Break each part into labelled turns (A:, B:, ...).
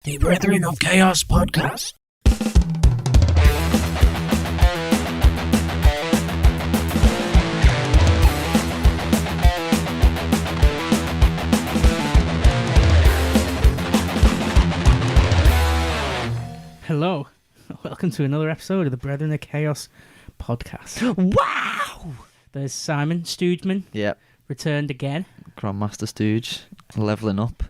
A: The Brethren of Chaos podcast.
B: Hello, welcome to another episode of the Brethren of Chaos podcast.
C: Wow!
B: There's Simon Stoogeman,
C: Yep.
B: returned again.
C: Grandmaster Stooge, leveling up.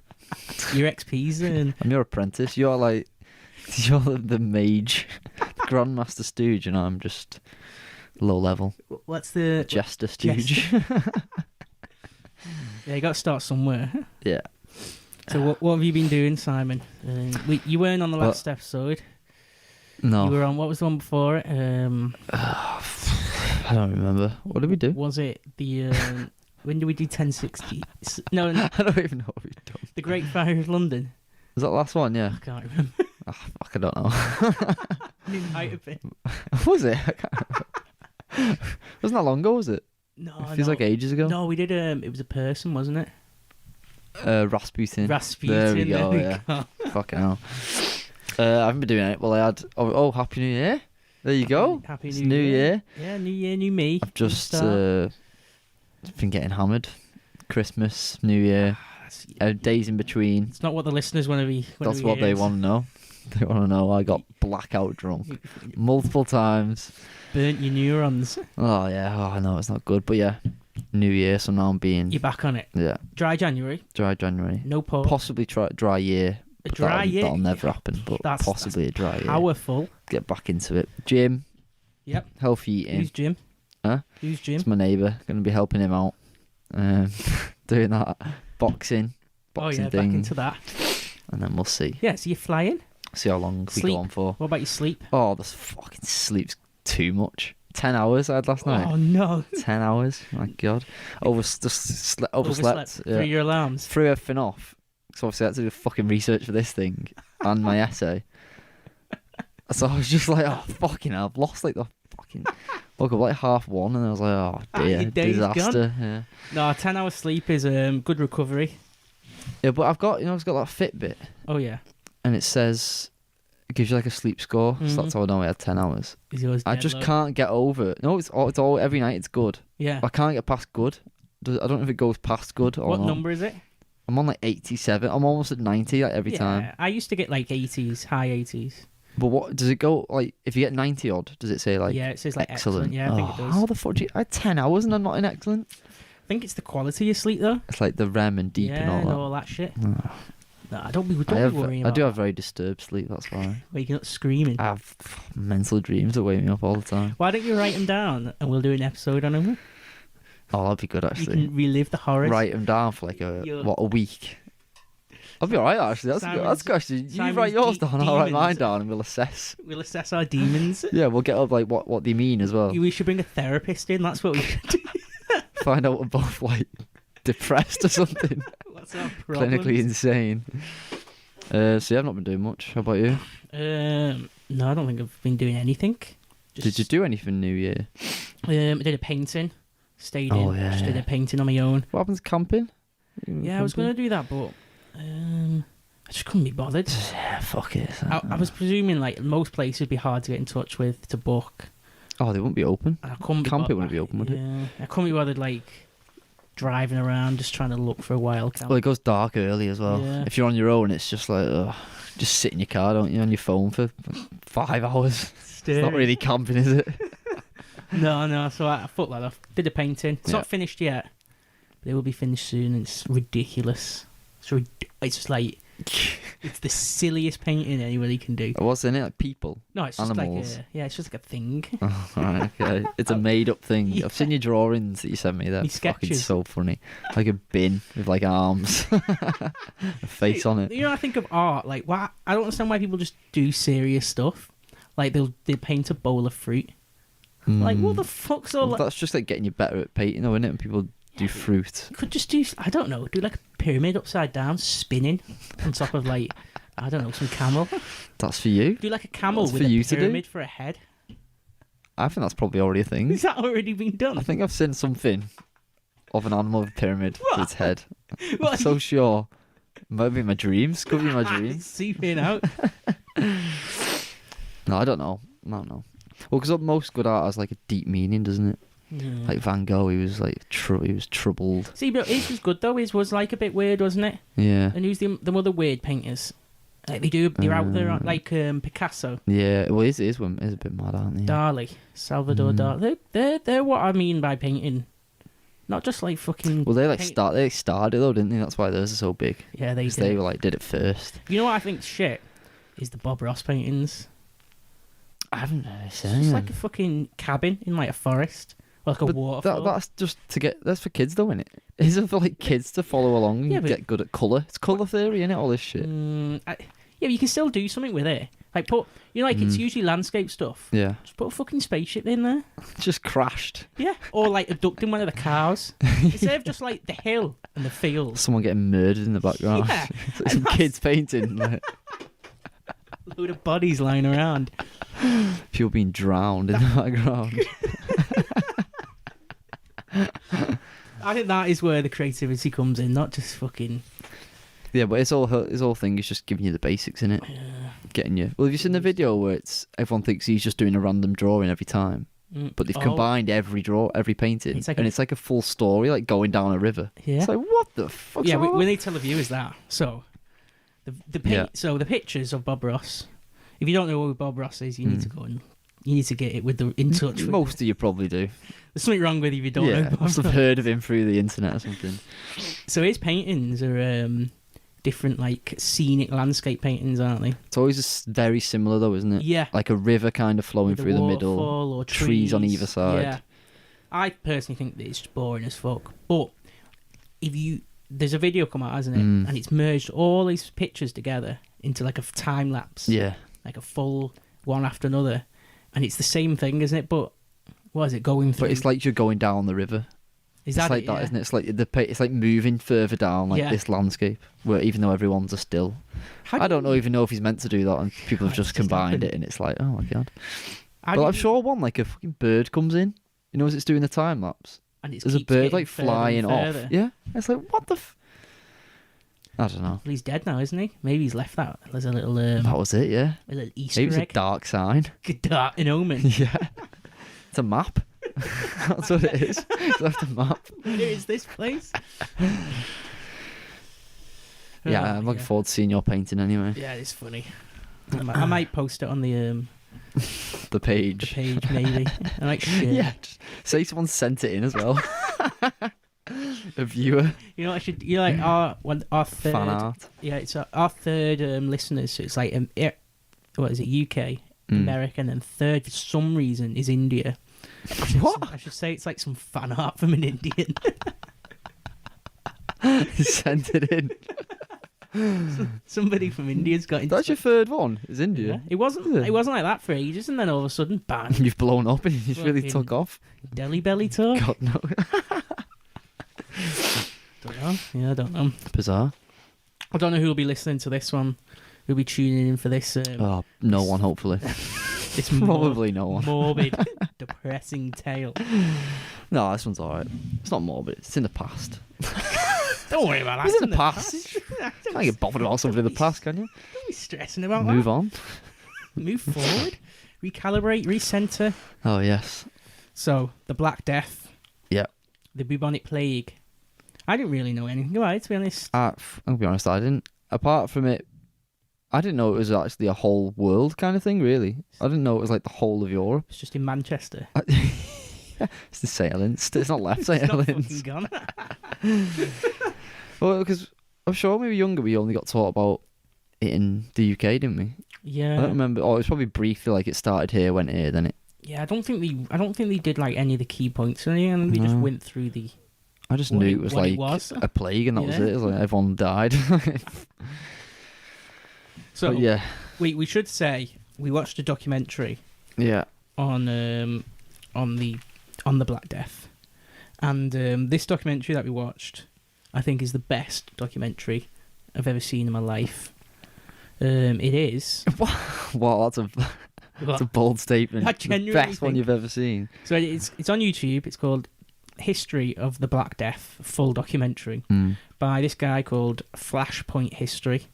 B: Your XP's and
C: I'm your apprentice. You're the mage, the Grandmaster Stooge, and I'm just low level.
B: what's the
C: Jester Stooge.
B: Yeah, you got to start somewhere.
C: Yeah.
B: So what have you been doing, Simon? You weren't on the last episode.
C: No.
B: You were on, what was the one before it?
C: I don't remember. What did we do?
B: Was it the when did we do 1060? No,
C: I don't even know what we've done.
B: the Great Fire of London.
C: Was that the last one? Yeah.
B: I can't remember.
C: Oh, fuck, I don't know.
B: It might have been.
C: Was it? I can't remember. Wasn't that long ago, was it?
B: No,
C: It feels like ages ago.
B: No, we did. It was a person, wasn't it?
C: Rasputin.
B: Rasputin.
C: There we go. Fucking hell. I haven't been doing it. Well, I had. Oh, Happy New Year. There you go.
B: Happy
C: It's
B: New
C: New Year.
B: Yeah, New Year, new me.
C: I've just been getting hammered. Christmas, New Year, days in between.
B: It's not what the listeners want to be.
C: That's what they want to know. They want to know I got blackout drunk multiple times.
B: Burnt your neurons.
C: Oh yeah. Oh, I know it's not good, but yeah. New Year, so now I'm being
B: You're back on it.
C: yeah
B: Dry January.
C: dry January.
B: No pause.
C: Possibly dry year.
B: A
C: but
B: dry year.
C: That'll never happen. But
B: That's
C: possibly a dry year.
B: Powerful.
C: Get back into it. Gym.
B: Yep.
C: Healthy eating.
B: Who's Jim?
C: Huh?
B: Who's Jim?
C: It's my neighbour. Going to be helping him out. Doing that. Boxing
B: Oh yeah, back
C: thing.
B: into that.
C: And then we'll see.
B: Yeah, so you're flying.
C: See how long we
B: Sleep.
C: go on for.
B: What about your sleep?
C: Oh, this fucking sleep's too much. 10 hours I had last night.
B: Oh no.
C: 10 hours. My God. Overslept.
B: Through your alarms.
C: Threw everything off. So obviously I had to do fucking research for this thing and my essay. So I was just like, oh, fucking hell. I've lost like the fucking... Woke up like 1:30 and I was like, oh dear,
B: your day's
C: disaster. Yeah.
B: No, 10 hours sleep is good recovery.
C: Yeah, but I've got that Fitbit
B: Oh yeah.
C: and it says... It gives you like a sleep score. So that's how I know I had 10 hours.
B: Is yours
C: I
B: dead
C: just
B: low?
C: can't get over it. No, it's all every night it's good.
B: Yeah.
C: I can't get past good. I don't know if it goes past good or
B: What
C: not.
B: number is it?
C: I'm on like 87. I'm almost at 90 like every time.
B: I used to get like 80s, high 80s.
C: But what does it go like? If you get 90 odd, does it say like?
B: Yeah, it says like excellent. Yeah, I think it does.
C: How the fuck do you? I had 10 hours and I'm not in excellent.
B: I think it's the quality of sleep though.
C: It's like the REM and deep
B: Yeah,
C: and
B: and
C: all
B: all that shit.
C: that.
B: No, don't be
C: I
B: worrying about
C: do have very disturbed sleep. That's why
B: waking up screaming.
C: I have mental dreams that wake me up all the time.
B: Why don't you write them down and we'll do an episode on them?
C: Oh, that'd be good
B: You
C: actually.
B: can relive the horrors.
C: Write them down for like a week. I'll be alright actually. That's good. Actually, you
B: Simon's
C: write yours down. I'll write mine
B: demons.
C: down, and we'll assess.
B: We'll assess our demons.
C: Yeah, we'll get up like what they mean as well.
B: We should bring a therapist in. That's what we should do.
C: Find out we're both like depressed or something.
B: What's our problem?
C: Clinically insane. So yeah, I've not been doing much. How about you?
B: No, I don't think I've been doing anything.
C: Did you do anything New Year?
B: I did a painting. Stayed
C: Oh,
B: in.
C: yeah,
B: Just did
C: yeah.
B: a painting on my own.
C: What happens camping?
B: Yeah, I was going to do that, but I just couldn't be bothered.
C: Yeah, fuck it.
B: I was presuming like most places would be hard to get in touch with to book.
C: Oh, they wouldn't be open.
B: And I couldn't
C: Camping wouldn't be open, would it?
B: Yeah, I couldn't be bothered like driving around just trying to look for a wild camp.
C: Well, it goes dark early as well.
B: Yeah.
C: If you're on your own, it's just like just sit in your car, don't you, on your phone for 5 hours. It's not really camping, is it?
B: No. So I thought that off. Did a painting. It's
C: Yeah.
B: not finished yet, but it will be finished soon. And it's ridiculous. It's just like it's the silliest painting anybody can do.
C: What's in it? Like people?
B: No, it's just
C: Animals.
B: like it's just like a thing.
C: Oh, alright, okay. It's a made-up thing.
B: Yeah.
C: I've seen your drawings that you sent me. They're
B: Me
C: fucking
B: sketches.
C: so funny. Like a bin with like arms, a face on it.
B: You know, I think of art like why I don't understand why people just do serious stuff. Like they paint a bowl of fruit. Like what the fuck's all
C: Well,
B: that?
C: that's just like getting you better at painting, though, isn't it? And people do fruit.
B: You could just do I don't know, do like a pyramid upside down, spinning on top of like I don't know, some camel.
C: That's for you.
B: Do like a camel
C: That's
B: with
C: for
B: a
C: you to do.
B: pyramid for a head.
C: I think that's probably already a thing.
B: Has that already been done?
C: I think I've seen something of an animal with a pyramid to its head. I'm
B: What?
C: so sure. Might be my dreams. Could be my dreams.
B: It's seeping out.
C: No, I don't know. Well, because most good art has like a deep meaning, doesn't it?
B: Yeah.
C: Like Van Gogh, he was like he was troubled.
B: See, but his was good though. His was like a bit weird, wasn't it?
C: Yeah.
B: And who's the other weird painters? Like they're out there, like Picasso.
C: Yeah. Well, his is a bit mad, aren't they?
B: Dali, Salvador Dali. They're what I mean by painting. Not just like fucking.
C: Well, they started it though, didn't they? That's why theirs are so big.
B: Yeah, they did.
C: They were like did it first.
B: You know what I think shit is the Bob Ross paintings.
C: I haven't seen
B: It's
C: them.
B: just like a fucking cabin in like a forest, or like a waterfall.
C: That's just that's for kids though, isn't it? Is it for like kids to follow along and
B: Yeah, but-
C: get good at colour? It's colour theory, innit? All this shit.
B: Yeah, but you can still do something with it. Like it's usually landscape stuff.
C: Yeah.
B: Just put a fucking spaceship in there.
C: Just crashed.
B: Yeah, or like abducting one of the cows instead of just like the hill and the fields.
C: Someone getting murdered in the background.
B: Yeah.
C: Some kids painting. Like,
B: Load of bodies lying around.
C: people being drowned in the background.
B: I think that is where the creativity comes in, not just fucking.
C: Yeah, but his whole thing is just giving you the basics, innit? Getting you. Well, have you seen the video where everyone thinks he's just doing a random drawing every time, but they've combined every painting, it's like a full story, like going down a river.
B: Yeah.
C: It's like, what the fuck?
B: Yeah, we need to tell the viewers that. So, so the pictures of Bob Ross. If you don't know who Bob Ross is, you need to go and you need to get it in touch with.
C: Most of you probably do.
B: There's something wrong with you if you don't know. Bob
C: Must have
B: Ross.
C: heard of him through the internet or something.
B: So his paintings are different, like scenic landscape paintings, aren't they?
C: It's always very similar though, isn't it?
B: Yeah.
C: Like a river kind of flowing
B: With a
C: through the
B: waterfall
C: middle,
B: or
C: trees on either side.
B: Yeah. I personally think that it's boring as fuck. But there's a video come out, hasn't it? And it's merged all these pictures together into like a time lapse.
C: Yeah.
B: Like a full one after another. And it's the same thing, isn't it? But what is it going through?
C: But it's like you're going down the river.
B: Is
C: It's
B: that
C: like
B: it?
C: that,
B: Yeah.
C: isn't it? It's like it's like moving further down, like this landscape, where even though everyone's are still. I don't even know if he's meant to do that, and people have just combined it, and it's like, oh my god. But I'm sure one like a fucking bird comes in, as it's doing the time lapse.
B: And it's
C: There's a bird like flying off. Yeah, it's like what the. I don't know.
B: Well, he's dead now, isn't he? Maybe he's left that. There's a little.
C: That was it. Yeah.
B: A little Easter
C: Maybe it's
B: egg.
C: a dark sign.
B: An omen.
C: Yeah. It's a map. That's what it is. It's left a map.
B: Where is this place?
C: Yeah, I'm looking forward to seeing your painting anyway.
B: Yeah, it's funny. I might post it on the
C: page.
B: Maybe. I might share.
C: Yeah, just say someone sent it in as well. A viewer.
B: You know, our third
C: Fan art.
B: Yeah, it's our third listeners. So it's like what is it? UK, America, and then third for some reason is India. I should say it's like some fan art from an Indian.
C: He sent it in.
B: Somebody from India's got into.
C: That's your third one. Is India?
B: Yeah. It wasn't like that for ages, and then all of a sudden, bang!
C: You've blown up and you really took off.
B: Delhi belly talk.
C: God no.
B: Don't know. Yeah, I don't know.
C: Bizarre.
B: I don't know who'll be listening to this one. Who'll be tuning in for this?
C: No one. Hopefully.
B: It's
C: probably no one.
B: Morbid, depressing tale.
C: No, this one's alright. It's not morbid. It's in the past.
B: Don't worry about that.
C: It's in the past. Can't get bothered about something in the past, can you?
B: Don't be stressing about
C: Move
B: that.
C: on.
B: Move forward. Recalibrate. Recenter.
C: Oh yes.
B: So the Black Death.
C: Yeah.
B: The bubonic plague. I didn't really know anything about it, to be honest.
C: I'll be honest. I didn't. Apart from it, I didn't know it was actually a whole world kind of thing. Really, I didn't know it was like the whole of Europe.
B: It's just in Manchester.
C: It's the sailings. It's not left
B: It's not
C: sailings.
B: fucking gone.
C: Well, because I'm sure when we were younger, we only got taught about it in the UK, didn't we?
B: Yeah.
C: I don't remember. Oh, it was probably briefly. Like it started here, went here, then it.
B: Yeah, I don't think they did like any of the key points or anything. I think they just went through the.
C: I just knew it was like a plague, and that was it. It was like everyone died.
B: So
C: but yeah,
B: we should say we watched a documentary.
C: Yeah.
B: On the Black Death, and this documentary that we watched, I think, is the best documentary I've ever seen in my life. It is.
C: Wow, that's a bold statement.
B: I
C: The
B: genuinely
C: best one
B: think-
C: you've ever seen.
B: So it's on YouTube. It's called history of the Black Death, full documentary by this guy called Flashpoint History.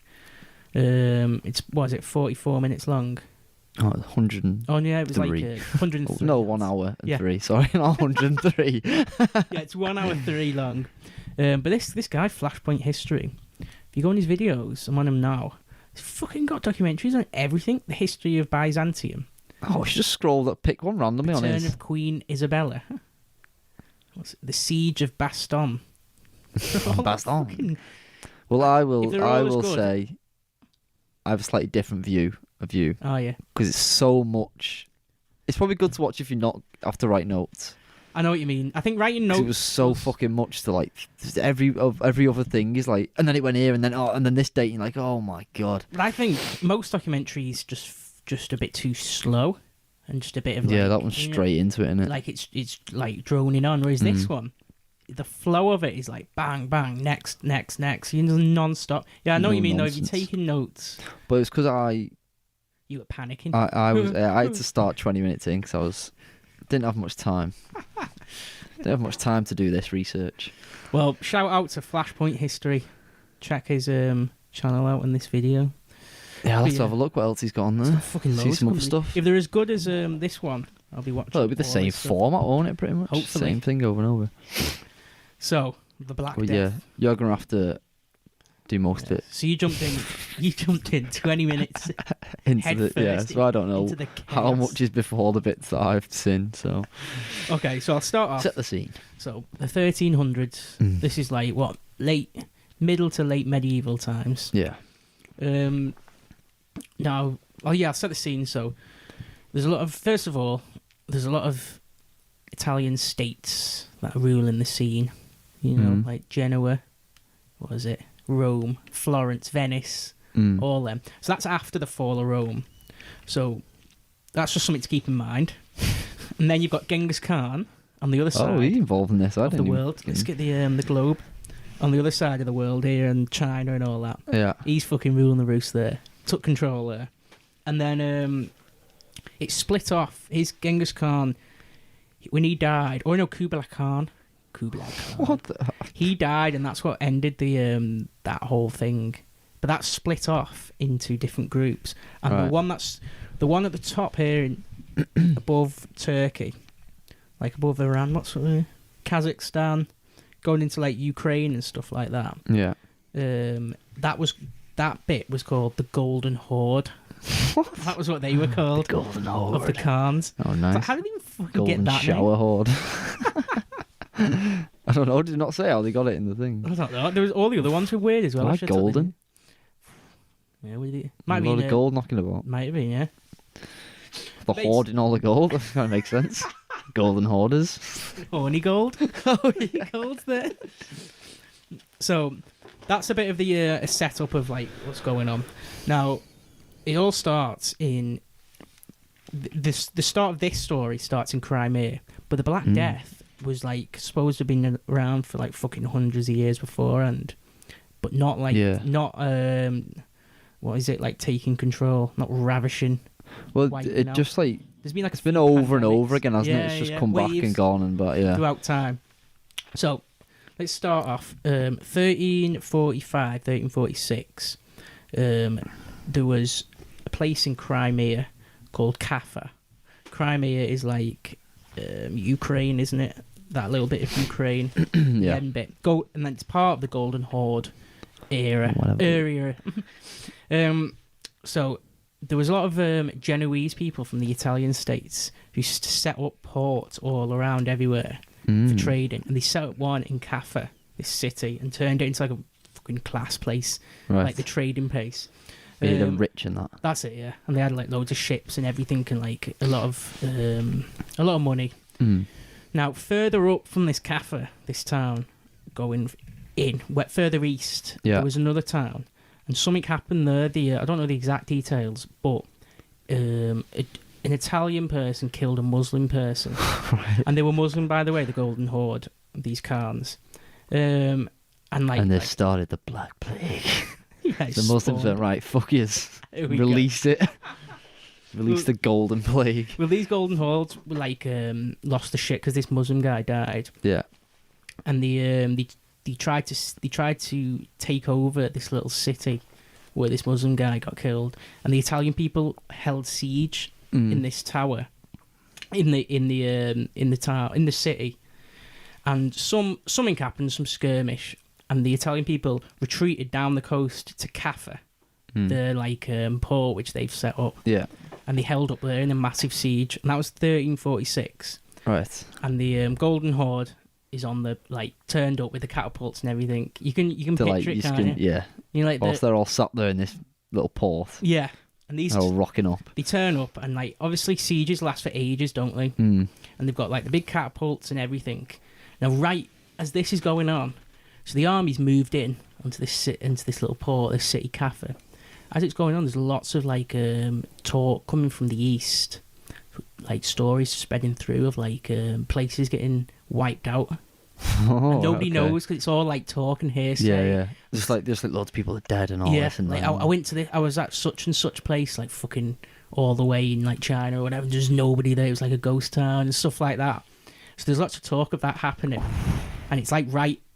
B: It's 44 minutes long.
C: Oh, 100.
B: Oh yeah, it was like 103.
C: No, 1 hour and
B: Yeah.
C: 3. Sorry, not 103.
B: Yeah, it's 1 hour 3 long. But this guy, Flashpoint History, if you go on his videos, I'm on him now. He's fucking got documentaries on everything. The history of Byzantium.
C: Oh, I should just scroll up, pick one randomly on
B: Return
C: his.
B: of Queen Isabella. The Siege of Baston.
C: Baston. Well, I
B: If
C: will.
B: they're
C: I
B: always
C: will
B: good.
C: say, I have a slightly different view of you
B: Oh yeah,
C: because it's so much. It's probably good to watch if you not have to write notes.
B: I know what you mean. I think writing
C: 'Cause
B: notes
C: it was so fucking much to like. Every other thing is like, and then it went here, and then this date, and you're like, oh my god.
B: But I think most documentaries just a bit too slow, and just a bit of like,
C: Yeah, that one's
B: you know,
C: straight into it, innit?
B: like it's like droning on. Whereas this one, the flow of it is like bang bang, next, you know, non-stop. Yeah, I know what you mean though. If you're
C: nonsense.
B: taking notes,
C: But it's because I
B: you were panicking.
C: I had to start 20 minutes in because didn't have much time. Didn't have much time to do this research.
B: Well, shout out to Flashpoint History. Check his channel out in this video.
C: Yeah, I'll have
B: Yeah.
C: to have a look what else he's got on
B: It's
C: there.
B: got fucking
C: See
B: loads.
C: some other
B: couldn't
C: stuff.
B: it? If they're as good as this one, I'll be watching.
C: Well, it'll be the
B: all
C: same
B: this stuff.
C: format, won't it? Pretty much.
B: Hopefully.
C: Same thing over and over.
B: So the Black
C: But
B: Death.
C: yeah, you're gonna have to do most of it
B: So you jumped in 20 minutes
C: into
B: head
C: the
B: first
C: So I don't know
B: into the
C: how
B: chaos.
C: much is before the bits that I've seen. So
B: Okay, so I'll start off.
C: set the scene.
B: So the 1300s.
C: Mm.
B: This is like what middle to late medieval times.
C: Yeah.
B: Now, I'll set the scene. So there's a lot of there's a lot of Italian states that are ruling the scene. You know, like Genoa. What was it? Rome, Florence, Venice, all them. So that's after the fall of Rome. So that's just something to keep in mind. And then you've got Genghis Khan on the other side
C: Oh, he's involved in this. I
B: of the
C: didn't even
B: world.
C: fucking-
B: Let's get the globe on the other side of the world here, and China and all that.
C: Yeah.
B: He's fucking ruling the roost there. Took control there. And then it split off. His Genghis Khan, when he died, or no, Kublai Khan.
C: What the?
B: He died, and that's what ended the that whole thing. But that split off into different groups, and
C: Right.
B: the one at the top here, above Turkey, like above Iran, Kazakhstan, going into like Ukraine and stuff like that.
C: Yeah.
B: That bit was called the Golden Horde. That was what they were called.
C: Golden Horde.
B: Of the Khans.
C: Oh,
B: It's
C: nice.
B: like, how did they even fucking
C: Golden
B: get that
C: shower horde. I don't know. Did it not say how they got it in the thing?
B: name? I don't know. There was all the other ones were weird as well.
C: Why
B: I should've took
C: golden?
B: them. Yeah, might
C: A
B: have
C: lot
B: been
C: of gold knocking about.
B: Might have been, yeah.
C: The
B: Base-
C: hoarding all the gold. That kind of makes sense. Golden hoarders.
B: Horny gold.
C: Oh yeah.
B: Gold's there. So that's a bit of the a setup of like what's going on. Now, it all starts in the start of this story starts in Crimea, but the Black Death was like supposed to have been around for like fucking hundreds of years beforehand, but not like not what is it, like taking control, not ravishing.
C: Well,
B: Wiping
C: it
B: out.
C: just like
B: There's been like
C: it's been over and
B: pandemics.
C: over again, hasn't it? It's just come back
B: Waves
C: and gone and but yeah.
B: throughout time. So let's start off 1345, 1346. There was a place in Crimea called Kaffa. Crimea is like Ukraine, isn't it? That little bit of Ukraine.
C: Yeah.
B: Then bit. And then it's part of the Golden Horde era.
C: Whatever.
B: So there was a lot of Genoese people from the Italian states who set up ports all around everywhere for trading, and they set up one in Kaffa, this city, and turned it into like a fucking class place,
C: Right.
B: like the trading place.
C: They're rich in that.
B: That's it, yeah. And they had like loads of ships and everything, and like a lot of money. Now, further up from this Kaffa, this town, going in, further east,
C: Yeah.
B: there was another town, and something happened there. I don't know the exact details, but an Italian person killed a Muslim person,
C: Right.
B: and they were Muslim, by the way, the Golden Horde, these Khans, and
C: they started the Black Plague.
B: yeah,
C: The Muslims went, right, fuck yous.
B: Here we go.
C: Release it. Release the golden plague.
B: Well, these golden hordes were like lost the shit because this Muslim guy died,
C: Yeah.
B: and they tried to take over this little city where this Muslim guy got killed, and the Italian people held siege in this tower, in the tower, in the city, and something happened, some skirmish, and the Italian people retreated down the coast to Caffa, the like port which they've set up.
C: Yeah.
B: And they held up there in a massive siege, and that was 1346.
C: Right.
B: And the Golden Horde is on the like turned up with the catapults and everything. You can picture
C: Like,
B: it, can't you?
C: Yeah.
B: You know, like
C: Whilst they're all sat there in this little port.
B: yeah, and these
C: They're all rocking up.
B: they turn up, and like obviously sieges last for ages, don't they?
C: Mm.
B: And they've got like the big catapults and everything. Now, right as this is going on, so the army's moved in into this little port, this city Caffa. As it's going on, there's lots of like talk coming from the east, like stories spreading through of like places getting wiped out. And nobody knows because it's all like talk and hearsay.
C: Yeah. There's like loads of people are dead and all this and
B: like
C: that.
B: I went to I was at such and such place, like fucking all the way in like China or whatever. And there's nobody there. It was like a ghost town and stuff like that. So there's lots of talk of that happening, and it's like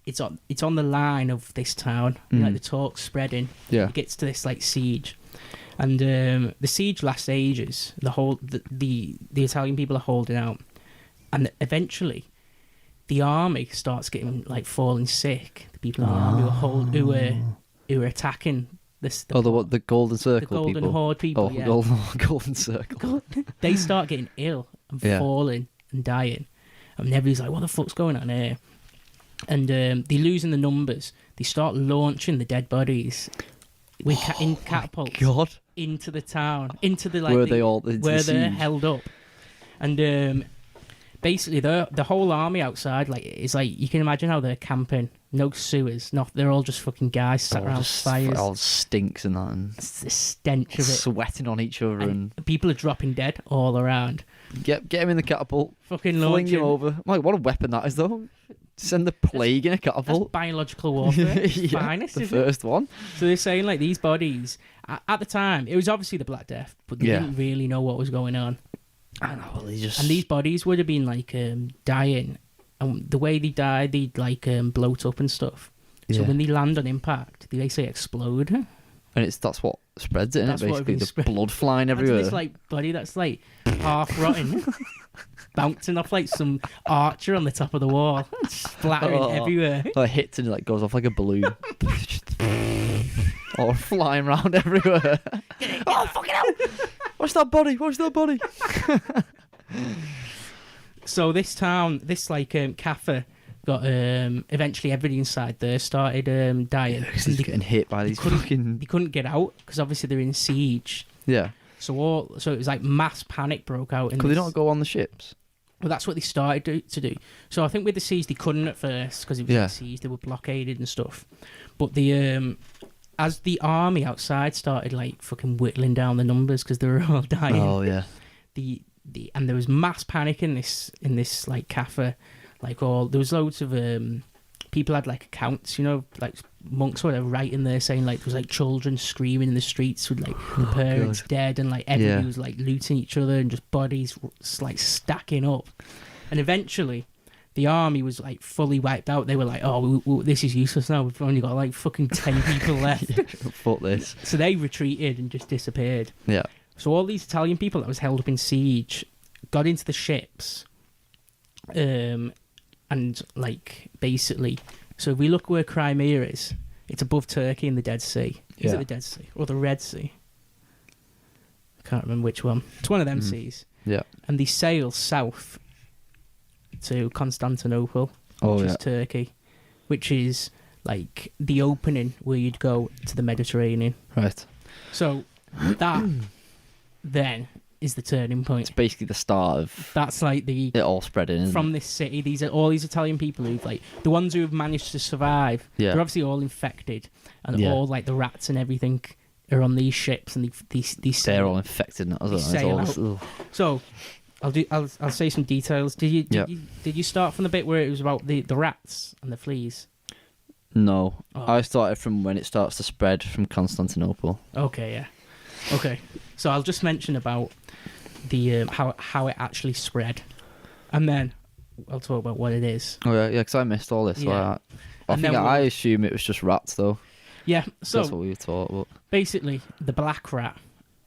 B: it's on the line of this town. Like the talk's spreading.
C: Yeah.
B: It gets to this like siege, and the siege lasts ages. The Italian people are holding out, and eventually, the army starts getting like falling sick. The people in the army who are attacking this.
C: The Golden Circle
B: the Golden
C: people.
B: Horde people.
C: Oh,
B: yeah.
C: Golden Circle.
B: They start getting ill and falling and dying, and everybody's like, "What the fuck's going on here?" And they're losing the numbers. They start launching the dead bodies with in catapults into the town, into the like where they're held up. And basically, the whole army outside, like, is like you can imagine how they're camping. No sewers, they're all just fucking guys sat around fires.
C: All stinks and that, and
B: it's the stench of it.
C: Sweating on each other, and
B: people are dropping dead all around.
C: Get him in the catapult.
B: Fucking
C: fling
B: launching
C: him over. Like, what a weapon that is, though. Send the plague in a catapult.
B: That's biological warfare. Finest,
C: the first one.
B: So they're saying like these bodies at the time it was obviously the Black Death, but they didn't really know what was going on.
C: I know. Well,
B: and these bodies would have been like dying, and the way they died, they'd like bloat up and stuff. So when they land on impact, they basically explode.
C: And that's what spreads it, isn't it? Basically, the blood flying everywhere.
B: This like body that's like half rotten. Bouncing off like some archer on the top of the wall, splattering everywhere.
C: It hits and it like goes off like a balloon. Or flying around everywhere. Oh, fucking hell! Watch that body! Watch that body!
B: So this town, this like Caffa, got eventually everybody inside there started dying.
C: Because they're getting hit by these fucking...
B: They couldn't get out because obviously they're in siege.
C: Yeah.
B: So it was like mass panic broke out.
C: Could they not go on the ships?
B: Well, that's what they started to do. So I think with the siege they couldn't at first because it was a siege. They were blockaded and stuff. But as the army outside started like fucking whittling down the numbers because they were all dying.
C: Oh yeah.
B: And there was mass panic in this like Caffa, like there was loads of people had like accounts, you know, like monks or whatever, writing there saying like there was like children screaming in the streets with like the parents dead, and like everybody was like looting each other and just bodies like stacking up. And eventually the army was like fully wiped out. They were like, oh, this is useless now, we've only got like fucking 10 people left.
C: Fuck this.
B: So they retreated and just disappeared.
C: Yeah.
B: So all these Italian people that was held up in siege got into the ships, and like basically, so if we look where Crimea is, it's above Turkey in the Dead Sea. Is it the Dead Sea or the Red Sea? I can't remember which one. It's one of them seas.
C: Yeah.
B: And they sail south to Constantinople, which is Turkey, which is like the opening where you'd go to the Mediterranean.
C: Right.
B: So that then is the turning point.
C: It's basically the start of...
B: That's like
C: it all spreading, isn't
B: from
C: it?
B: this city. These are all these Italian people who've like the ones who have managed to survive.
C: Yeah.
B: They're obviously all infected, and all like the rats and everything are on these ships, and these
C: they're all infected now.
B: So I'll say some details. Did you start from the bit where it was about the rats and the fleas?
C: No, I started from when it starts to spread from Constantinople.
B: Okay, yeah. Okay, so I'll just mention about the how it actually spread, and then I'll talk about what it is.
C: Oh yeah, because I missed all this. So
B: Yeah.
C: I
B: And
C: think
B: then
C: I assume it was just rats though.
B: Yeah, so
C: That's what we were taught. But
B: basically, the black rat,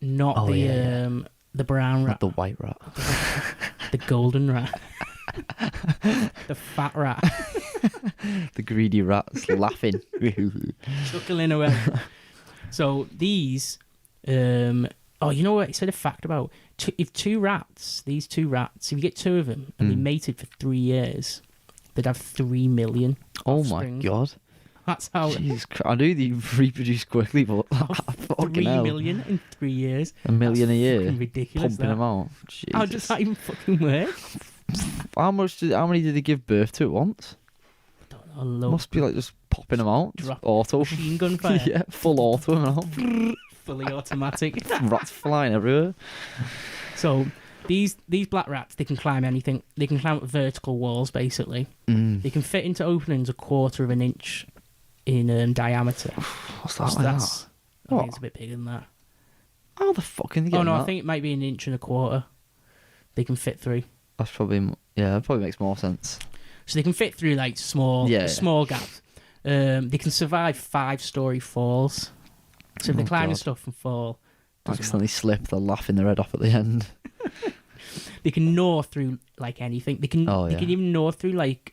B: not
C: Oh,
B: the
C: yeah.
B: the brown rat,
C: not the white rat.
B: the golden rat, the fat rat,
C: The greedy rats laughing.
B: chuckling away. So these, oh, you know what? It said a fact about if these two rats, if you get two of them and they mated for 3 years, they'd have 3 million.
C: Oh
B: offspring.
C: my god.
B: That's how.
C: Jesus Christ. I knew they reproduce quickly, but fucking
B: 3
C: hell.
B: million in 3 years.
C: $1 million a year.
B: Fucking ridiculous.
C: Pumping them out. Jesus.
B: How does that even fucking work?
C: How many did they give birth to at once?
B: I don't know.
C: Must be like just popping them out.
B: Drop
C: Auto.
B: machine gun fire.
C: Yeah, full auto and out.
B: Fully automatic.
C: Rats flying everywhere.
B: So these black rats, they can climb anything. They can climb up vertical walls, basically. They can fit into openings 1/4 of an inch in diameter.
C: What's that
B: So
C: like
B: that's,
C: that?
B: I think
C: What?
B: it's a bit bigger than that.
C: How the fuck can they get
B: Oh no,
C: that?
B: I think it might be 1.25 inches. They can fit through.
C: That's probably... Yeah, that probably makes more sense.
B: So they can fit through like small gaps. They can survive 5-story falls. So if they climb and stuff and fall,
C: Accidentally slip, they'll laugh in their head off at the end.
B: they can gnaw through like anything. They can
C: Oh,
B: they
C: yeah.
B: can even gnaw through like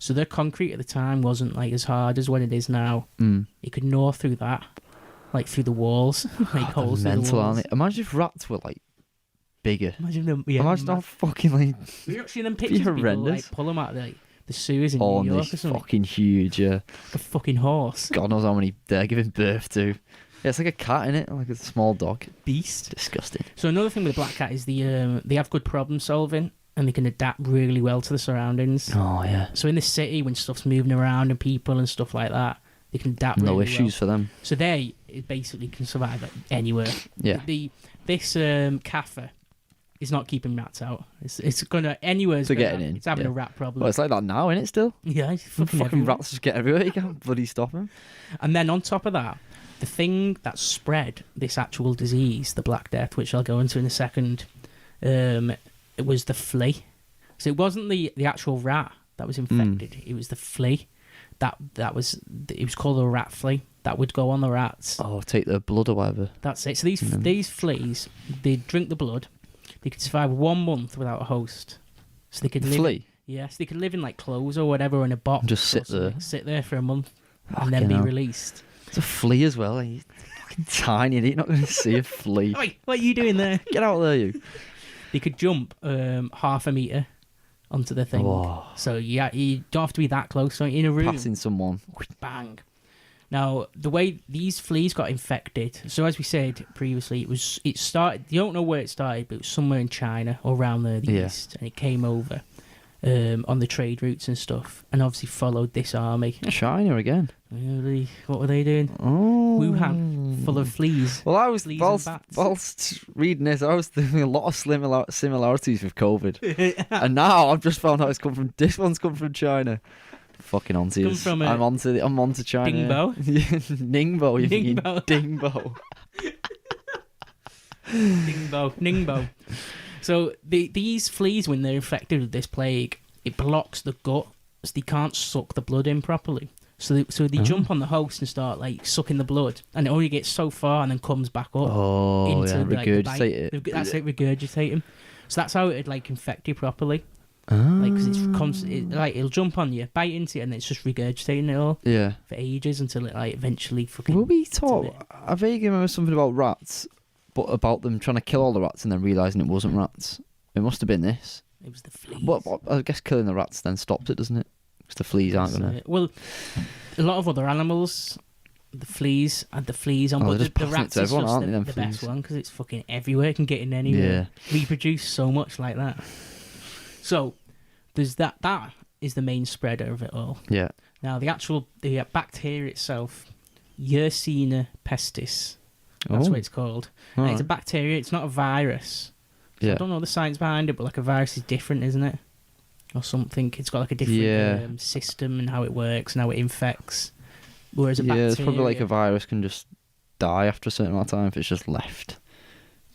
B: so their concrete at the time wasn't like as hard as what it is now. It could gnaw through that, like through the walls, like holes through the
C: Mental,
B: walls.
C: aren't they? Imagine if rats were like bigger.
B: Imagine them. Yeah,
C: Imagine how fucking like...
B: Have you seen them pictures? People
C: horrendous.
B: like pull them out of like, the sewers in
C: Oh,
B: New
C: and
B: York or
C: they're
B: something.
C: fucking huge, yeah.
B: Like a fucking horse.
C: God knows how many they're giving birth to. Yeah, it's like a cat in it, like a small dog.
B: Beast.
C: Disgusting.
B: So another thing with the black cat is they have good problem solving and they can adapt really well to the surroundings.
C: Oh yeah.
B: So in the city, when stuff's moving around and people and stuff like that, they can adapt really
C: No
B: well.
C: issues for them.
B: So they basically can survive like, anywhere.
C: Yeah.
B: This Kaffir is not keeping rats out. It's gonna anywhere.
C: They're getting in,
B: It's having
C: yeah.
B: a rat problem.
C: Well, it's like that now, isn't it? Still.
B: Yeah, it's
C: Fucking
B: everywhere.
C: rats just get everywhere. You can't bloody stop them.
B: And then on top of that, the thing that spread this actual disease, the Black Death, which I'll go into in a second, it was the flea. So it wasn't the actual rat that was infected. It was the flea. It was called a rat flea. That would go on the rats.
C: Oh, take their blood or whatever.
B: That's it. So these fleas, they drink the blood. They could survive 1 month without a host. So they could live.
C: Flea?
B: Yes, they could live in like clothes or whatever in a box.
C: Just sit
B: or something.
C: there.
B: Sit there for a month
C: Fucking
B: and then be
C: hell.
B: released.
C: It's a flea as well. Like, fucking tiny. You're not going to see a flea.
B: Oi, what are you doing there?
C: Get out there, you.
B: They could jump 1/2 meter onto the thing.
C: Whoa.
B: So yeah, you don't have to be that close. So in a room,
C: Passing someone.
B: bang. Now the way these fleas got infected. So as we said previously, it started. You don't know where it started, but it was somewhere in China or around there, the
C: Yeah.
B: east, and it came over on the trade routes and stuff, and obviously followed this army.
C: China again.
B: Really, what were they doing?
C: Oh.
B: Wuhan, full of fleas.
C: Well, I was
B: Fleas and bats.
C: whilst reading this, I was thinking a lot of similarities with COVID, and now I've just found out this one's come from China. Fucking onto
B: Come
C: you.
B: from,
C: I'm onto China.
B: Dingbo?
C: Ningbo, you fucking
B: Dingbo.
C: dingbo.
B: Ningbo. So these fleas, when they're infected with this plague, it blocks the gut, so they can't suck the blood in properly. So they jump on the host and start like sucking the blood, and it only gets so far and then comes back up.
C: Oh,
B: into
C: yeah,
B: like, the bite.
C: regurgitate it.
B: That's it, regurgitate them. So that's how it'd like infect you properly.
C: Ah.
B: Like, because it'll jump on you, bite into it, and then it's just regurgitating it all
C: Yeah.
B: for ages until it like eventually fucking.
C: Were we
B: a
C: taught?
B: bit.
C: I vaguely remember something about rats, but about them trying to kill all the rats and then realising it wasn't rats. It must have been this.
B: It was the fleas.
C: What I guess killing the rats then stops it, doesn't it? Because the fleas aren't
B: So,
C: gonna.
B: well, a lot of other animals, the fleas had the fleas on,
C: Oh,
B: but
C: they're just
B: the
C: passing it
B: rats
C: to
B: is
C: everyone,
B: just
C: aren't they, them
B: the best
C: fleas?
B: one because it's fucking everywhere. It can get in anywhere. Reproduce so much like that. So there's that. That is the main spreader of it all.
C: Yeah.
B: Now the bacteria itself, Yersinia pestis. That's
C: Oh.
B: what it's called. And
C: Alright.
B: it's a bacteria. It's not a virus. So
C: Yeah.
B: I don't know the science behind it, but like a virus is different, isn't it? Or something. It's got like a different system and how it works and how it infects. Whereas a
C: Yeah,
B: bacteria,
C: it's probably like a virus can just die after a certain amount of time if it's just left.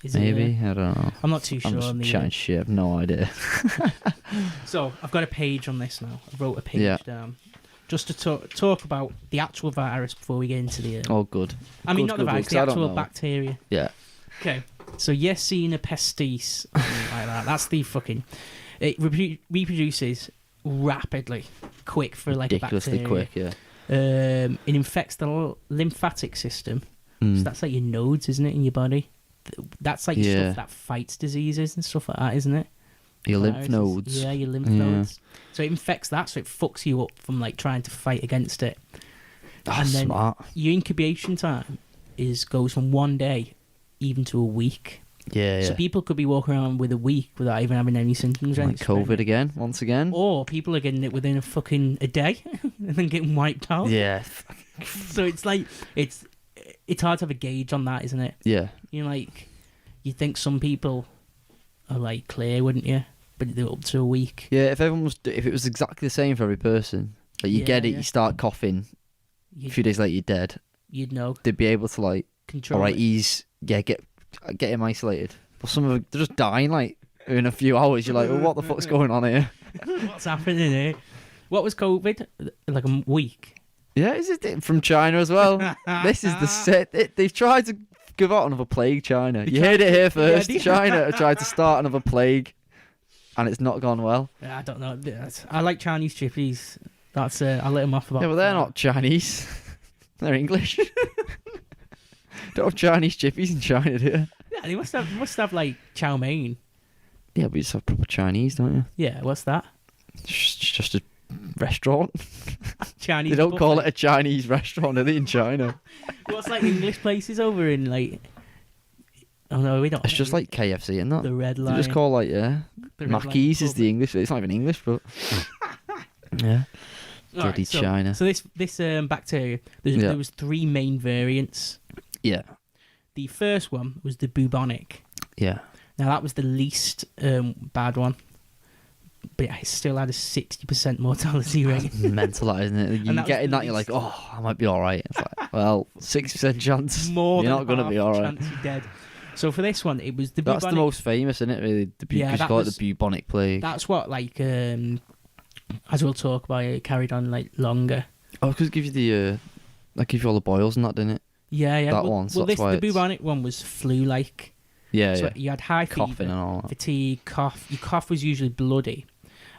B: Is it,
C: Maybe, I don't know.
B: I'm not too sure.
C: I'm
B: on
C: just
B: the,
C: chatting shit. I've no idea.
B: So I've got a page on this now. I wrote a page down just to talk about the actual virus before we get into the.
C: Oh, good.
B: I mean,
C: Good,
B: not the
C: good,
B: virus,
C: good,
B: the
C: 'cause I don't
B: actual
C: know.
B: bacteria.
C: Yeah.
B: Okay, so Yersinia pestis, something like that. That's the fucking. It reproduces rapidly, quick for like
C: Ridiculously
B: a bacteria.
C: quick, yeah.
B: It infects the lymphatic system.
C: Mm.
B: So that's like your nodes, isn't it, in your body? That's like
C: Yeah.
B: stuff that fights diseases and stuff like that, isn't it?
C: Your lymph
B: Viruses.
C: nodes.
B: Yeah, your lymph
C: Yeah.
B: nodes. So it infects that, so it fucks you up from like trying to fight against it.
C: That's
B: And then
C: smart.
B: your incubation time goes from 1 day even to a week.
C: Yeah, yeah.
B: So people could be walking around with a week without even having any symptoms. or
C: Like
B: anything spreading
C: COVID
B: it.
C: again, once again.
B: Or people are getting it within a day and then getting wiped out.
C: Yeah.
B: So it's like it's hard to have a gauge on that, isn't it?
C: Yeah.
B: You know, like you'd think some people are like clear, wouldn't you? But they're up to a week.
C: Yeah, if it was exactly the same for every person, like you
B: Yeah,
C: get it,
B: yeah.
C: you start coughing, a
B: You'd,
C: few days later you're dead.
B: you'd know.
C: They'd be able to like,
B: Control.
C: all right,
B: it.
C: get him isolated. But some of them, they're just dying like in a few hours. You're like, well, what the fuck's going on here?
B: What's happening here? What was COVID? Like a week.
C: Yeah, is it from China as well? This is the set. They've tried to give out another plague, China. You heard it here first.
B: they-
C: China have tried to start another plague, and it's not gone well.
B: I don't know. I like Chinese chippies. That's I let them off about.
C: Yeah, but they're not Chinese. They're English. Don't have Chinese chippies in China, do you?
B: Yeah, they must have like chow mein.
C: Yeah, but you just have proper Chinese, don't you?
B: Yeah, what's that?
C: It's just a restaurant.
B: Chinese.
C: They don't call
B: buffet.
C: it a Chinese restaurant, are they, in China?
B: What's like English places over in like? Oh no, we don't.
C: It's just like KFC and that.
B: the Red
C: They
B: Lion.
C: just call like,
B: the Red Lion
C: Mackey's is
B: pub.
C: the English. It's not even English, but... yeah.
B: All right,
C: Bloody
B: so,
C: China.
B: So this bacteria,
C: Yeah.
B: there was 3 main variants.
C: Yeah.
B: The first one was the bubonic.
C: Yeah.
B: Now that was the least bad one, but it still had a 60% mortality rate.
C: Mental, that, isn't it? You
B: And that
C: get
B: was
C: in
B: the
C: that, you're like,
B: least.
C: oh, I might be all right. It's like, well, 60% chance.
B: More
C: You're
B: than
C: not going to
B: half
C: be all right.
B: chance you're dead. So for this one, it was the
C: That's
B: bubonic.
C: the most famous, isn't it? Really,
B: Yeah,
C: because
B: that
C: you call it
B: was-
C: the bubonic plague.
B: That's what like as we'll talk about, it carried on like longer.
C: Oh, because it gives you the, that gives you all the boils and that, didn't it?
B: Yeah, yeah.
C: That
B: well,
C: one, so
B: well,
C: that's why
B: the
C: it's-
B: bubonic one was flu-like.
C: Yeah,
B: So
C: yeah.
B: you had high
C: Coughing
B: fever,
C: and all that.
B: fatigue, cough. Your cough was usually bloody,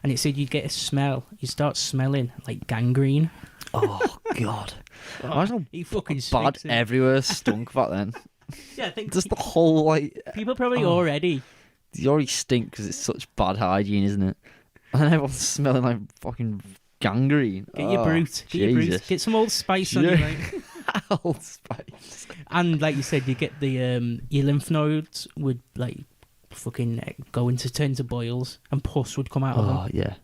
B: and it said you'd get a smell. You start smelling like gangrene.
C: Oh, God. Imagine
B: He fucking
C: how bad
B: stinks, innit?
C: everywhere stunk back then.
B: Yeah, I think
C: Just the whole, like...
B: people probably
C: Oh.
B: already.
C: You already stink because it's such bad hygiene, isn't it? And then everyone's smelling like fucking gangrene.
B: Get your
C: Oh,
B: brute. Get your brute.
C: Jesus.
B: Get some old spice on you,
C: Yeah.
B: mate.
C: Old Spice.
B: And like you said, you get the your lymph nodes would like fucking turn into boils, and pus would come out of them.
C: Oh, yeah.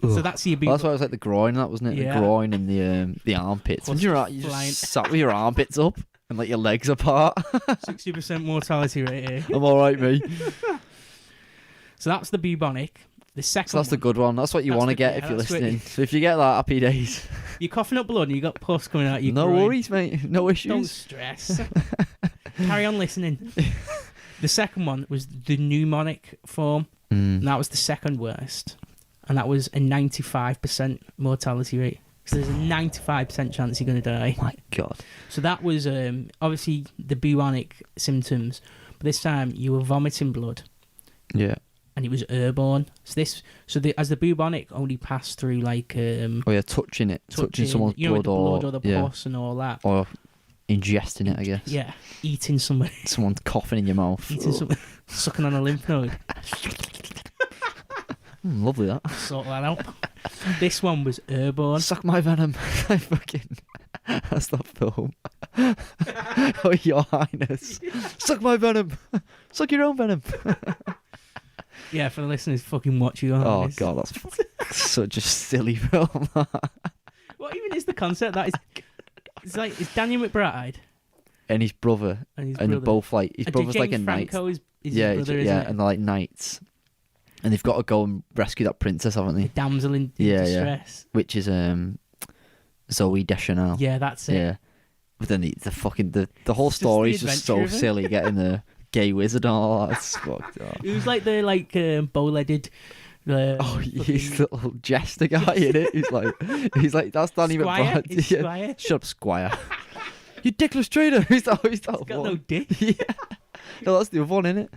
B: So that's your
C: Well, that's why it was like the groin, and that wasn't it?
B: Yeah.
C: The groin and the armpits.
B: Pus
C: When you're out, you
B: flying.
C: just sat with your armpits up and like your legs apart.
B: 60% mortality rate here.
C: I'm all right, me.
B: So that's the bubonic. The second
C: So that's the
B: one,
C: good one. That's what you
B: That's
C: want to
B: the-
C: get
B: yeah,
C: if you're
B: that's what
C: listening. So if you get that, happy days.
B: you're coughing up blood and you got pus coming out your
C: No
B: groin.
C: worries, mate. No
B: Don't
C: issues.
B: stress. Carry on listening. The second one was the pneumonic form, and that was the second worst, and that was a 95% mortality rate. So there's a 95% chance you're going to die.
C: My God.
B: So that was obviously the bubonic symptoms, but this time you were vomiting blood,
C: Yeah.
B: and it was airborne. As the bubonic only passed through like
C: Oh yeah, touching it, touching someone's
B: you know,
C: blood,
B: the blood or the
C: yeah,
B: pus and all that.
C: or ingesting it, I guess.
B: Yeah, eating somebody,
C: Someone's coughing in your mouth.
B: eating somebody, sucking on a lymph node.
C: Lovely that.
B: Sort that out. This one was airborne.
C: Suck my venom. I fucking. That's that film. Oh, Your Highness. Suck my venom. Suck your own venom.
B: Yeah, for the listeners, fucking watch you.
C: Oh God, that's such a silly film.
B: What even is the concept? That is, it's like it's Daniel McBride
C: And his brother,
B: and his
C: and they're
B: brother.
C: both like his brother's like a
B: James
C: knight.
B: Franco is
C: Yeah,
B: his brother,
C: yeah,
B: isn't
C: and they're like knights, and they've got to go and rescue that princess, haven't
B: it?
C: they?
B: The damsel in
C: Yeah, yeah.
B: distress.
C: Which is Zoe Deschanel.
B: Yeah, that's it.
C: Yeah, But then the whole
B: It's just
C: story
B: the
C: is just
B: adventure
C: so
B: of it.
C: silly, getting the gay wizard and all that. It's fucked up.
B: It was like the bow-legged.
C: Oh, he's the little jester guy in it. He's like that's Danny
B: Squire.
C: McBride.
B: It's
C: Yeah.
B: Squire.
C: Shut up, Squire. You dickless traitor. Who's that?
B: He's got no
C: one?
B: dick.
C: Yeah. No, that's the other one, isn't it?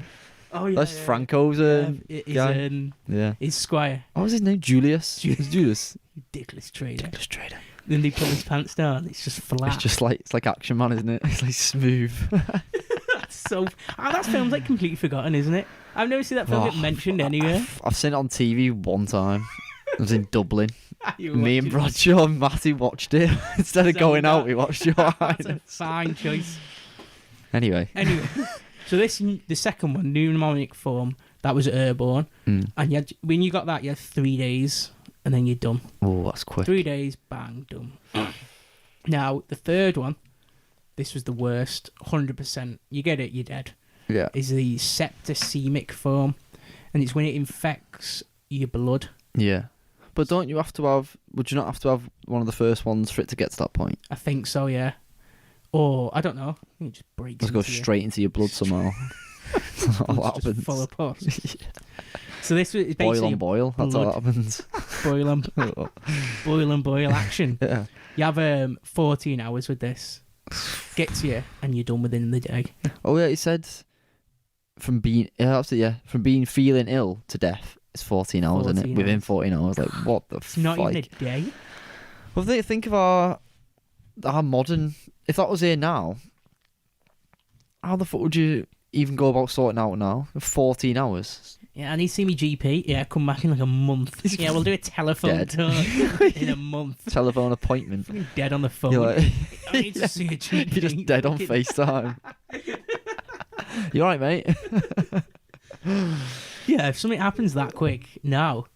B: Oh yeah.
C: That's
B: yeah.
C: Franco's. Guy.
B: Yeah.
C: Yeah.
B: He's Squire.
C: What was his name? Julius. It's Julius.
B: Dickless trader.
C: Dickless traitor.
B: Then they pull his pants down. It's just flat.
C: It's like Action Man, isn't it? It's like smooth.
B: That's so. That film's like completely forgotten, isn't it? I've never seen that film get mentioned anywhere.
C: I've seen it on TV one time. I was in Dublin.
B: You
C: Me and
B: watch it.
C: Bradshaw and Matty watched it. Instead of
B: So
C: going
B: that-
C: out, we watched Your
B: That's a
C: Highness.
B: fine choice.
C: Anyway.
B: Anyway, so the second one, mnemonic form, that was airborne, and when you got that, you had 3 days, and then you're done.
C: Oh, that's quick.
B: 3 days, bang, done. Now the third one, this was the worst. 100%. You get it, you're dead.
C: Yeah.
B: Is the septicemic form, and it's when it infects your blood.
C: Yeah. But don't you have to have... Would you not have to have one of the first ones for it to get to that point?
B: I think so, yeah. Or I don't know. I think it just breaks.
C: Let's go
B: into you.
C: straight into your blood somehow. That's all that
B: It's just
C: happens.
B: full of pus. So this was
C: Boil
B: basically
C: on boil. That's all that
B: blood.
C: happens.
B: boil and boil action.
C: Yeah.
B: You have 14 hours with this. Get to you, and you're done within the day.
C: Oh yeah, he said from being feeling ill to death is 14 hours, isn't it?
B: 14
C: Within
B: hours.
C: 14 hours, like what the
B: It's not even a day.
C: Well, think of our modern. If that was here now, how the fuck would you even go about sorting out now? 14 hours.
B: Yeah, I need to see me GP. Yeah, come back in like a month. Yeah, we'll do a telephone
C: Dead.
B: talk in a month.
C: Telephone appointment.
B: Fucking dead on the phone.
C: You're like,
B: I need to see a GP.
C: you're just dead on
B: Fucking-
C: FaceTime. You alright, mate?
B: Yeah, if something happens that quick now,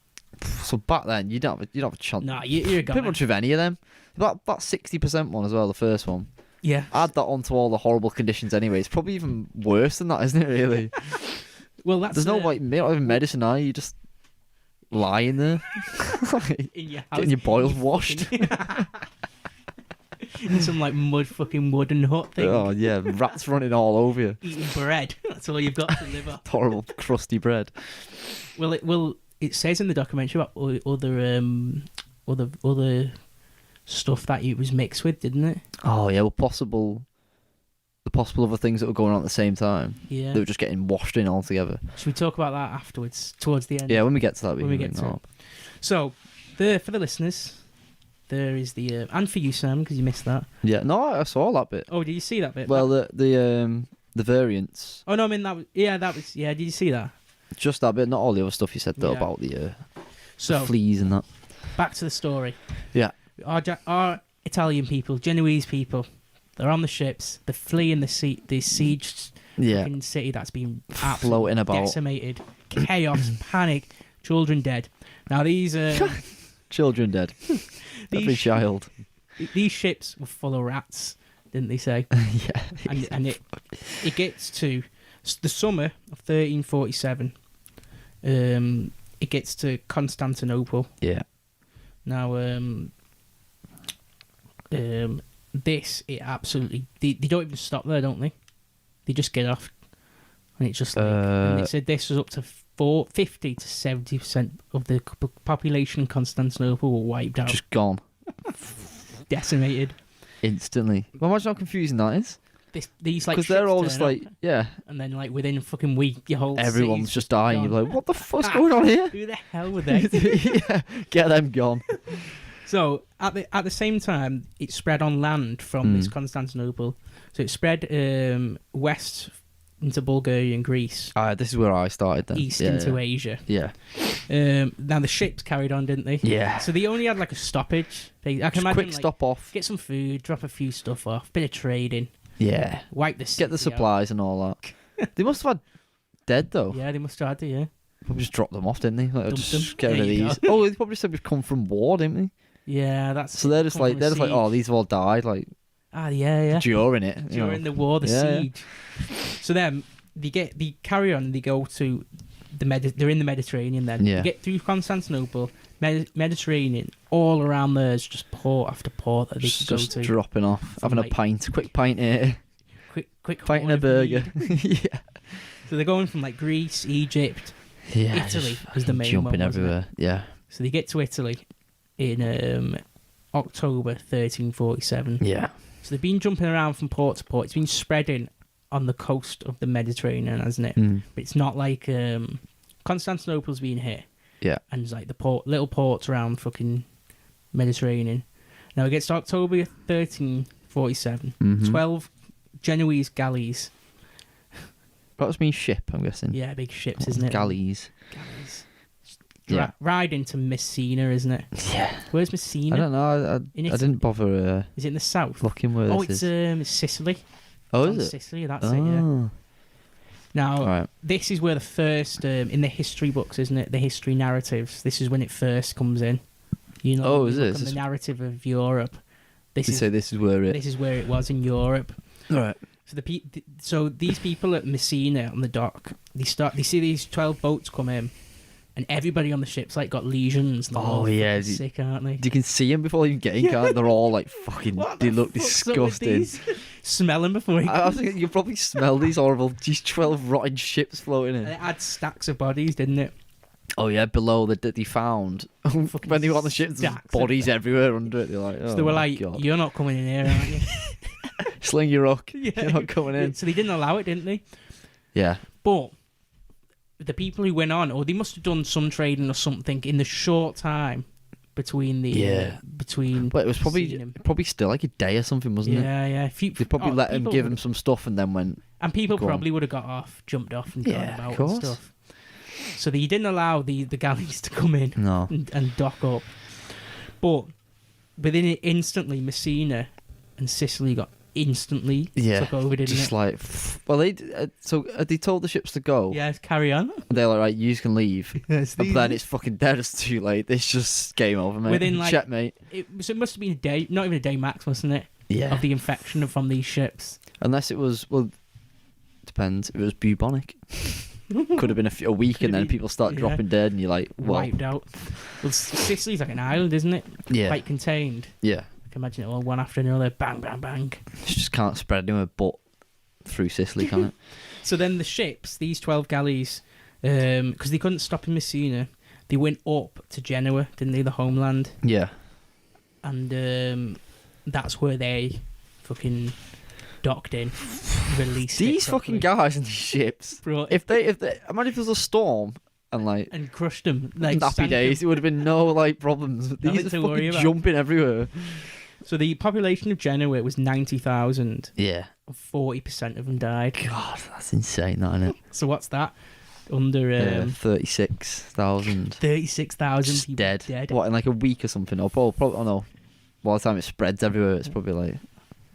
C: So back then, you'd have a chance.
B: nah, you're a
C: Pretty
B: goner.
C: much with any of them. That 60% one as well, the first one.
B: Yeah.
C: Add that onto all the horrible conditions anyway. It's probably even worse than that, isn't it, really?
B: Well, that's
C: There's no like not even medicine, are you? You just lying there.
B: in your house.
C: Getting your boils washed.
B: In some like mud fucking wooden hut thing.
C: Oh yeah, rats running all over you.
B: Eating bread. That's all you've got to live off.
C: Horrible crusty bread.
B: Well, it says in the documentary about other stuff that it was mixed with, didn't it?
C: Oh yeah, well the possible other things that were going on at the same time.
B: Yeah.
C: They were just getting washed in all together.
B: Should we talk about that afterwards, towards the end?
C: Yeah, when we get to that,
B: When we get to it. So, for the listeners, there is the and for you, Sam, because you missed that.
C: Yeah, no, I saw that bit.
B: Oh, did you see that bit?
C: Well, the variants,
B: Oh no, I mean that was yeah. Did you see that?
C: just that bit, not all the other stuff you said though
B: Yeah.
C: about the
B: So
C: fleas and that.
B: back to the story.
C: Yeah.
B: Our Italian people, Genoese people, they're on the ships. They're fleeing the siege
C: Yeah,
B: fucking city that's been
C: floating
B: absolutely
C: about.
B: decimated. Chaos, panic, children dead. Now these
C: Children dead. Every
B: these,
C: child.
B: these ships were full of rats, didn't they say?
C: Yeah.
B: And it gets to the summer of 1347. It gets to Constantinople.
C: Yeah.
B: Now, this it absolutely they don't even stop there, don't they? They just get off, and it's just like, and it said this was up to 50 to 70% of the population in Constantinople were wiped out,
C: Just gone
B: decimated.
C: instantly. Well, imagine how confusing that is.
B: These like
C: Because they're
B: ships
C: all
B: turn
C: just
B: up,
C: like, yeah,
B: and then like within a fucking week, your whole
C: everyone's
B: city's
C: just dying.
B: gone.
C: You're like, what the fuck's going on here?
B: Who the hell were they?
C: Yeah, get them gone.
B: So at the same time, it spread on land from this
C: Mm.
B: Constantinople. So it spread west into Bulgaria and Greece,
C: This is where I started then.
B: east
C: Yeah,
B: into
C: yeah.
B: Asia.
C: Yeah.
B: Now the ships carried on, didn't they?
C: Yeah.
B: So they only had like a stoppage. I can
C: Just
B: imagine
C: quick
B: like,
C: stop off.
B: get some food, drop a few stuff off, bit of trading,
C: Yeah.
B: wipe the
C: Get the
B: city out.
C: supplies and all that. They must have had dead though.
B: Yeah, they must have had to, yeah.
C: Probably just dropped them off, didn't they? Like,
B: Dumped
C: just
B: them.
C: get rid of
B: There you
C: these.
B: go.
C: Oh, they probably said we've come from war, didn't they?
B: Yeah, that's
C: So they're just
B: come
C: like,
B: from a
C: oh,
B: siege.
C: these have all died like
B: yeah.
C: during it. you know.
B: During the war, the
C: Yeah, yeah.
B: siege. So then they carry on and they go to they're in the Mediterranean then.
C: Yeah.
B: They get through Constantinople, Mediterranean, all around there is just port after port that they can go
C: Just
B: to.
C: dropping off, having
B: like-
C: a pint, quick pint here,
B: Quick
C: pint and a
B: order
C: burger.
B: of meat.
C: Yeah.
B: So they're going from like Greece, Egypt.
C: Yeah,
B: Italy
C: just
B: was the main
C: jumping
B: one, wasn't it?
C: everywhere. Yeah,
B: So they get to Italy in October 1347.
C: yeah,
B: So they've been jumping around from port to port. It's been spreading on the coast of the Mediterranean, hasn't it?
C: mm.
B: But it's not like Constantinople's been hit.
C: Yeah.
B: And it's like the little ports around fucking Mediterranean. Now it gets to October 1347.
C: Mhm.
B: 12 Genoese galleys.
C: That was mean ship, I'm guessing.
B: Yeah, big ships, isn't it?
C: Galleys.
B: Galleys.
C: Yeah.
B: Ride into Messina, isn't it?
C: Yeah.
B: Where's Messina?
C: I don't know.
B: In
C: I
B: Italy?
C: didn't bother
B: Is it in the south?
C: looking where
B: Oh,
C: this
B: it's
C: is.
B: Sicily.
C: Oh,
B: It's on
C: is it?
B: Sicily, that's it, yeah.
C: Oh.
B: Now,
C: Right.
B: this is where the first, in the history books, isn't it? The history narratives. This is when it first comes in. You know,
C: Oh,
B: you
C: is
B: look
C: it?
B: on the narrative of Europe.
C: You say this is where it.
B: This is where it was in Europe.
C: Right.
B: So these people at Messina on the dock, they see these 12 boats come in, and everybody on the ship's like got lesions. And they're all
C: yeah,
B: fucking sick, aren't they?
C: You can see them before you get in, can't? They're all like fucking.
B: What
C: They
B: the
C: look
B: fuck's up with
C: disgusting.
B: these? Smell them before you.
C: I was thinking you probably smell these horrible, these 12 rotten ships floating in.
B: It had stacks of bodies, didn't it?
C: Oh yeah, below that they found when they were on the ship, there's
B: stacks of
C: bodies everywhere under it. They're like, oh
B: So they were
C: my
B: like,
C: God.
B: "You're not coming in here, aren't you?"
C: Sling your rock.
B: Yeah.
C: You're not coming in.
B: So they didn't allow it, didn't they?
C: Yeah.
B: But the people who went on, or they must have done some trading or something in the short time between the
C: Yeah.
B: between.
C: But it was
B: seeing him.
C: probably still like a day or something, wasn't it?
B: Yeah.
C: They probably let him
B: people
C: give
B: would-
C: him some stuff and then went.
B: and people
C: go on.
B: probably would have got off, jumped off, and gone
C: Yeah, of
B: about and
C: course.
B: stuff. So they didn't allow the galleys to come in
C: No.
B: and dock up. But within it, instantly, Messina and Sicily got instantly
C: Yeah.
B: took over, didn't
C: Just
B: it?
C: like, well, they told the ships to go.
B: Yeah, carry on.
C: They're like, right, you can leave.
B: Yes,
C: But then it's fucking dead. It's too late. It's just game over, mate.
B: Within, like-
C: Checkmate.
B: it must have been a day, not even a day max, wasn't it?
C: Yeah.
B: Of the infection from these ships.
C: Unless it was, well, depends. If it was bubonic, could have been a week,
B: Could
C: and
B: have
C: then
B: been-
C: people start
B: yeah.
C: dropping dead, and you're like, well,
B: Wiped out. Well, Sicily's like an island, isn't it?
C: yeah,
B: Quite contained.
C: yeah.
B: I can imagine it all one after another. Bang, bang, bang.
C: It just can't spread anywhere but through Sicily, can it?
B: So then the ships, these 12 galleys, because they couldn't stop in Messina, they went up to Genoa, didn't they, the homeland?
C: Yeah.
B: And that's where they fucking docked in, released it
C: These fucking
B: properly.
C: guys in these ships.
B: Bro,
C: If they imagine if there was a storm and like
B: and crushed them. Like,
C: nappy
B: sank
C: days,
B: them.
C: it would have been no like problems. But
B: Nothing
C: these are
B: to worry
C: fucking
B: about.
C: jumping everywhere.
B: So the population of Genoa was 90,000.
C: Yeah.
B: 40% of them died.
C: God, that's insane, that, isn't it?
B: So what's that? Under
C: 36,000
B: 36,000
C: just
B: people
C: dead. What, in like a week or something? Or probably, oh no. By the time it spreads everywhere, it's probably like a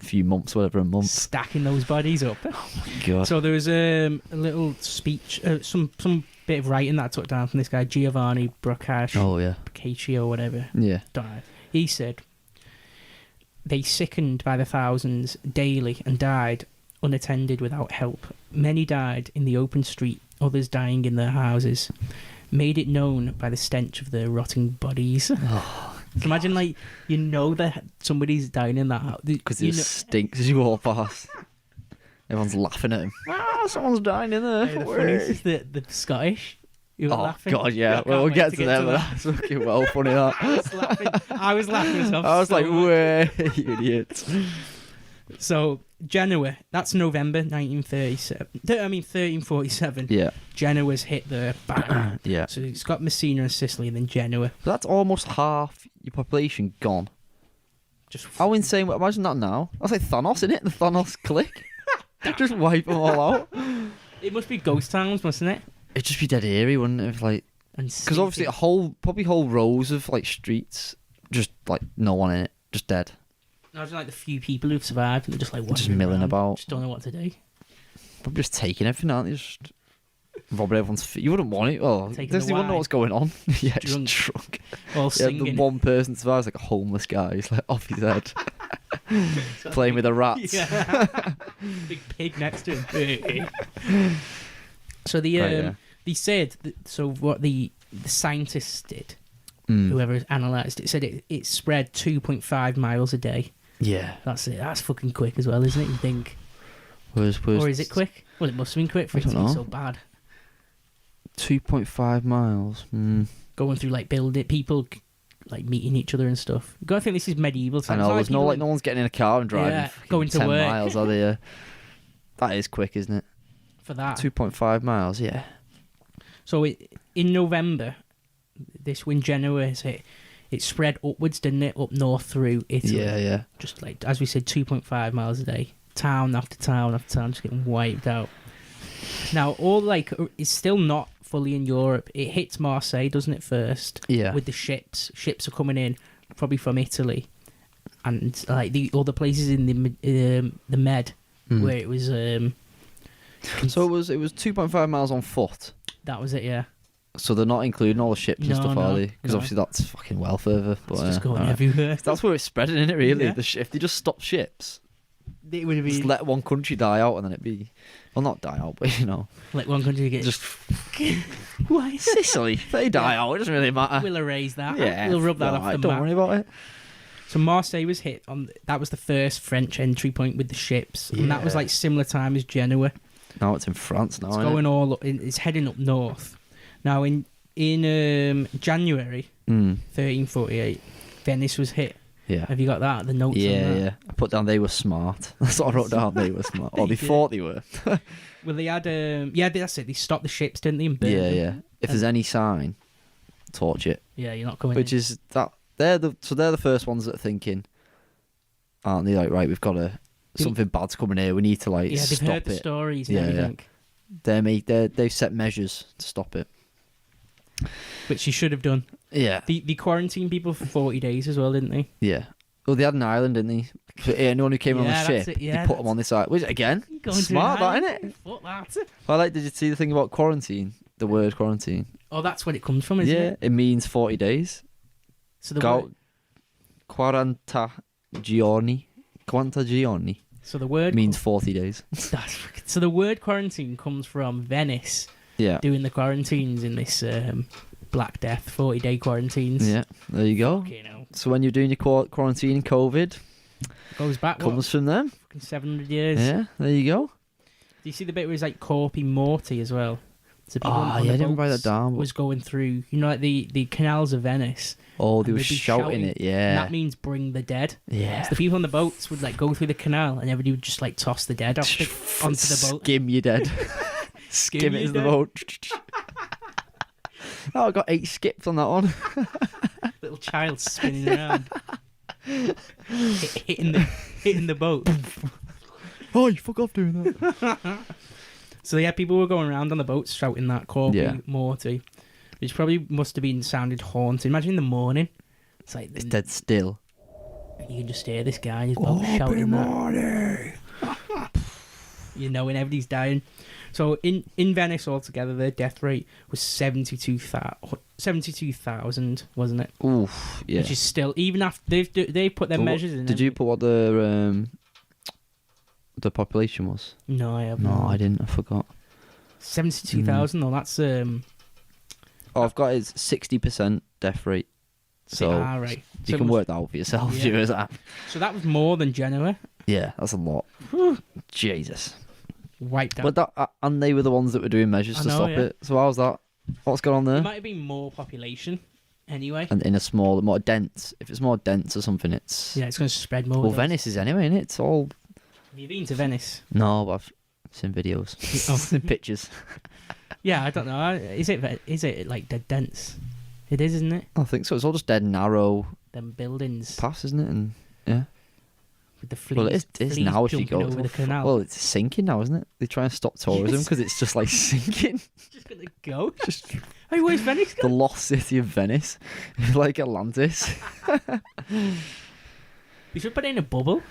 C: few months, whatever, a month.
B: Stacking those bodies up.
C: God.
B: So there was a little speech, some bit of writing that I took down from this guy, Giovanni Boccaccio,
C: Oh, yeah.
B: or whatever.
C: Yeah.
B: Died. He said, they sickened by the thousands daily and died unattended without help. Many died in the open street, others dying in their houses. Made it known by the stench of their rotting bodies.
C: Oh,
B: Imagine, like, you know that somebody's dying in that house.
C: because
B: You
C: it
B: know-
C: stinks as you walk past. Everyone's laughing at him. Someone's dying in there.
B: the funniest is the Scottish. You were
C: Oh,
B: laughing.
C: God, yeah.
B: I can't
C: Well, we'll
B: wait
C: get
B: to
C: to them. But
B: that.
C: that's fucking well funny,
B: I
C: that.
B: was laughing. I was laughing myself.
C: I was
B: so
C: like,
B: much.
C: way, you idiot.
B: So Genoa, that's November 1347.
C: Yeah.
B: Genoa's hit the bang.
C: Yeah.
B: So it's got Messina and Sicily, and then Genoa.
C: So that's almost half your population gone.
B: Just
C: How insane. Imagine that now. That's like Thanos, isn't it? The Thanos click. Just wipe them all out.
B: it must be ghost towns, mustn't it?
C: It'd just be dead eerie, wouldn't it?
B: And
C: Because obviously probably whole rows of like streets, just like no one in it, just dead.
B: imagine like the few people who've survived, and they're just like
C: Just
B: wandering
C: milling
B: around,
C: about.
B: just don't know what to do.
C: Probably just taking everything, aren't they? Just robbing everyone's feet. You wouldn't want it. Well,
B: Taking
C: you
B: the
C: wouldn't know
B: wine.
C: what's going on. Yeah,
B: Drunk.
C: just drunk.
B: All
C: Yeah,
B: singing.
C: the one person survives like a homeless guy. He's like off his head, playing with the rats.
B: Yeah. Big pig next to him. So the
C: Right, yeah.
B: they said that, so what the scientists did whoever analysed it, said it spread 2.5 miles a day.
C: Yeah.
B: That's it. That's fucking quick as well, isn't it? You think?
C: Where's
B: Or is it quick? Well, it must have been quick for
C: I
B: it to
C: don't
B: be
C: know.
B: so bad.
C: 2.5 miles.
B: Going through like building, people like meeting each other and stuff. You gotta think this is medieval
C: I
B: times.
C: know.
B: Like
C: There's no
B: people
C: no one's getting in a car and driving
B: Yeah,
C: fucking
B: going to
C: 10
B: work.
C: miles, are they? That is quick, isn't it?
B: for that.
C: 2.5 miles. Yeah.
B: So in November, this when Genoa hit, it spread upwards, didn't it? Up north through Italy.
C: Yeah.
B: Just like, as we said, 2.5 miles a day. Town after town after town, just getting wiped out. Now, it's still not fully in Europe. It hits Marseille, doesn't it, first?
C: Yeah.
B: With the ships. Ships are coming in, probably from Italy. And like the other places in the Med, where it was...
C: So it was 2.5 miles on foot.
B: that was it, yeah.
C: So they're not including all the ships and
B: No,
C: stuff,
B: no,
C: are they? Because
B: no.
C: obviously that's fucking well further. But,
B: It's just going
C: alright.
B: everywhere.
C: That's where it's spreading, isn't it, really?
B: Yeah.
C: If they just stop ships,
B: It would have
C: just
B: been
C: let one country die out and then it'd be... Well, not die out, but,
B: like one country get...
C: just...
B: Why?
C: Sicily, if they die out, it doesn't really matter.
B: We'll erase that.
C: Yeah.
B: We'll rub that off the
C: don't
B: map.
C: worry about it.
B: So Marseille was hit on. That was the first French entry point with the ships, and that was
C: Yeah.
B: like similar time as Genoa.
C: Now it's in France now,
B: It's
C: isn't
B: going all up. It's heading up north. Now in January 1348, Venice was hit.
C: Yeah.
B: Have you got that? The notes on that?
C: Yeah. I put down they were smart. That's what I wrote down. They were smart. Or they
B: They did.
C: thought they were.
B: Well, they had. That's it. They stopped the ships, didn't they? And burned them?
C: Yeah. If there's any sign, torch it.
B: Yeah, you're not coming.
C: Which
B: in.
C: is that they're the first ones that are thinking, aren't they? Like, right, we've got something bad's coming here. We need to like
B: they've
C: stop
B: heard the
C: it.
B: stories and
C: Yeah,
B: everything,
C: They've set measures to stop it.
B: which you should have done.
C: Yeah.
B: They quarantined people for 40 days as well, didn't they?
C: Yeah. Well, they had an island, didn't they? For anyone who came on the
B: Yeah, that's
C: ship,
B: it, yeah,
C: they put them on this island. Which again,
B: Going to
C: smart,
B: an
C: that
B: island?
C: innit?
B: Fuck that.
C: Well, like, did you see the thing about quarantine? The word quarantine.
B: Oh, that's where it comes from, isn't
C: Yeah,
B: it?
C: it means 40 days.
B: So the word,
C: Quaranta giorni. Quanta giorni
B: so the word
C: means 40 days.
B: so the word quarantine comes from Venice
C: Yeah.
B: doing the quarantines in this Black Death 40-day quarantines.
C: Yeah, there you go.
B: Okay, now
C: So when you're doing your quarantine, COVID
B: goes back
C: comes from them.
B: fucking 700 years.
C: Yeah, there you go.
B: Do you see the bit where it's like Corpi Morty as well? So people on
C: I
B: the
C: didn't write
B: boats
C: that down.
B: Was going through, like the canals of Venice.
C: Oh, they
B: and
C: were
B: they'd be
C: shouting it,
B: And
C: yeah.
B: that means bring the dead.
C: Yeah.
B: So the people on the boats would like go through the canal, and everybody would just like toss the dead off onto the boat.
C: Skim you dead. Skim it
B: you
C: as the
B: dead.
C: boat. Oh, I got 8 skips on that one.
B: Little child spinning around, hitting the boat.
C: Oh, you fuck off doing that.
B: So yeah, people were going around on the boats shouting that Corby
C: Yeah.
B: Morty, which probably must have been sounded haunting. Imagine in the morning, it's like
C: It's dead still.
B: you can just hear this guy in his boat shouting that. When everybody's dying. So in Venice altogether, their death rate was 72,000, wasn't it?
C: Oof, yeah.
B: Which is still, even after they put their
C: Well,
B: measures in.
C: Did you put what the population was?
B: No, I haven't.
C: No, I didn't. I forgot.
B: 72,000. No, that's
C: Oh, I've got it's 60% death rate. So
B: right.
C: you
B: So
C: can
B: it was-
C: work that out for yourself.
B: Yeah.
C: Viewers. That.
B: So that was more than Genoa.
C: Yeah, that's a lot. Jesus.
B: Wiped out.
C: But that and they were the ones that were doing measures
B: I
C: to
B: know,
C: stop
B: yeah.
C: it. So how's that? What's going on
B: There
C: there?
B: might have been more population anyway.
C: And in a more dense. If it's more dense or something, it's
B: Yeah, it's going to spread more.
C: well,
B: though.
C: Venice is anyway, innit? It's all
B: Have you been to Venice?
C: no, but I've seen videos,
B: Oh.
C: seen pictures.
B: Yeah, I don't know. Is it like dead dense? It is, isn't it?
C: I think so. It's all just dead narrow
B: Them buildings
C: paths, isn't it? And yeah.
B: with the fleas.
C: Well, it is
B: fleas
C: now if you
B: jumping
C: go
B: over the canal.
C: Well, it's sinking now, isn't it? They try and stop tourism because it's just like sinking.
B: Just gonna go.
C: Just
B: Hey, where's Venice?
C: the lost city of Venice, like Atlantis.
B: We should put it in a bubble.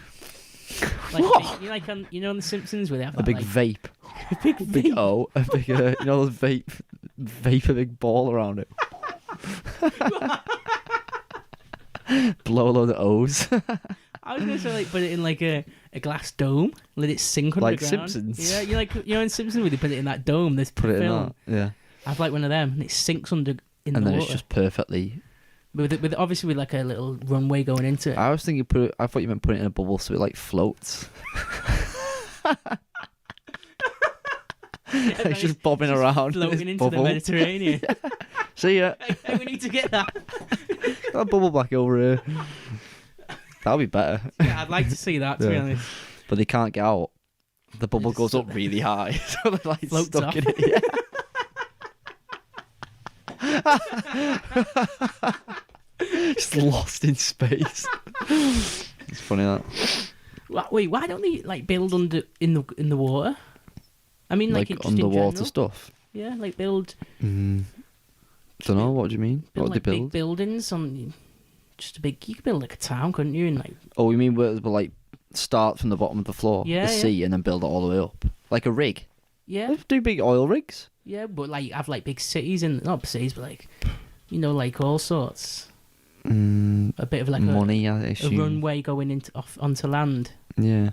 B: Like
C: What?
B: on the Simpsons where they have
C: A
B: that,
C: big
B: like,
C: vape,
B: a big
C: big
B: vape.
C: O, a big those vape a big ball around it. Blow a load of O's.
B: I was gonna say like put it in like a glass dome, let it sink
C: Like
B: underground.
C: Simpsons.
B: Yeah, in Simpsons where they put it in that dome. This
C: Put it in
B: film.
C: that, yeah.
B: I have like one of them, and it sinks in the
C: And then
B: water.
C: it's just perfectly
B: With obviously with like a little runway going into it.
C: I was thinking I thought you meant put it in a bubble so it like floats.
B: Yeah,
C: It's just bobbing around.
B: floating into
C: bubble.
B: the Mediterranean.
C: See ya.
B: Hey, we need to get that.
C: Got that bubble back over here. That'll be better.
B: Yeah, I'd like to see that, to be
C: Yeah.
B: honest.
C: But they can't get out. The bubble
B: It's
C: goes
B: so-
C: up really high, so they're like
B: Floats
C: stuck
B: off.
C: in it. Yeah. Just lost in space. It's funny that.
B: Wait, why don't they like build in the water? I mean, like just
C: underwater
B: in general.
C: stuff.
B: Yeah, like build
C: Don't know. What do you mean?
B: build
C: What
B: like
C: they
B: big
C: build?
B: buildings on just a big. You could build like a town, couldn't you? And like
C: Oh, you mean where like start from the bottom of the floor,
B: Yeah,
C: the
B: yeah.
C: sea, and then build it all the way up, like a rig.
B: yeah,
C: They do big oil rigs.
B: yeah, but like have like big cities and not cities, but like like all sorts. A bit of like
C: Money, I
B: a
C: assume.
B: runway going onto land.
C: Yeah,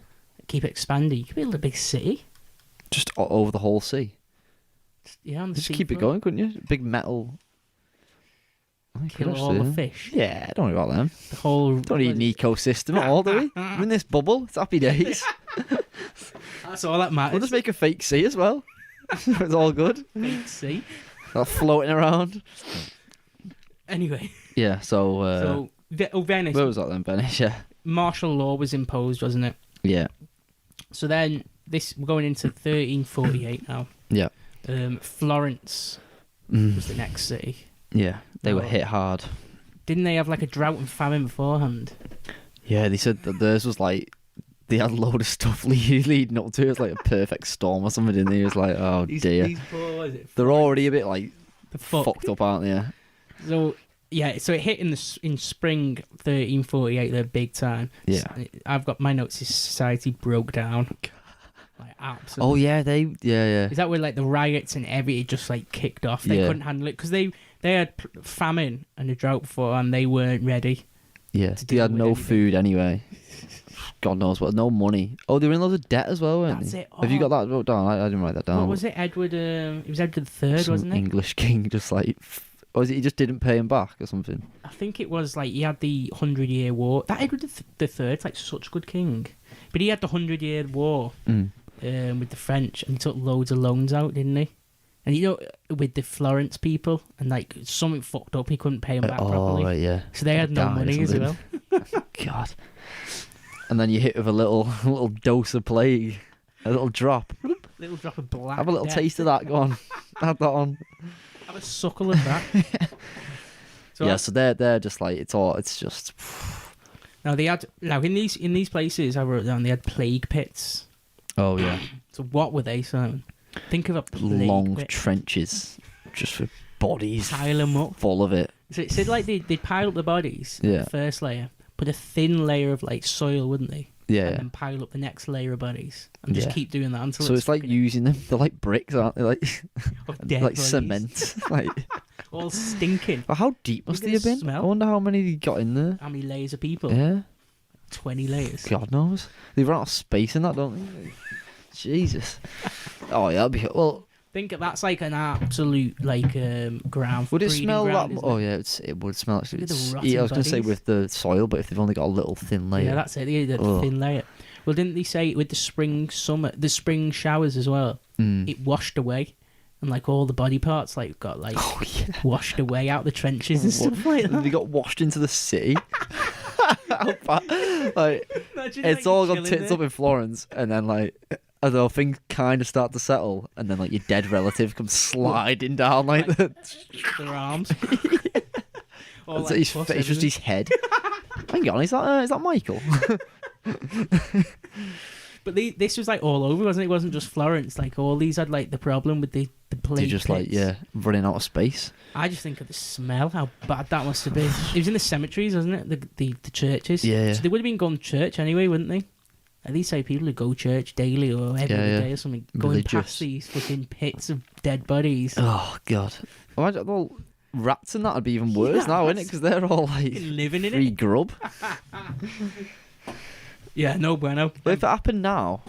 B: Keep it expanding. You could build a big city.
C: just over the whole sea.
B: Yeah, on the
C: Just keep it
B: seafront.
C: going, couldn't you? Big metal. I could
B: Kill all
C: actually,
B: the
C: yeah.
B: fish.
C: Yeah, don't worry about them.
B: The whole.
C: Don't need an ecosystem at all, do we? We're in this bubble. It's happy days.
B: That's all that matters.
C: We'll just make a fake sea as well. It's all good.
B: Fake sea.
C: Not floating around.
B: Anyway,
C: Yeah. So,
B: Venice.
C: where was that then, Venice? Yeah.
B: Martial law was imposed, wasn't it?
C: Yeah.
B: So then we're going into 1348 now.
C: Yeah.
B: Florence
C: Mm.
B: was the next city.
C: Yeah. They were
B: Oh.
C: hit hard.
B: Didn't they have like a drought and famine beforehand?
C: Yeah, they said that theirs was like they had a load of stuff leading up to it. It was like a perfect storm or something, didn't they? It was like, oh dear.
B: These poor, what is it?
C: They're already a bit like
B: The fuck.
C: fucked up, aren't they?
B: So yeah, so it hit in spring 1348, the big time.
C: Yeah.
B: I've got my notes. Is society broke down, like absolutely.
C: Oh yeah, yeah.
B: Is that where like the riots and everything just like kicked off? They
C: Yeah.
B: couldn't handle it because they had famine and a drought before, and they weren't ready.
C: Yeah,
B: to
C: they
B: deal
C: had
B: with
C: no
B: anything.
C: food anyway. God knows what, no money. Oh, they were in loads of debt as well, weren't
B: That's
C: they?
B: it.
C: Have you
B: Oh.
C: got that wrote down? I didn't write that down.
B: What was it? Edward. It was Edward III,
C: Some
B: wasn't it?
C: English king just like, or was it he just didn't pay him back or something?
B: I think it was like he had the 100-Year War. That Edward III, like such a good king, but he had the 100-Year War with the French, and he took loads of loans out, didn't he? And with the Florence people, and like something fucked up, he couldn't pay them back properly.
C: Right, yeah.
B: So they had no
C: Died or
B: money as
C: something.
B: well.
C: God. And then you hit with a little dose of plague, a little drop.
B: Little drop of black.
C: Have a little
B: death.
C: taste of that. Go on, add that on.
B: Have a suckle of that. So
C: Yeah, so they're just like it's just.
B: now in these places I wrote down they had plague pits.
C: Oh yeah,
B: So what were they, Simon? Think of a plague
C: long
B: pit.
C: trenches, just with bodies
B: Pile them up.
C: full of it.
B: So it said like they'd pile up the bodies,
C: Yeah.
B: the first layer, put a thin layer of like soil, wouldn't they?
C: Yeah.
B: And then pile up the next layer of bodies, and just
C: Yeah.
B: keep doing that until
C: So it's like
B: fucking
C: using them. They're like bricks, aren't they? Like
B: of dead
C: like
B: bodies,
C: cement. Like,
B: all stinking.
C: but how deep must
B: You
C: they
B: can
C: have been?
B: smell.
C: I wonder how many they got in there.
B: How many layers of people?
C: Yeah,
B: 20 layers.
C: God knows. They run out of space in that, don't they? Jesus. Oh yeah, that'd be well.
B: Think that's like an absolute like ground.
C: Would it
B: breeding
C: smell
B: ground,
C: that?
B: isn't
C: Oh
B: it?
C: yeah, it would smell actually.
B: Look at the
C: It's-
B: rotten
C: yeah, I was gonna say
B: bodies.
C: with the soil, but if they've only got a little thin layer.
B: Yeah, that's it. They had a
C: Ugh.
B: thin layer. Well, didn't they say with the spring showers as well?
C: Mm.
B: It washed away, and like all the body parts like got like
C: Oh yeah.
B: washed away out the trenches and
C: What-
B: stuff like that.
C: They got washed into the city. How bad? Like
B: Imagine,
C: it's
B: like,
C: all gone
B: chilling
C: tits
B: there.
C: up in Florence, and then like I don't know, things kind of start to settle, and then like your dead relative comes sliding down like the.
B: Their arms. All,
C: It's,
B: like,
C: his,
B: plus
C: it's just his head. Hang on, is that Michael?
B: But this was like all over, wasn't it? It wasn't just Florence. Like all these had like the problem with the plague
C: They're just like
B: pits.
C: running out of space.
B: I just think of the smell, how bad that must have been. It was in the cemeteries, wasn't it? The churches.
C: Yeah.
B: So they would have been going to church anyway, wouldn't they? At least say people who go to church daily or every
C: Yeah, yeah.
B: day or something, going
C: Religious.
B: past these fucking pits of dead bodies.
C: Oh god. Imagine, well, rats and that would be even worse now, wouldn't it? Because they're all like
B: Living in
C: free
B: it.
C: grub.
B: Yeah, no bueno.
C: But if it happened now,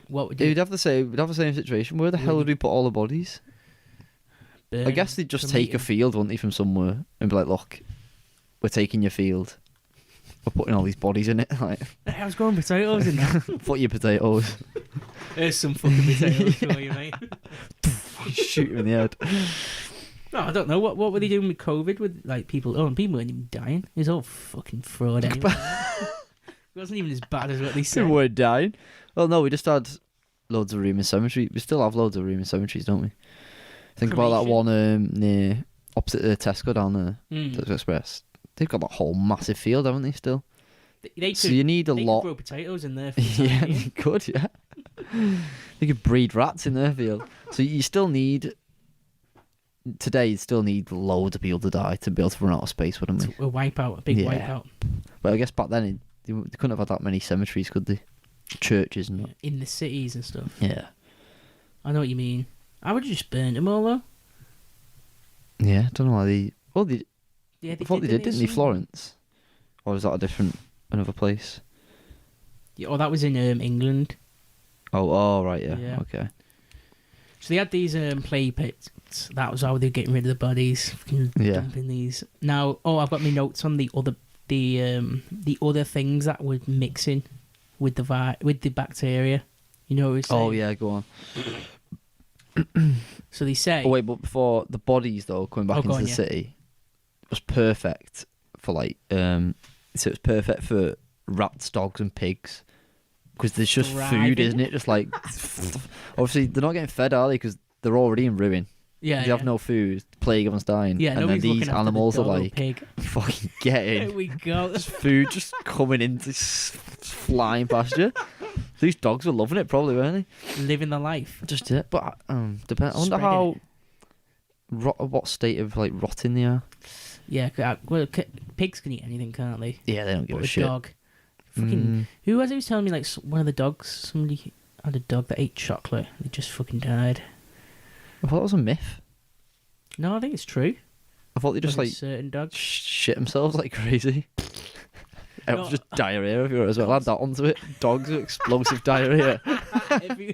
B: What would
C: we'd
B: you?
C: have the same situation. Where the hell would we put all the bodies?
B: burn.
C: I guess they'd just
B: from
C: take a
B: eating.
C: field, wouldn't they, from somewhere and be like, look, we're taking your field. We're putting all these bodies in it. Like,
B: I was growing potatoes in there.
C: put your potatoes.
B: There's some fucking potatoes for you, mate.
C: Shoot him in the head.
B: No, I don't know. What were they doing with COVID? With like people? Oh, and people weren't even dying. It was all fucking fraud anyway. It wasn't even as bad as what they
C: They
B: said.
C: weren't dying. Well, no, we just had loads of room in cemetery. We still have loads of room in cemeteries, don't we? Think about that one near opposite the Tesco down there, Tesco Express. They've got that whole massive field, haven't they? Still.
B: They
C: So you need a
B: they
C: lot.
B: could grow potatoes in there. For the
C: Yeah,
B: time being.
C: you could. Yeah. They could breed rats in their field. So you still need. Today, you still need loads of people to die to be able to run out of space, wouldn't we?
B: It's a wipeout, a big
C: Yeah.
B: wipeout
C: But I guess back then they couldn't have had that many cemeteries, could they? Churches and that.
B: in the cities and stuff.
C: Yeah.
B: I know what you mean. I would have just burned them all though.
C: Yeah, I don't know why they. Well, they.
B: Yeah,
C: I thought they did, didn't they? Florence, or was that another place?
B: Yeah, oh, that was in England.
C: Oh, right, yeah.
B: Yeah.
C: Okay.
B: So they had these play pits. That was how they were getting rid of the bodies. Fucking
C: Yeah.
B: dumping these. Now, I've got my notes on the other things that were mixing with the bacteria. You know what we're saying?
C: Oh yeah, go on.
B: So they say.
C: Oh wait, but before the bodies though, coming back
B: Oh, go
C: into
B: on,
C: the
B: yeah.
C: city, was perfect for like so it's perfect for rats, dogs, and pigs because there's just food,
B: Thriving.
C: isn't it? Just like obviously they're not getting fed, are they? Because they're already in ruin.
B: Yeah,
C: They have no food. Plague everyone's dying.
B: Yeah,
C: and then
B: nobody's
C: these
B: looking after
C: animals
B: the
C: are
B: dog or
C: like
B: pig.
C: fucking get
B: There
C: in.
B: we go.
C: There's food just coming into flying past you. These dogs were loving it, probably, weren't they?
B: Living the life.
C: Just it. But depend. I wonder
B: Spreading
C: how
B: it.
C: what state of like rotting they are.
B: Yeah, pigs can eat anything, can't they?
C: Yeah, they don't give
B: But
C: a
B: a
C: shit.
B: dog. Fucking. Who was it who was telling me like one of the dogs? Somebody had a dog that ate chocolate. They just fucking died.
C: I thought it was a myth.
B: No, I think it's true.
C: I thought they just
B: Like
C: like
B: certain dogs.
C: shit themselves like crazy. It was
B: No.
C: just diarrhea everywhere as well. Add that onto it. Dogs with explosive diarrhea.
B: Every-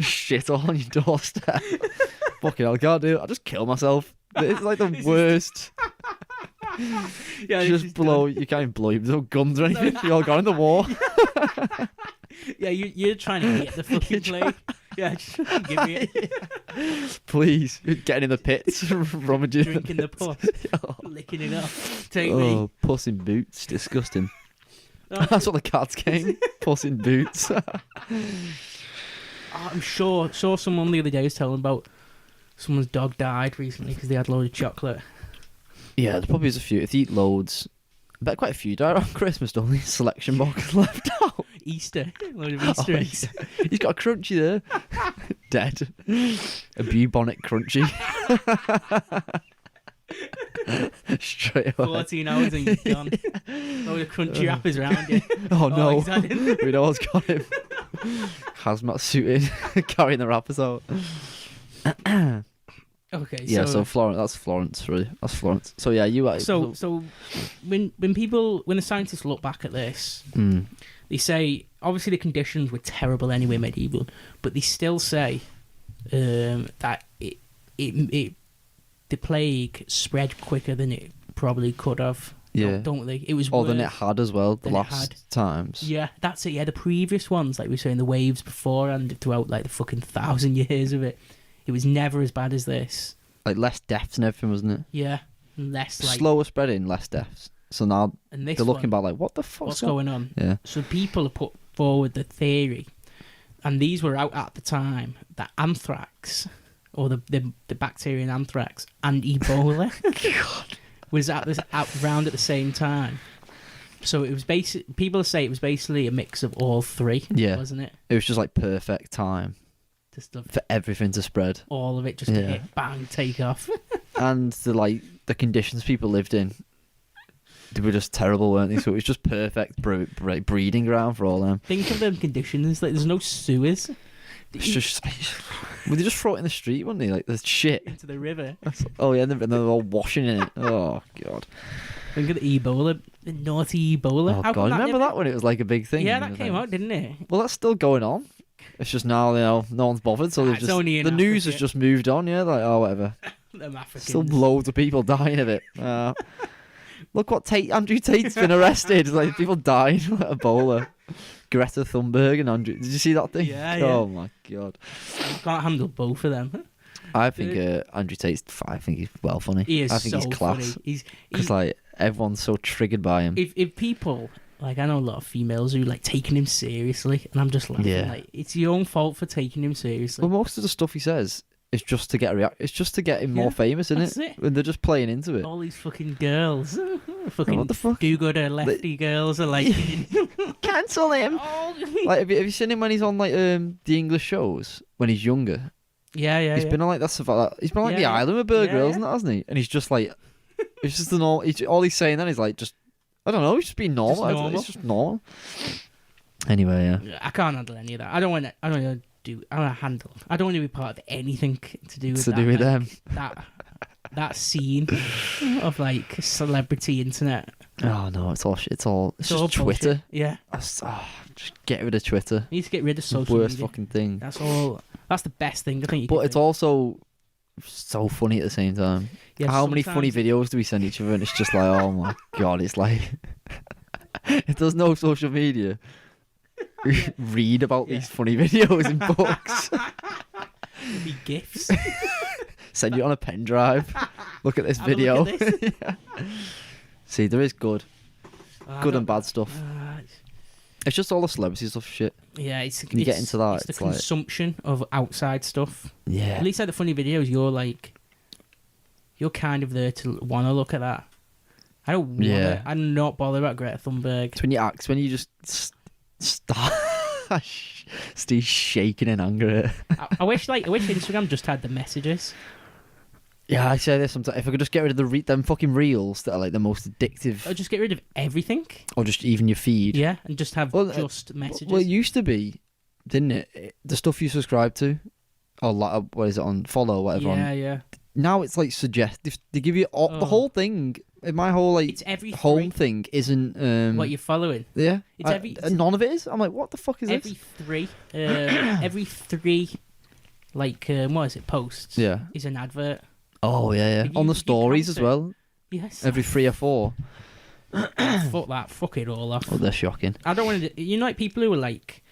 C: Shit all on your doorstep. Fucking hell, I can't do it. I'll just kill myself. It's like the worst.
B: yeah, this
C: Just
B: is
C: blow.
B: done.
C: You can't even blow. There's no guns or anything. You all gone in the war.
B: Yeah, you're trying to get the fucking plague. Yeah, just fucking give me it.
C: Please, getting in the pits, rummaging.
B: Drinking the
C: pits.
B: puss, licking it off. Take
C: Oh,
B: me.
C: puss in boots, disgusting.
B: Oh,
C: That's what the cats came. Puss in boots.
B: I'm sure. Saw someone the other day was telling about someone's dog died recently because they had loads of chocolate.
C: Yeah, there probably is a few. If you eat loads, I bet quite a few die around Christmas, don't they? Selection box left out.
B: Easter, load of Easter
C: Oh,
B: eggs.
C: He's got a crunchy there. Dead. A bubonic crunchy. Straight away.
B: 14 hours and you're gone. Load of crunchy wrappers around you.
C: Oh no.
B: he's had it.
C: We know what's got him. Hazmat suited, carrying the wrappers out.
B: Okay,
C: Yeah, so Florence. That's Florence, really. That's Florence. So yeah, you.
B: So when the scientists look back at this,
C: Mm.
B: they say obviously the conditions were terrible anyway, medieval, but they still say that the plague spread quicker than it probably could have.
C: Yeah.
B: Don't they? It was
C: Oh, than
B: worse.
C: it had as well. The
B: than it
C: last
B: had.
C: times.
B: Yeah, that's it. Yeah, the previous ones, like we were saying, the waves before and throughout like the fucking 1,000 years of it, it was never as bad as this.
C: Like less deaths and everything, wasn't it?
B: Yeah, less like
C: Slower spreading, less deaths. So now
B: and this
C: they're looking
B: one,
C: back like, what the fuck's
B: what's going on?
C: Yeah.
B: So people have put forward the theory, and these were out at the time, that anthrax, or the bacterium anthrax and Ebola was out round at the same time. So it was people say it was basically a mix of all three,
C: Yeah.
B: wasn't it?
C: It was just like perfect time
B: Just of
C: for everything to spread.
B: all of it just to
C: Yeah.
B: hit, bang, take off.
C: And the conditions people lived in, they were just terrible, weren't they? So it was just perfect breeding ground for all them.
B: Think of them conditions, like there's no sewers.
C: It's just, would they just throw it in the street, wouldn't they? Like the shit.
B: Into the river.
C: Oh yeah, and they're all washing in it. Oh god.
B: Think of the Ebola, the naughty Ebola.
C: Oh
B: How come
C: god. Remember that when it was like a big thing?
B: Yeah,
C: It
B: that
C: was
B: came
C: like-
B: out, didn't it?
C: Well, that's still going on. It's just now, no one's bothered, so they've
B: It's
C: just
B: only in
C: the news
B: Africa.
C: has just moved on. Yeah, like oh whatever.
B: Them Africans.
C: Still loads of people dying of it. Look what Andrew Tate's been arrested. Like people dying like Ebola. Greta Thunberg and Andrew. Did you see that thing?
B: Yeah,
C: Oh my god.
B: You can't handle both of them.
C: I think Andrew Tate's. I think he's well funny.
B: He is
C: I think
B: so
C: he's class.
B: funny.
C: Because like everyone's so triggered by him.
B: If people like, I know a lot of females who like taking him seriously, and I'm just laughing.
C: Yeah.
B: Like, it's your own fault for taking him seriously.
C: Well, most of the stuff he says is just to get a react. It's just to get him more famous, isn't
B: that's
C: it?
B: it.
C: When they're just playing into it.
B: All these fucking girls, fucking
C: What the fuck?
B: do-gooder lefty girls are like,
C: Cancel him.
B: oh,
C: Like, have you seen him when he's on like the English shows when he's younger?
B: yeah.
C: He's been on like that stuff like that. He's been on like the
B: Yeah, yeah.
C: island with Bear
B: Yeah,
C: Grylls
B: yeah.
C: and that, hasn't he? And he's just like, it's just an all. All he's saying then is like, just I don't know. He's just being normal.
B: Just normal.
C: It's just normal. Anyway, yeah.
B: I can't handle any of that. I don't want to be part of anything to do with
C: To
B: that,
C: do with
B: like,
C: them.
B: that scene of like celebrity internet.
C: Oh no, it's all shit. It's
B: all
C: just
B: bullshit.
C: Twitter.
B: Yeah,
C: Just get rid of Twitter.
B: you need to get rid of
C: The
B: social
C: worst
B: media.
C: fucking thing.
B: That's all. That's the best thing I think. You
C: But
B: can
C: it's
B: do.
C: also so funny at the same time.
B: Yeah,
C: How many funny
B: sometimes-
C: videos do we send each other? And it's just like, oh my god, it's like if there's no social media, read about these funny videos in books.
B: It'd be gifs.
C: Send you on a pen drive. Look at this
B: Have a
C: video.
B: look at this.
C: Yeah. See, there is good
B: I
C: and
B: don't-
C: bad stuff. It's just all the celebrity stuff shit.
B: Yeah, it's
C: You get into that,
B: It's the
C: it's like-
B: consumption of outside stuff.
C: Yeah.
B: At least like the funny videos, you're kind of there to want to look at that. I don't want
C: Yeah.
B: to. I'm not bothered about Greta Thunberg.
C: It's when you just start Steve's shaking in anger.
B: I wish Instagram just had the messages.
C: Yeah, I say this sometimes. If I could just get rid of them fucking reels that are like the most addictive,
B: Or just get rid of everything.
C: or just even your feed.
B: Yeah, and just have
C: Well,
B: just messages.
C: Well, it used to be, didn't it? The stuff you subscribe to, or like, what is it on follow, or whatever.
B: yeah.
C: Now it's like suggestive. They give you the
B: Oh.
C: whole thing. My whole like
B: It's every
C: home
B: three.
C: thing isn't.
B: What you're following.
C: Yeah.
B: It's every-
C: none of it is. I'm like, what the fuck is
B: Every
C: this?
B: every three, like what is it? Posts.
C: Yeah.
B: Is an advert.
C: Oh yeah, yeah.
B: If
C: On
B: you-
C: the
B: if you
C: stories
B: count
C: as
B: it-
C: well.
B: Yes.
C: Every 3 or 4.
B: Fuck that. Fuck it all off.
C: Oh, they're shocking.
B: I don't want to. You know, like people who are like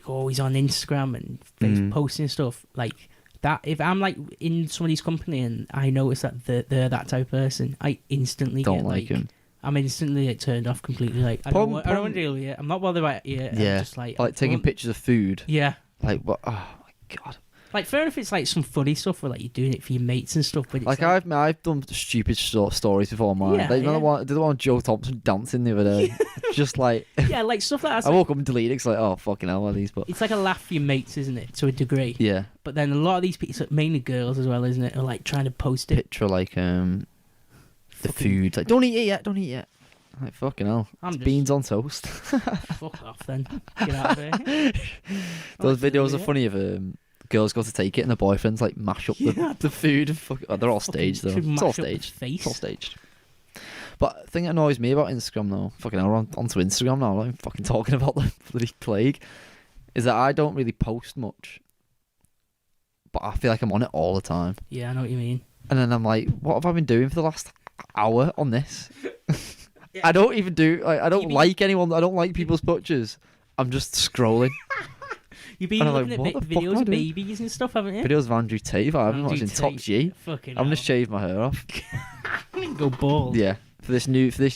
B: always on Instagram and Facebook posting stuff like that. If I'm like in somebody's company and I notice that they're that type of person, I instantly
C: Don't
B: get
C: like him.
B: I'm instantly like, turned off completely. Like I don't want to deal with it. I'm not bothered about it. Yeah.
C: Yeah.
B: I'm just like
C: Taking pictures of food.
B: Yeah.
C: Like what? Oh my god.
B: Like fair enough, it's like some funny stuff where like you're doing it for your mates and stuff. But it's
C: Like I've done stupid stories before mine.
B: Yeah,
C: Like,
B: yeah.
C: did the one with Joe Thompson dancing the other day. Just like
B: yeah, like stuff like that.
C: I woke up and deleted it 'cause like, oh fucking hell, what are these? But
B: It's like a laugh for your mates, isn't it? To a degree.
C: yeah,
B: But then a lot of these people, mainly girls as well, isn't it? Are like trying to post it.
C: picture like the
B: Fucking-
C: food. Like don't eat it yet. Don't eat it yet. Like fucking hell.
B: I'm
C: It's
B: just
C: beans on toast.
B: fuck off then. Get out of here.
C: Those videos are
B: Yeah.
C: funny of girls go to take it and the boyfriends like mash up
B: Yeah.
C: the food. And they're all
B: Fucking
C: staged though.
B: should
C: It's all
B: mash up the
C: staged.
B: face.
C: It's all staged. But the thing that annoys me about Instagram though, fucking hell, we're onto Instagram now. I'm not even fucking talking about the bloody plague. Is that I don't really post much, but I feel like I'm on it all the time.
B: Yeah, I know what you mean.
C: And then I'm like, what have I been doing for the last hour on this? I don't even do. I don't
B: You've been-
C: like anyone. I don't like people's pictures. I'm just scrolling.
B: You've been
C: And I'm
B: looking
C: like,
B: at
C: what the fuck am I
B: videos of
C: doing?
B: babies and stuff, haven't you?
C: Videos of Andrew Tate. I've been
B: Andrew
C: watching Top
B: Tate.
C: G.
B: Fucking
C: I'm gonna
B: hell.
C: shave my hair off.
B: Go bald.
C: Yeah, for this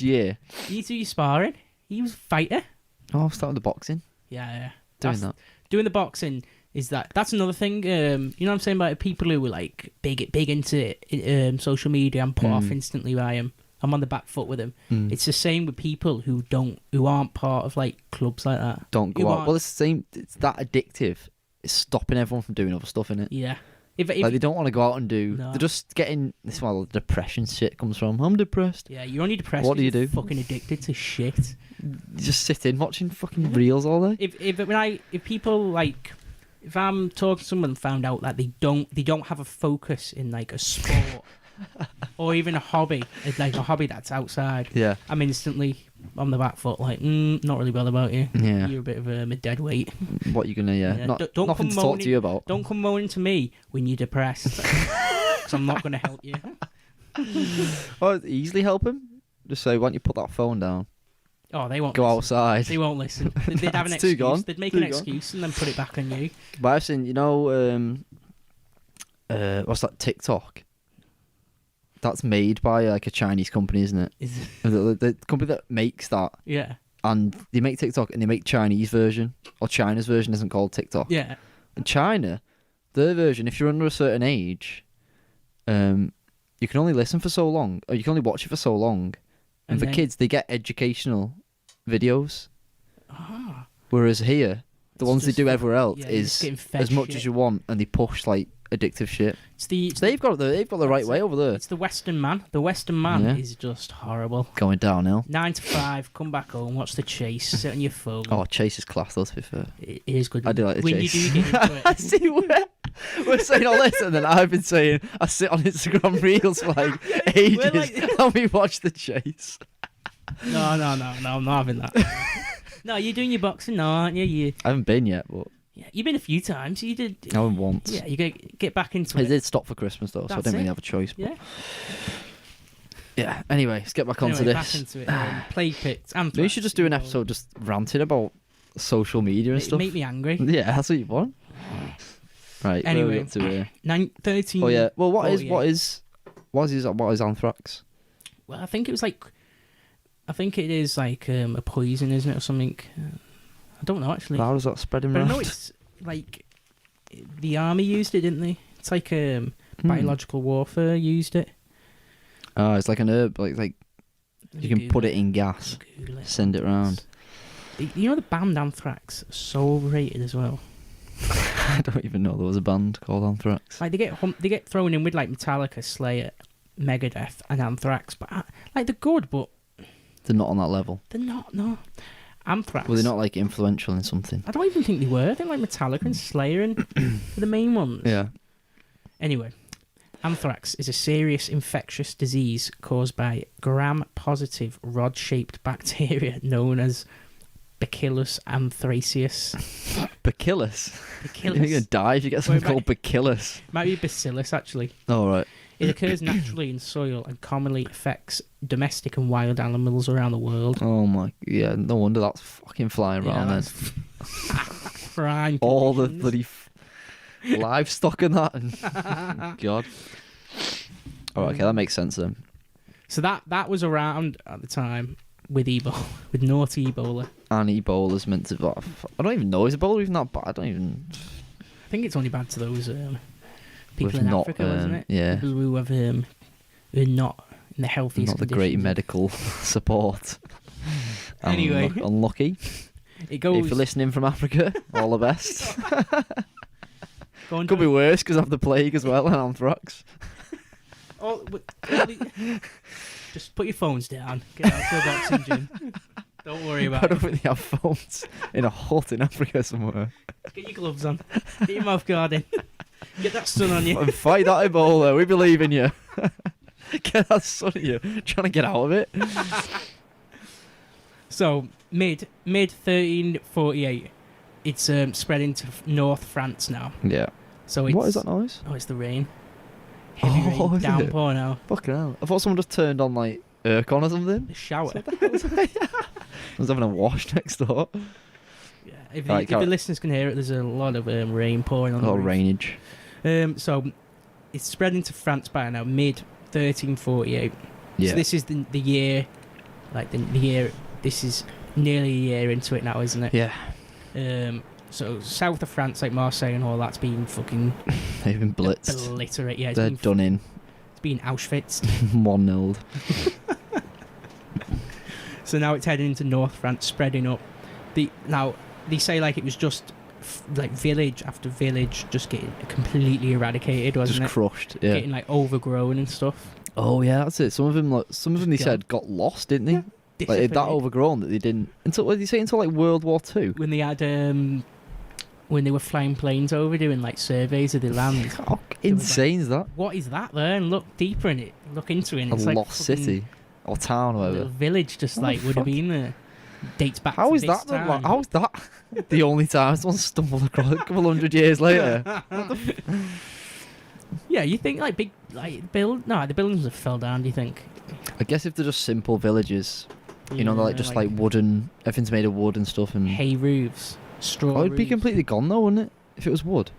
C: year.
B: You two, you sparring. He was a fighter.
C: Oh, I'm starting the boxing.
B: Yeah.
C: Doing
B: That's-
C: that.
B: Doing the boxing is that's another thing. You know what I'm saying about people who were like big into social media and put off instantly by him. I'm on the back foot with him.
C: Mm.
B: It's the same with people who aren't part of like clubs like that.
C: Don't go
B: who
C: out.
B: aren't-
C: Well, it's the same. It's that addictive. It's stopping everyone from doing other stuff in it.
B: Yeah. If
C: Like they don't want to go out and do.
B: No.
C: They're just getting. This is where the depression shit comes from. I'm depressed.
B: yeah, you're only depressed.
C: What do
B: 'cause
C: you do?
B: you're fucking addicted to shit.
C: You just sit in watching fucking reels all day.
B: If people like, if I'm talking to someone and found out that they don't have a focus in like a sport or even a hobby, it's like a hobby that's outside,
C: Yeah.
B: I'm instantly on the back foot. Like, not really well about you.
C: Yeah.
B: You're a bit of a dead weight.
C: What you gonna? Yeah.
B: Yeah,
C: Not,
B: don't
C: nothing
B: come
C: to talk to
B: moaning-
C: you about.
B: Don't come moaning to me when you're depressed. because I'm not going to help you.
C: Oh, easily help him. Just say, why don't you put that phone down?
B: Oh, they won't
C: Go
B: listen.
C: outside.
B: They won't listen. They'd have an
C: It's too
B: excuse.
C: gone.
B: They'd make
C: Too
B: an
C: gone.
B: excuse and then put it back on you.
C: But I've seen, what's that, TikTok? That's made by like a Chinese company, isn't it?
B: Is it?
C: The company that makes that,
B: Yeah.
C: and they make TikTok and they make Chinese version, or China's version isn't called TikTok.
B: Yeah.
C: And China, their version, if you're under a certain age, you can only listen for so long, or you can only watch it for so long. And for
B: then-
C: kids, they get educational videos.
B: Ah.
C: Whereas here, the
B: It's
C: ones they
B: just
C: do
B: like-
C: everywhere else
B: yeah, you're just
C: is
B: getting fed
C: as much
B: shit.
C: as you want, and they push like addictive shit.
B: It's the
C: So they've got the right way over there.
B: It's the Western man. The Western man
C: Yeah.
B: is just horrible.
C: Going downhill.
B: 9 to 5, come back home, watch the chase, sit on your phone.
C: Oh, Chase is class, though, to be fair.
B: It is good.
C: I do like the
B: when
C: chase.
B: you do get into
C: I
B: it.
C: see we're saying all this, and then I've been saying I sit on Instagram Reels for like ages
B: like-
C: and we watch the chase.
B: No, I'm not having that. No, you're doing your boxing now, aren't you?
C: I haven't been yet, but
B: Yeah, you've been a few times. You did.
C: I went once.
B: Yeah, you get back into
C: I
B: it.
C: did stop for Christmas though, so I
B: That's
C: didn't really
B: it.
C: have a choice. But
B: Yeah.
C: yeah. Anyway, let's get back onto
B: Anyway,
C: this.
B: back into it. Plague pits.
C: Maybe we should just do an episode just ranting about social media and
B: It
C: stuff.
B: make me angry.
C: Yeah, that's what you want. Right. where are we
B: Anyway,
C: up to here?
B: 13.
C: Oh yeah. Well, what
B: 48.
C: is anthrax?
B: Well, I think it is like a poison, isn't it, or something? I don't know actually.
C: How does that spread
B: But I
C: around?
B: know it's like the army used it, didn't they? It's like biological warfare used it.
C: Oh, it's like an herb. Like you can put it in gas,
B: Google it.
C: send it around.
B: You know the band Anthrax are so overrated as well.
C: I don't even know there was a band called Anthrax.
B: Like they get thrown in with like Metallica, Slayer, Megadeth, and Anthrax, but like they're good, but
C: They're not on that level.
B: they're not. No, Anthrax.
C: Were they not like influential in something?
B: I don't even think they were. I think like Metallica and Slayer and were the main ones.
C: Yeah.
B: Anyway, anthrax is a serious infectious disease caused by gram-positive rod-shaped bacteria known as Bacillus anthracis.
C: Bacillus. You're gonna
B: Bacillus.
C: die if you get something
B: Well,
C: called Bacillus.
B: Might be bacillus, actually.
C: Oh right.
B: It occurs naturally in soil and commonly affects domestic and wild animals around the world.
C: Oh my. Yeah. No wonder that's fucking flying around then.
B: that's prime
C: All the
B: conditions.
C: bloody livestock and that. And God. All right. Okay, that makes sense then.
B: So that was around at the time with Ebola, with naughty Ebola.
C: And Ebola's meant to. I don't even know. Is Ebola even that bad? I don't even.
B: I think it's only bad to those people
C: We've
B: in
C: not,
B: Africa, isn't it?
C: yeah.
B: People who have who are not in the healthiest
C: Not the great
B: conditions.
C: medical support.
B: Anyway.
C: Unlucky.
B: It goes.
C: If you're listening from Africa, all the best.
B: Go on,
C: Could be worse because I have the plague as well and anthrax.
B: Oh, just put your phones down. Get out to a boxing gym. Don't worry
C: I
B: about
C: don't
B: it.
C: think they have phones in a hut in Africa somewhere.
B: Get your gloves on. Get your mouth guard in. Get that sun on you.
C: And fight that Ebola. We believe in you. Get that sun on you. Trying to get out of it.
B: So mid 1348, it's spread into North France now.
C: Yeah.
B: So it's,
C: What is that noise?
B: Oh, it's the rain. Heavy
C: Oh,
B: rain,
C: is it?
B: downpour now.
C: Fucking hell. I thought someone just turned on like aircon or something.
B: The shower.
C: I was having a wash next door.
B: Yeah, if,
C: Right,
B: if
C: carry-
B: the listeners can hear it, there's a lot of rain pouring on
C: A lot
B: the
C: of
B: roof.
C: rainage.
B: So it's spread into France by now, mid 1348.
C: Yeah.
B: So this is the year, like the year. This is nearly a year into it now, isn't it?
C: Yeah.
B: So south of France, like Marseille and all that's been fucking
C: They've been blitzed.
B: obliterated. Yeah,
C: They're done in.
B: It's been Auschwitz.
C: 1-0.
B: So now it's heading into North France, spreading up. Now they say like it was just like village after village just getting completely eradicated, wasn't
C: Just
B: it?
C: crushed. Yeah.
B: Getting like overgrown and stuff.
C: Oh yeah, that's it. Some of them they
B: God.
C: said got lost, didn't they?
B: Yeah.
C: Like they're that
B: Dissipated.
C: overgrown that they didn't until what did you say until like World War II.
B: When they had when they were flying planes over doing like surveys of the land.
C: How insane is that?
B: What is that there? And look deeper in it. Look into it. And
C: A
B: it's like
C: lost
B: fucking
C: city or town or
B: little
C: whatever.
B: village just
C: Oh,
B: like would have
C: fuck.
B: been there. Dates back
C: How
B: to
C: is
B: this
C: that?
B: time.
C: How is that the only time someone stumbled across a couple hundred years later?
B: Yeah, you think like big the buildings have fell down. Do you think?
C: I guess if they're just simple villages, you know, they're like just like wooden. Everything's made of wood and stuff, and
B: hay roofs, straw.
C: oh, it'd be
B: roofs.
C: completely gone though, wouldn't it? If it was wood.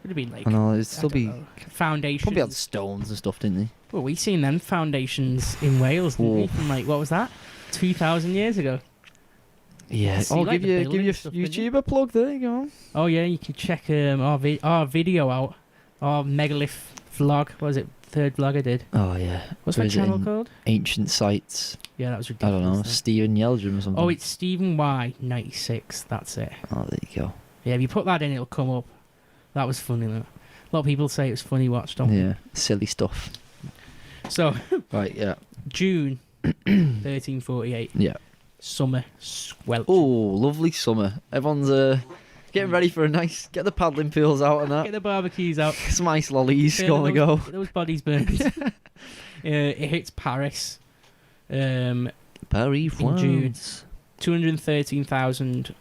B: Would have been like.
C: I know it'd still be
B: foundations.
C: probably had stones and stuff, didn't they?
B: Well, we seen them foundations in Wales, didn't we?
C: Whoa.
B: From like what was that? 2,000 years ago.
C: Yeah.
B: See,
C: Oh,
B: like,
C: give
B: the
C: your
B: building stuff, didn't you?
C: YouTuber plug. There you go.
B: Oh yeah, you can check our video out. Our megalith vlog. What was it? Third vlog I did.
C: Oh yeah.
B: What's that channel
C: Visiting
B: called?
C: Ancient sites.
B: Yeah, that was
C: I
B: ridiculous.
C: don't know. Stephen Yeldrum or something.
B: Oh, it's Stephen Y 96. That's it.
C: Oh, there you go.
B: Yeah, if you put that in, it'll come up. That was funny. Though. A lot of people say it was funny watched on.
C: Yeah. Silly stuff.
B: So
C: Right. Yeah.
B: June 1348.
C: Yeah.
B: Summer sweltering.
C: Oh, lovely summer. Everyone's getting ready for a nice. Get the paddling pools out and that.
B: Get the barbecues out.
C: Some ice lollies
B: Yeah,
C: gonna go.
B: Those bodies burned. It hits Paris.
C: Paris,
B: in June.
C: France.
B: 213,000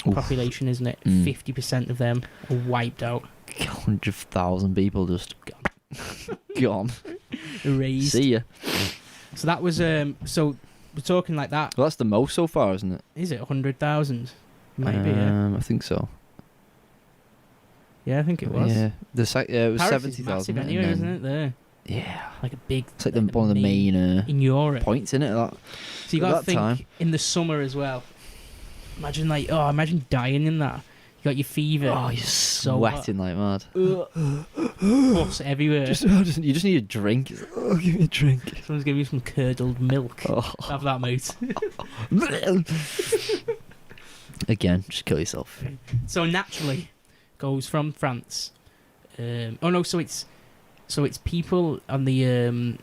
C: Oof.
B: population, isn't it?
C: Mm.
B: 50% of them are wiped out.
C: 100,000 people just gone.
B: Erased.
C: See ya.
B: So that was so we're talking like that.
C: Well, that's the most so far, isn't it?
B: Is it 100,000? Maybe. Yeah.
C: I think so.
B: Yeah, I think it was.
C: Yeah, it was
B: Paris
C: 70,000.
B: is massive anyway, isn't it? There,
C: Yeah,
B: like a big.
C: it's like one of the main
B: in Europe.
C: points in it. That
B: So you got
C: at
B: to
C: that
B: think
C: time.
B: in the summer as well. Imagine dying in that. You got your fever.
C: Oh, you're
B: so
C: sweating like mad.
B: Pus everywhere.
C: You just need a drink. It's like, oh, give me a drink.
B: Someone's giving you some curdled milk.
C: Oh.
B: Have that, mate.
C: Again, just kill yourself.
B: So naturally, goes from France. So it's people on the in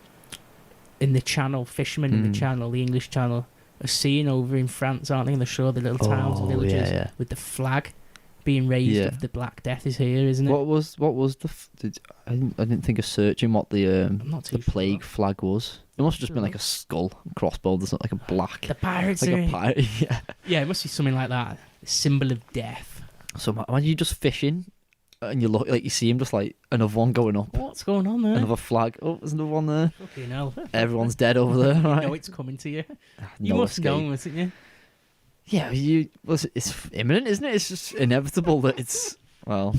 B: the channel, fishermen in the channel, the English Channel, are seeing over in France, aren't they? And they show the little towns and villages with the flag being raised of the Black Death is here, isn't it?
C: What was the? I didn't think of searching what the
B: I'm not too
C: plague flag was. It must have just been like a skull, crossbow, or something, like a black.
B: The pirates
C: like
B: are
C: a pirate. Yeah.
B: Yeah, it must be something like that. A symbol of death.
C: So imagine you just fishing, and you look like you see him just like another one going up,
B: What's going on there?
C: another flag. Oh, there's another one there.
B: Fucking hell.
C: Everyone's dead over there.
B: You
C: Right?
B: know it's coming to you. You
C: No
B: must
C: escape.
B: know, mustn't you?
C: Yeah, it's imminent, isn't it? It's just inevitable that it's all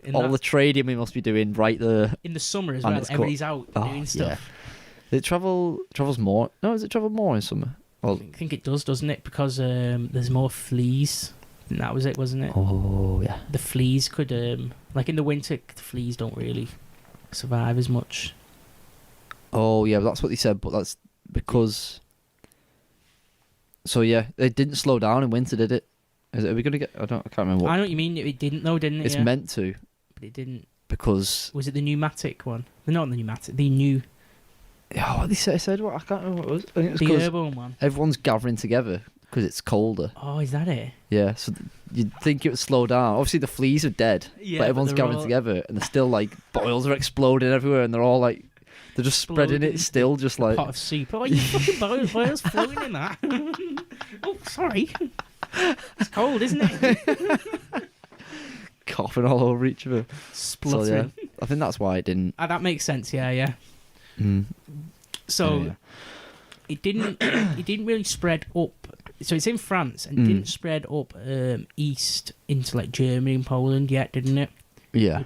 C: the trading we must be doing right there.
B: In the summer as
C: and
B: well,
C: it's
B: everybody's out doing stuff.
C: Yeah. It travels more. No, does it travel more in summer? Well,
B: I think it does, doesn't it? Because there's more fleas. And that was it, wasn't it?
C: oh yeah.
B: The fleas could, like in the winter, the fleas don't really survive as much.
C: Oh yeah, that's what they said, but that's because. So yeah, it didn't slow down in winter, did it? Are we gonna get? I can't remember.
B: I know what you mean. It didn't, though, didn't it?
C: It's
B: Yeah.
C: meant to,
B: But it didn't.
C: because.
B: Was it the pneumatic one? Not the pneumatic. The new.
C: Oh, what they said? What I can't remember what it was. I think it was
B: The
C: 'cause
B: airborne one.
C: everyone's gathering together because it's colder.
B: Oh, is that it?
C: Yeah, so you'd think it would slow down. Obviously, the fleas are dead,
B: Yeah,
C: but everyone's
B: they're
C: gathering
B: all
C: together, and they're still like boils are exploding everywhere, and they're all like, they're just spreading
B: Exploding.
C: it still, just like.
B: Pot of soup. Oh, you fucking boils floating in that. Oh, sorry. It's cold, isn't it?
C: Coughing all over each other.
B: Spluttering.
C: So, yeah, I think that's why it didn't.
B: That makes sense. Yeah.
C: Mm.
B: So
C: Yeah.
B: it didn't really spread up. So it's in France and didn't spread up east into like Germany and Poland yet, didn't it?
C: Yeah.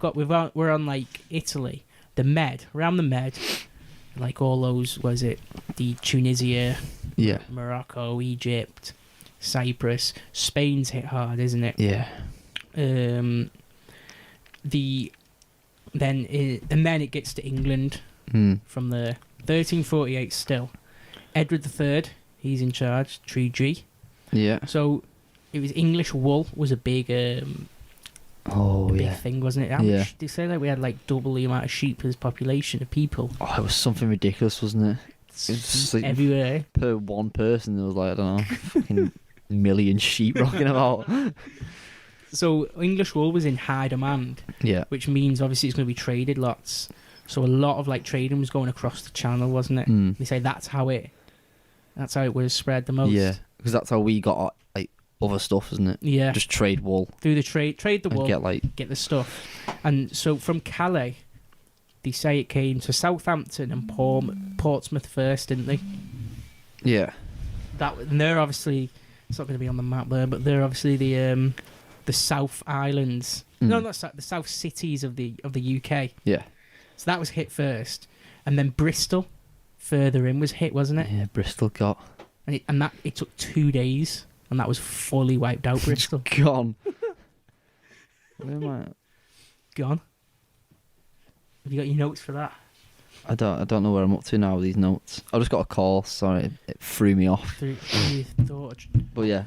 B: We're on like Italy, the Med, around the Med, like all those. Was it the Tunisia,
C: Yeah.
B: Morocco, Egypt, Cyprus, Spain's hit hard, isn't it?
C: Yeah.
B: Then it gets to England
C: Mm.
B: from the 1348 still. Edward III, he's in charge, Tree G.
C: Yeah.
B: So it was English wool was a big
C: Oh
B: big
C: yeah.
B: thing, wasn't it? How
C: Yeah.
B: much, they say that we had like double the amount of sheep as population of people.
C: Oh, it was something ridiculous, wasn't it? It's like
B: Everywhere.
C: per one person, there was like, I don't know, fucking million sheep rocking about.
B: So English wool was in high demand,
C: Yeah.
B: which means obviously it's going to be traded lots. So a lot of like trading was going across the channel, wasn't it?
C: Mm.
B: They say that's how it was spread the most.
C: Yeah, because that's how we got like other stuff, isn't it?
B: Yeah.
C: Just trade wool
B: Through the trade the
C: and
B: wool,
C: get like.
B: get the stuff. And so from Calais, they say it came to Southampton and Portsmouth first, didn't they?
C: Yeah.
B: And they're obviously, it's not going to be on the map there, but they're obviously the South Islands. No, not the South cities of the UK.
C: Yeah.
B: So that was hit first, and then Bristol, further in, was hit, wasn't it?
C: Yeah, Bristol got...
B: And it took 2 days, and that was fully wiped out, Bristol.
C: Gone. Where am I?
B: Gone. Have you got your notes for that?
C: I don't know where I'm up to now with these notes. I just got a call. Sorry, it threw me off. But yeah.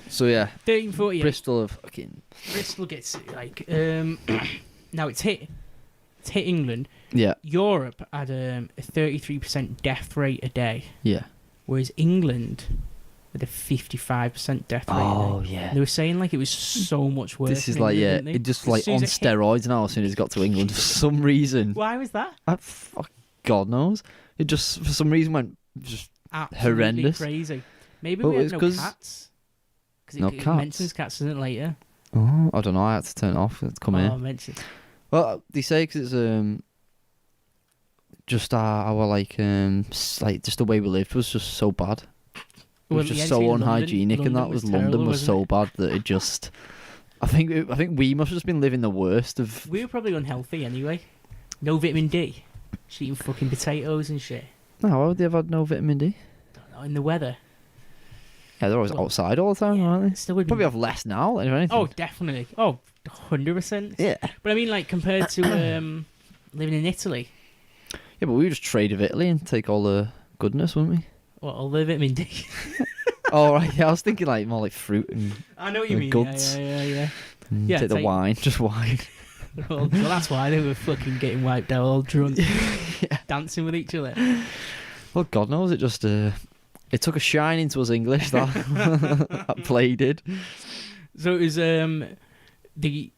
C: So yeah.
B: 1348.
C: Bristol of fucking...
B: Bristol gets like now it's hit England.
C: Yeah.
B: Europe had a 33% death rate a day.
C: Yeah.
B: Whereas England had a 55% death rate.
C: Oh yeah.
B: They were saying like it was so much worse.
C: This is
B: in
C: like
B: England,
C: it just like on
B: hit-
C: steroids now. As soon as it got to England, for some reason,
B: Why was that?
C: God knows, it just for some reason went just
B: Absolutely
C: horrendous.
B: crazy. Maybe
C: But
B: we had
C: it's
B: no
C: 'cause-
B: cats. Because
C: No
B: it
C: cats?
B: mentions cats, isn't it, later?
C: Oh, I don't know. I had to turn it off. It's come here.
B: Mention.
C: Well, they say because it's just our like just the way we lived was just so bad. It was just so unhygienic, and that was London was so bad that it just. I think we must have just been living the worst of.
B: We were probably unhealthy anyway. No vitamin D. Just eating fucking potatoes and shit.
C: No, why would they have had no vitamin D?
B: Don't know, in the weather.
C: Yeah, they're always outside all the time, aren't they?
B: Still would
C: Probably have less now than anything.
B: Oh, definitely. Oh, 100%.
C: Yeah.
B: But I mean, like, compared to living in Italy.
C: Yeah, but we would just trade with Italy and take all the goodness, wouldn't we?
B: What, all the vitamin D?
C: Oh, right. Yeah, I was thinking like more like fruit and
B: I know what you mean.
C: goods.
B: Yeah.
C: take the wine, just wine.
B: Well, that's why they were fucking getting wiped out, all drunk, dancing with each other.
C: Well, God knows, it just it took a shine into us English that that play did.
B: So it was the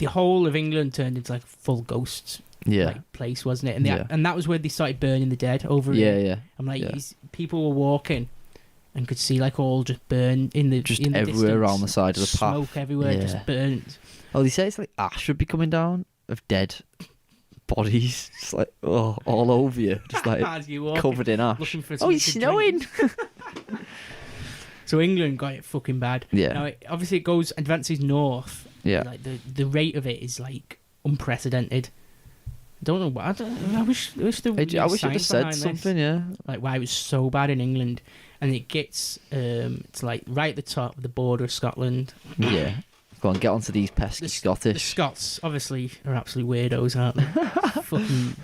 B: whole of England turned into like a full ghost place, wasn't it? And and that was where they started burning the dead over.
C: Yeah.
B: I'm like, people were walking and could see like all just burn in the
C: everywhere
B: distance,
C: around the side of the path.
B: smoke everywhere, just burnt.
C: Oh, they say it's like ash would be coming down of dead bodies, just like all over you, just like covered in ash.
B: Looking for
C: It's snowing.
B: So England got it fucking bad.
C: Yeah.
B: Now obviously it advances north.
C: Yeah.
B: Like the rate of it is like unprecedented. I don't know what. I wish there was
C: I wish it had said
B: this.
C: something. Yeah.
B: Like why it was so bad in England, and it gets it's like right at the top of the border of Scotland.
C: Yeah. Go on, get onto these pesky Scottish.
B: The Scots obviously are absolute weirdos, aren't they? Fucking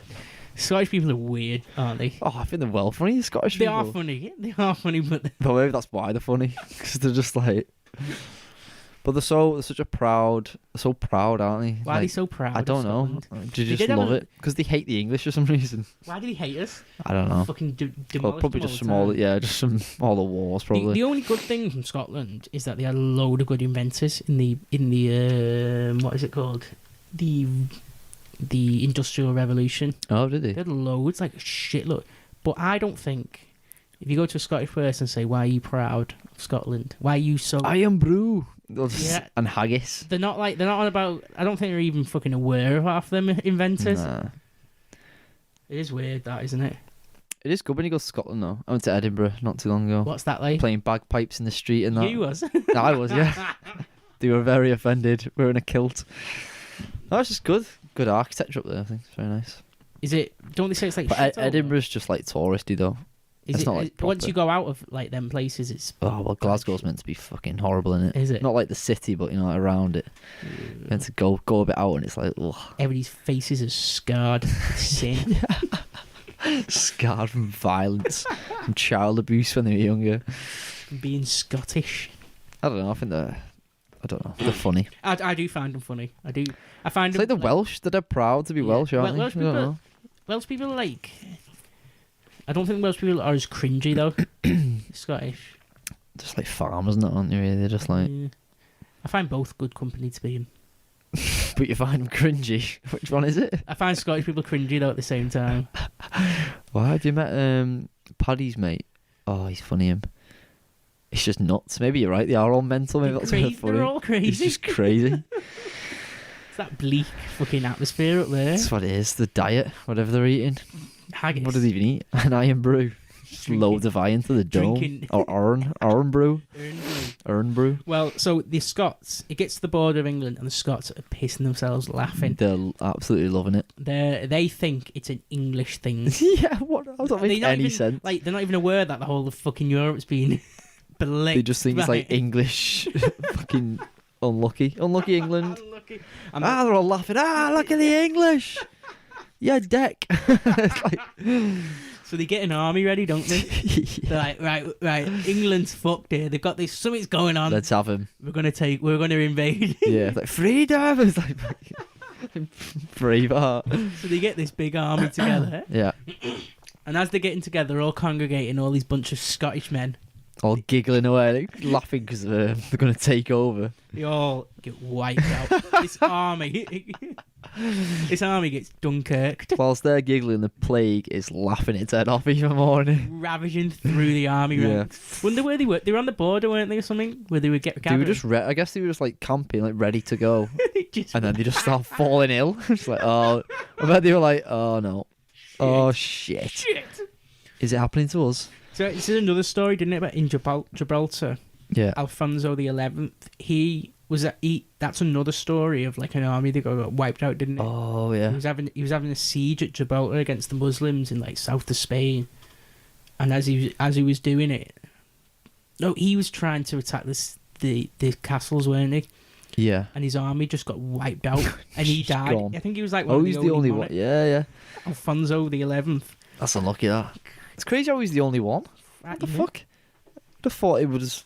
B: Scottish people are weird, aren't they?
C: Oh, I think they're well funny, the Scottish people.
B: They are funny, but
C: maybe that's why they're funny, because they're just like. But they're so proud, aren't they?
B: Why are they so proud?
C: I don't know. Do you just love it? Because they hate the English for some reason.
B: Why did he hate us?
C: I don't know.
B: Fucking
C: Probably just from all the wars, probably.
B: The only good thing from Scotland is that they had a load of good inventors in the what is it called? The Industrial Revolution.
C: Oh, did they?
B: They had loads, like a shitload. But I don't think if you go to a Scottish person and say, "Why are you proud of Scotland? Why are you so?"
C: I am brew. And haggis.
B: They're not on about. I don't think they're even fucking aware of half them inventors.
C: Nah.
B: It is weird, that, isn't it?
C: It is good when you go to Scotland, though. I went to Edinburgh not too long ago.
B: What's that like?
C: Playing bagpipes in the street and that.
B: You was?
C: I was, yeah. They were very offended. Wearing a kilt. No, it's just good. Good architecture up there, I think. It's very nice.
B: Is it? Don't they say it's like?
C: But Edinburgh's just like touristy, though. It's not like
B: once you go out of like them places, it's.
C: Oh well, Glasgow's meant to be fucking horrible, innit?
B: Is it?
C: Not like the city, but like around it. Meant to go a bit out, and it's like, ugh.
B: Everybody's faces are scarred. Sin.
C: Scarred from violence, from child abuse when they were younger.
B: From being Scottish.
C: I don't know. I think they're funny.
B: I do find them funny. I do. I find
C: it's
B: them
C: like the Welsh. They're proud to be Welsh, aren't they?
B: Welsh people are like. I don't think Welsh people are as cringy though. Scottish.
C: Just like farmers, aren't they? Really, they're just like.
B: Yeah. I find both good company to be in.
C: But you find them cringy. Which one is it?
B: I find Scottish people cringy though at the same time.
C: Why have you met Paddy's mate? Oh, he's funny. Him. It's just nuts. Maybe you're right. They are all mental. Maybe that's why they're funny.
B: They're all crazy.
C: It's just crazy.
B: It's that bleak fucking atmosphere up there.
C: That's what it is. The diet, whatever they're eating.
B: Haggis.
C: What do they even eat? An iron brew. Just loads of iron to the dome.
B: Drinking.
C: Or iron brew. Iron brew.
B: Well, so the Scots, it gets to the border of England, and the Scots are pissing themselves laughing.
C: They're absolutely loving it.
B: They think it's an English thing.
C: Yeah, what? How does that make any sense?
B: Like, they're not even aware that the whole of fucking Europe's been blitzed.
C: They just think it's like English. Fucking unlucky. Unlucky England.
B: Unlucky.
C: They're all laughing. Look at the English. Yeah, deck. It's like...
B: So they get an army ready, don't they?
C: Yeah.
B: They're like, right, England's fucked here. They've got this, something's going on.
C: Let's have him.
B: We're gonna invade.
C: Yeah, it's like freedom. It's like Braveheart.
B: So they get this big army together,
C: Yeah.
B: and as they're getting together, they're all congregating, all these bunch of Scottish men.
C: All giggling away, like, laughing because they're going to take over.
B: They all get wiped out. This army gets Dunkirked.
C: Whilst they're giggling, the plague is laughing its head off even more.
B: Ravaging through the army ranks. Wonder where they were. They were on the border, weren't they, or something? Where they would get gathered.
C: They were just, I guess they were just like camping, like ready to go. And then they just start falling ill. It's like, I bet they were like, oh no. Oh shit. Is it happening to us?
B: So this is another story, didn't it, about in Gibraltar?
C: Yeah.
B: Alfonso the 11th. That's another story of like an army that got wiped out, didn't it?
C: Oh yeah.
B: He was having a siege at Gibraltar against the Muslims in like south of Spain, and as he was doing it, no, he was trying to attack the castles, weren't he?
C: Yeah.
B: And his army just got wiped out, and he died.
C: Gone.
B: I think he was like one of
C: he's the only one. Yeah.
B: Alfonso the 11th.
C: That's unlucky. That. It's crazy how he's the only one. What the fuck? I'd have thought he would have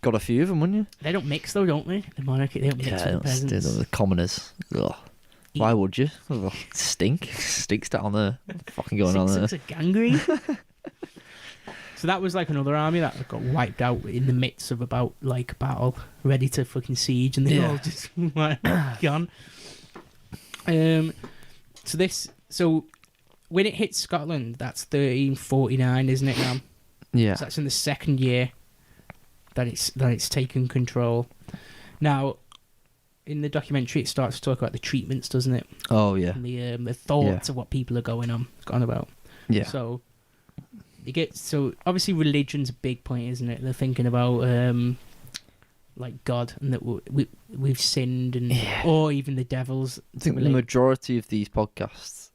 C: got a few of them, wouldn't you?
B: They don't mix though, don't they? The monarchy, they don't mix with the peasants.
C: The commoners. Ugh. Why would you? Ugh. Stinks down there. Fucking going on there.
B: It's a gangrene. So that was like another army that got wiped out in the midst of about like battle, ready to fucking siege, and they all just gone. So when it hits Scotland, that's 1349, isn't it now?
C: Yeah.
B: So that's in the second year that it's taken control. Now, in the documentary, it starts to talk about the treatments, doesn't it?
C: Oh yeah.
B: And the thoughts of what people are going on about.
C: Yeah.
B: So obviously religion's a big point, isn't it? They're thinking about like God and that we've sinned, and or even the devils.
C: I think the majority of these podcasts,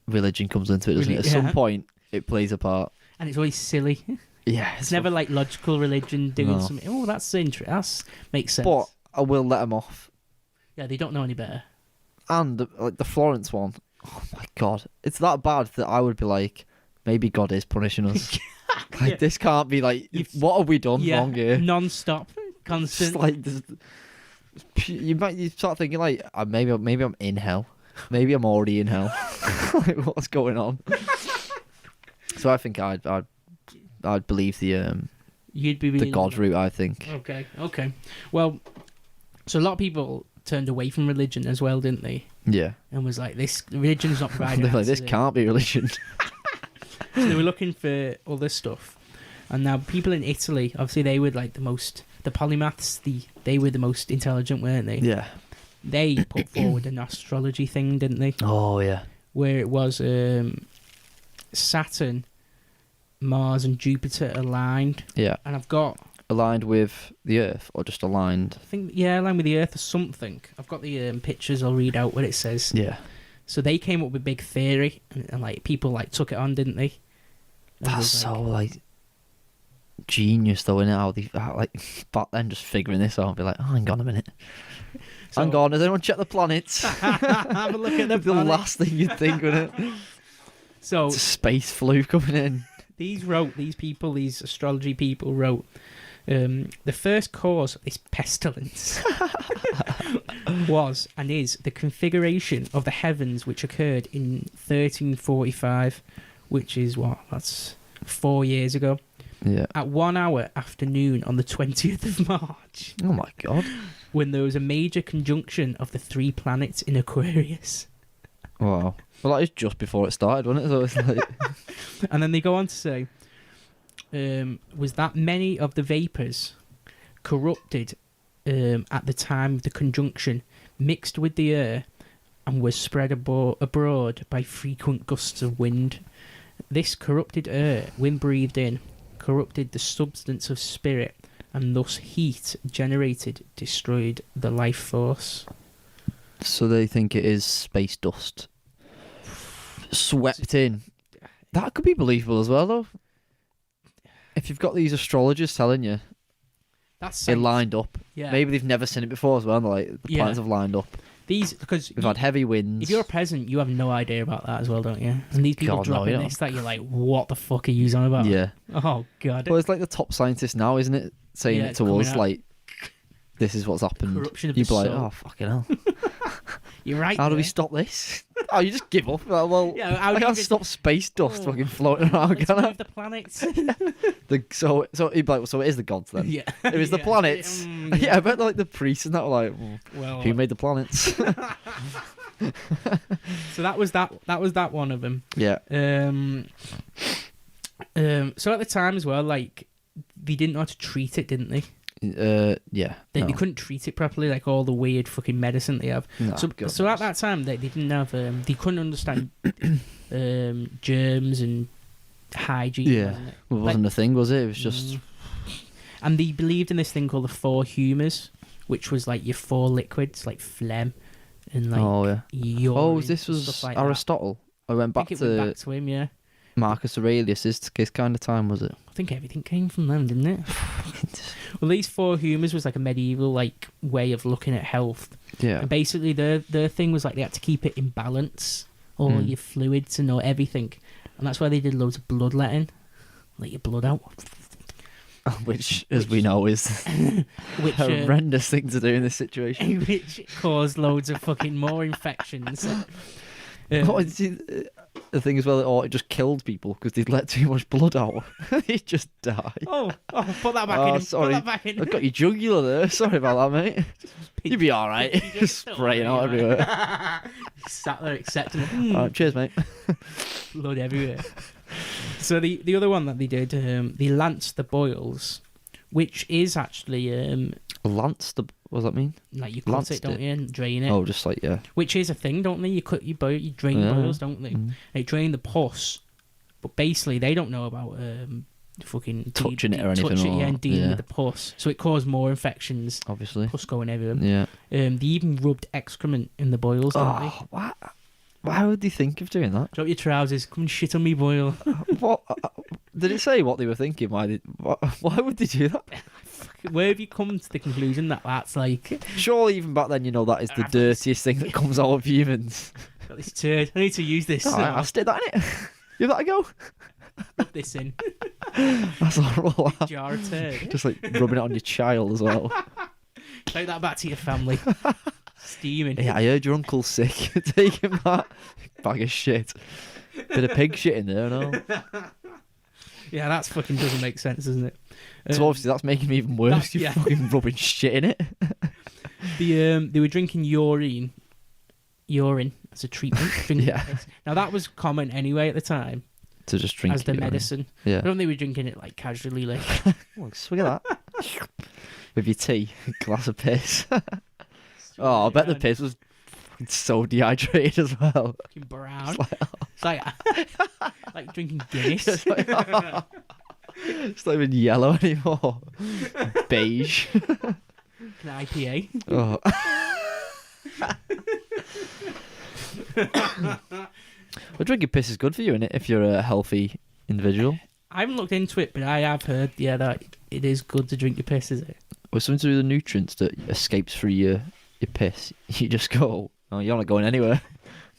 C: religion comes into it, doesn't it? At some point, it plays a part.
B: And it's always silly.
C: Yeah.
B: It's never like logical religion doing something. Oh, that's interesting. That makes sense.
C: But I will let them off.
B: Yeah, they don't know any better.
C: And like the Florence one, oh my god, it's that bad that I would be like, maybe God is punishing us. Like this can't be like, what have we done wrong here?
B: Non-stop, constant.
C: Just like you start thinking like, maybe I'm in hell. Maybe I'm already in hell. Like, what's going on? So I think I'd believe the God route. I think.
B: Okay. Well, so a lot of people turned away from religion as well, didn't they?
C: Yeah.
B: And was like, this religion's not providing.
C: They're like, this can't be religion.
B: So they were looking for all this stuff, and now people in Italy, obviously, they were like the polymaths. They were the most intelligent, weren't they?
C: Yeah.
B: They put forward an astrology thing, didn't they?
C: Oh yeah.
B: Where it was Saturn, Mars, and Jupiter aligned.
C: Yeah.
B: And I've got
C: aligned with the Earth, or just aligned?
B: I think aligned with the Earth or something. I've got the pictures. I'll read out what it says.
C: Yeah.
B: So they came up with a big theory, and like people like took it on, didn't they? And
C: that's so like genius, though, isn't it? How they like back then just figuring this out and be like, oh, hang on a minute. Hang on, has anyone checked the planets?
B: Have a look at the
C: The last thing you'd think, wouldn't it?
B: So
C: it's a space flu coming in.
B: These astrology people wrote, the first cause of this pestilence was and is the configuration of the heavens which occurred in 1345, which is that's 4 years ago.
C: Yeah.
B: At 1 hour after noon on the 20th of March.
C: Oh my god.
B: When there was a major conjunction of the 3 planets in Aquarius.
C: Wow. Well, that is just before it started, wasn't it? So it's like...
B: And then they go on to say, was that many of the vapours corrupted at the time of the conjunction mixed with the air and was spread abroad by frequent gusts of wind. This corrupted air, when breathed in, corrupted the substance of spirit, and thus heat generated destroyed the life force.
C: So they think it is space dust swept in. That could be believable as well, though. If you've got these astrologers telling you
B: That's
C: it lined up,
B: yeah.
C: maybe they've never seen it before as well. And they're like, the planets have lined up.
B: Because
C: we've had heavy winds.
B: If you're a peasant, you have no idea about that as well, don't you? And these people dropping this, that you're like, what the fuck are you on about?
C: Yeah.
B: Oh god.
C: Well, it's like the top scientists now, isn't it? Saying it to us, like, this is what's happened.
B: Corruption of
C: You'd
B: the
C: be like,
B: soul.
C: oh fucking hell.
B: You're right.
C: How do we stop this? Oh, you just give up. Well,
B: yeah,
C: I can't stop space dust fucking floating around,
B: Let's
C: can I?
B: move the planets.
C: So he'd be like, so it is the gods then?
B: Yeah.
C: It was the planets. Yeah, I bet like the priests and that were like, well, who made the planets?
B: So that was that one of them.
C: Yeah.
B: So at the time as well, like, they didn't know how to treat it, didn't they?
C: Yeah.
B: They couldn't treat it properly, like all the weird fucking medicine they have.
C: No,
B: so at that time, they didn't have, they couldn't understand germs and hygiene.
C: Yeah.
B: Wasn't it?
C: Well, it wasn't a thing, was it? It was just.
B: And they believed in this thing called the four humours, which was like your four liquids, like phlegm and like urine.
C: This was
B: stuff like
C: Aristotle.
B: That.
C: I went back
B: I think it went back to him, yeah.
C: Marcus Aurelius, his kind of time, was it?
B: I think everything came from them, didn't it? Well, these four humours was like a medieval like way of looking at health.
C: Yeah.
B: And basically, their thing was like they had to keep it in balance, all your fluids and all everything, and that's why they did loads of bloodletting, let your blood out.
C: Which, as we know, is a horrendous thing to do in this situation.
B: Which caused loads of fucking more infections.
C: The thing as well, it just killed people because they'd let too much blood out. They'd just die.
B: Oh, put that back in.
C: Sorry.
B: Put that back in.
C: I got your jugular there. Sorry about that, mate. You'd be all right. Just spraying out everywhere.
B: Sat there accepting it.
C: All right, cheers, mate.
B: Blood everywhere. So the other one that they did, they lanced the boils, which is actually
C: Lance the. What does that mean?
B: Like you cut it, don't you, and drain it.
C: Oh, just like
B: Which is a thing, don't they? You cut you drain boils, don't they? They drain the pus, but basically they don't know about fucking
C: touching it or anything.
B: Touch it, and dealing with the pus, so it caused more infections.
C: Obviously,
B: pus going everywhere.
C: Yeah.
B: They even rubbed excrement in the boils, don't they?
C: What? Why would they think of doing that?
B: Drop your trousers, come and shit on me boil.
C: What? Did it say what they were thinking? Why would they do that?
B: Where have you come to the conclusion that that's like...
C: Surely even back then, that is the dirtiest thing that comes out of humans.
B: Got this turd. I need to use this.
C: I'll stick that in it. Give that a go.
B: Put this in.
C: That's horrible.
B: Jar of turd.
C: Just like rubbing it on your child as well.
B: Take that back to your family. Steaming.
C: Yeah, I heard your uncle's sick. Take him that bag of shit. Bit of pig shit in there, no?
B: Yeah, that's fucking doesn't make sense, doesn't it?
C: So obviously that's making me even worse. You're fucking rubbing shit in it.
B: They were drinking urine as a treatment. Now that was common anyway at the time.
C: To just drink
B: as the medicine.
C: Yeah.
B: I don't think they were drinking it like casually, like.
C: Oh, swig of that. With your tea, glass of piss. I bet the piss was so dehydrated as well.
B: Fucking brown. It's like drinking Guinness.
C: It's not even yellow anymore. Beige.
B: An IPA.
C: Oh. Well, drinking piss is good for you, innit? If you're a healthy individual.
B: I haven't looked into it, but I have heard, that it is good to drink your piss, is it?
C: Well, something to do with the nutrients that escapes through your piss. You just go, you're not going anywhere.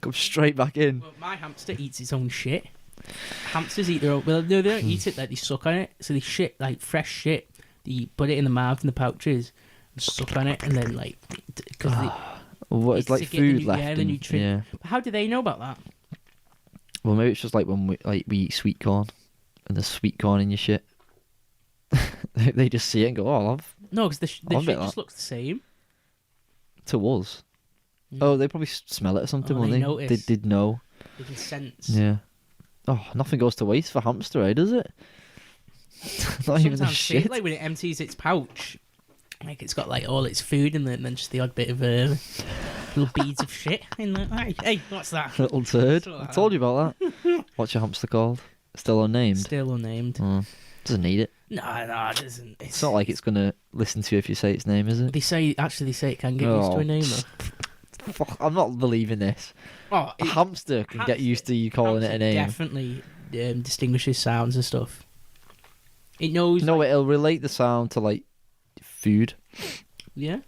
C: Go straight back in.
B: Well, my hamster eats its own shit. Hamsters eat their own... Well, no, they don't eat it, they suck on it. So they shit, like fresh shit. They put it in the mouth, in the pouches, and suck on it, and then, like...
C: It's like food left.
B: Yeah, the nutrient. Yeah. How do they know about that?
C: Well, maybe it's just like when we eat sweet corn, and there's sweet corn in your shit. They just see it and go, I'll have...
B: No, because the shit just looks the same.
C: To us. Oh, they probably smell it or something, won't they? They did know.
B: They can sense.
C: Yeah. Oh, nothing goes to waste for hamster, does it? Not even the shit.
B: Like when it empties its pouch, Like it's got like all its food in there, and then just the odd bit of little beads of shit in there. Hey, what's that?
C: Little turd.
B: Sort
C: I
B: that
C: told you about that. What's your hamster called? Still unnamed.
B: Still unnamed.
C: Doesn't need it.
B: No, it doesn't.
C: It's not like it's gonna listen to you if you say its name, is it?
B: They say it can get used to a name though.
C: Fuck, I'm not believing this.
B: Oh,
C: A hamster can get used to you calling it a name.
B: Definitely distinguishes sounds and stuff. It knows.
C: No, it'll relate the sound to like food.
B: Yeah.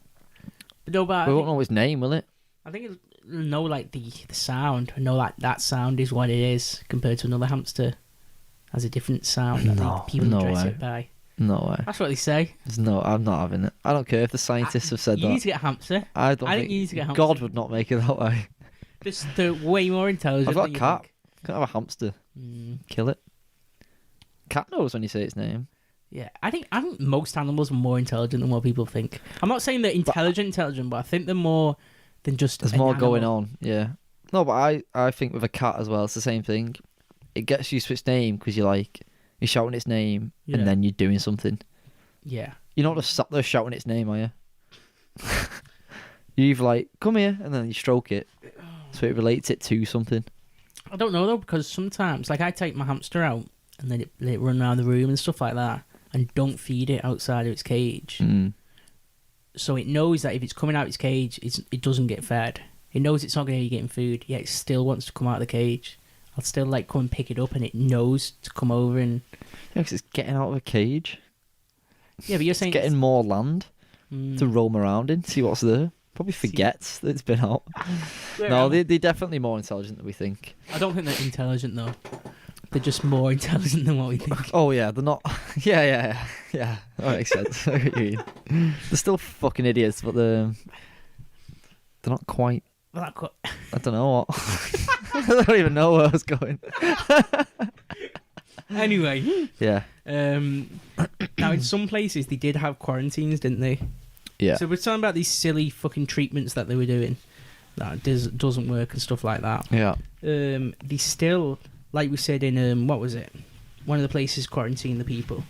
B: No, but
C: We won't know its name, will it?
B: I think it'll know like the sound. Know like that sound is what it is compared to another hamster has a different sound. I think people address it by.
C: No way.
B: That's what they say.
C: I'm not having it. I don't care if the scientists have said
B: You
C: that.
B: need to get a hamster.
C: I think
B: you need to get a hamster.
C: God would not make it that way.
B: They're way more intelligent.
C: I've got a
B: than you
C: cat.
B: think.
C: Can't have a hamster. Kill it. Cat knows when you say its name.
B: Yeah, I think most animals are more intelligent than what people think. I'm not saying they're intelligent, but I think they're more than just.
C: There's more going on. Yeah. No, but I think with a cat as well, it's the same thing. It gets used to its name because you're shouting its name and then you're doing something.
B: Yeah.
C: You're not just sat there shouting its name, are you? You either like, come here, and then you stroke it. So it relates it to something.
B: I don't know though, because sometimes, like I take my hamster out and then it run around the room and stuff like that, and don't feed it outside of its cage. So it knows that if it's coming out of its cage, it doesn't get fed. It knows it's not going to be getting food, yet it still wants to come out of the cage. I'll still like come and pick it up, and it knows to come over and.
C: Yeah, because it's getting out of a cage.
B: Yeah, but you're saying
C: it's getting more land to roam around in, see what's there. Probably forgets that it's been out. No, they're definitely more intelligent than we think.
B: I don't think they're intelligent though. They're just more intelligent than what we think.
C: Oh yeah, they're not. Yeah. That makes sense. I know what you mean. They're still fucking idiots, but they're not quite.
B: I
C: don't know what. I don't even know where I was going.
B: Anyway.
C: Yeah.
B: Now, in some places, they did have quarantines, didn't they?
C: Yeah.
B: So we're talking about these silly fucking treatments that they were doing that doesn't work and stuff like that.
C: Yeah.
B: They still, like we said in, what was it? One of the places quarantined the people.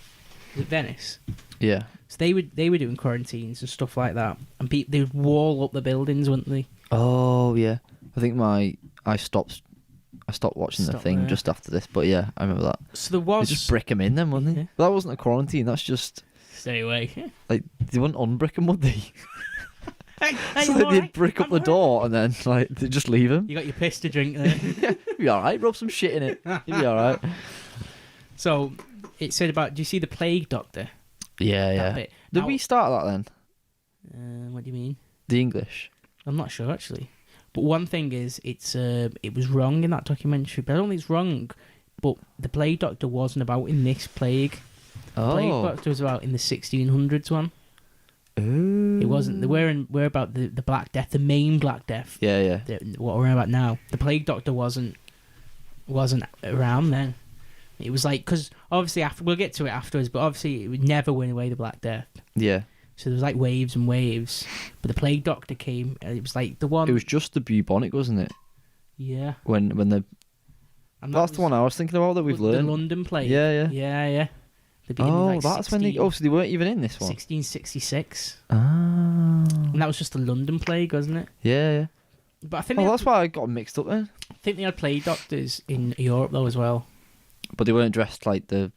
B: Was it Venice?
C: Yeah.
B: So they were doing quarantines and stuff like that. And they would wall up the buildings, wouldn't they?
C: Oh, yeah. I think I stopped watching the thing just after this, but yeah, I remember that.
B: So there was...
C: They just brick them in then, wouldn't they?
B: Yeah.
C: But that wasn't a quarantine, that's just...
B: Stay away.
C: Like, they wouldn't unbrick them, would they?
B: Hey,
C: So they'd brick up the door and then, like, they'd just leave them.
B: You got your piss to drink there.
C: You'll be alright, rub some shit in it. You'll be alright.
B: So, it said about... Do you see the plague doctor?
C: Yeah.
B: Bit?
C: Did
B: Now,
C: we start that then?
B: what do you mean?
C: The English?
B: I'm not sure, actually. But one thing is, it was wrong in that documentary. But I don't think it's wrong. But the plague doctor wasn't about in this plague. The plague doctor was about in the 1600s one.
C: Ooh.
B: It wasn't. We're about the Black Death, the main Black Death.
C: Yeah.
B: What we're about now. The plague doctor wasn't around then. It was like, because obviously we'll get to it afterwards, but obviously it would never win away the Black Death.
C: Yeah.
B: So there was like waves and waves, but the plague doctor came, and it was like the one.
C: It was just the bubonic, wasn't it?
B: Yeah.
C: When the. That's the one I was thinking about that we've learned.
B: The London plague.
C: Yeah.
B: Yeah.
C: That's when they. Oh, so they weren't even in this one.
B: 1666.
C: Ah.
B: And that was just the London plague, wasn't it?
C: Yeah.
B: But I think.
C: That's why I got them mixed up then.
B: I think they had plague doctors in Europe though as well.
C: But they weren't dressed like the.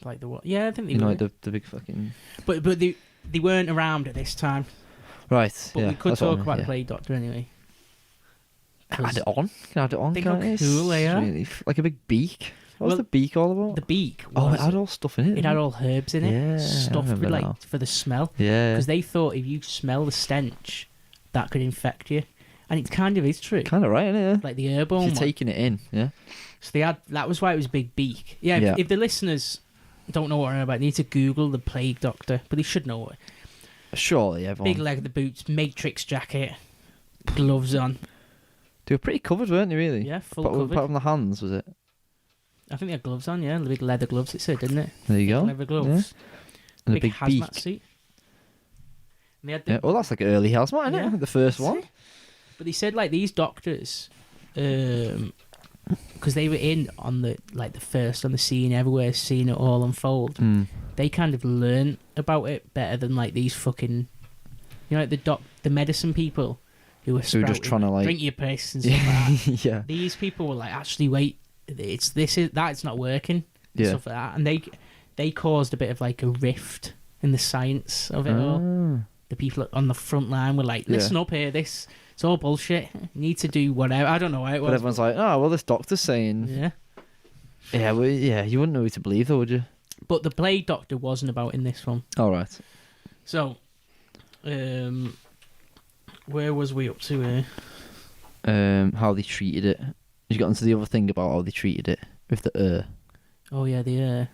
B: Like the what? Yeah, I think they
C: were.
B: Like
C: the big fucking.
B: But they weren't around at this time.
C: Right.
B: But we could talk about the plague doctor anyway.
C: Add it on. Can I add it on?
B: Think how cool they are.
C: Really like a big beak. What was the beak all about?
B: The beak. Was,
C: it had all stuff in it.
B: It had all herbs in it.
C: Yeah.
B: Stuff with for the smell.
C: Yeah.
B: Because they thought if you smell the stench, that could infect you, and it kind of is true.
C: Kind of right, isn't it?
B: Like the airborne.
C: You're taking it in, yeah.
B: So they had. That was why it was a big beak. Yeah. If the listeners don't know what I'm about, they need to Google the plague doctor, but they should know it.
C: Surely, everyone.
B: Big leather boots, Matrix jacket, gloves on.
C: They were pretty covered, weren't they? Really?
B: Yeah, full covered.
C: Apart from the hands, was it?
B: I think they had gloves on. Yeah, the big leather gloves. It said, didn't it?
C: There you go.
B: Leather gloves.
C: Yeah. And
B: big
C: a big
B: hazmat
C: beak.
B: suit. And they had
C: Yeah. Well, that's like an early hazmat, isn't it? The first one.
B: But they said like these doctors, because they were in on the first on the scene everywhere, seeing it all unfold. They kind of learned about it better than like these fucking, you know, like the medicine people who were
C: So we're just trying to like
B: drink your piss and stuff like that.
C: yeah.
B: These people were like, actually, wait, it's not working. And
C: Yeah.
B: stuff like that, and they caused a bit of like a rift in the science of it all. The people on the front line were like, listen up here, it's all bullshit. You need to do whatever. I don't know how it was.
C: But everyone's like, oh, well, this doctor's saying.
B: Yeah.
C: Yeah, well, yeah, you wouldn't know who to believe, though, would you?
B: But the Blade Doctor wasn't about in this one.
C: All right.
B: So, where was we up to here?
C: How they treated it. You got into the other thing about how they treated it with the
B: Oh yeah, the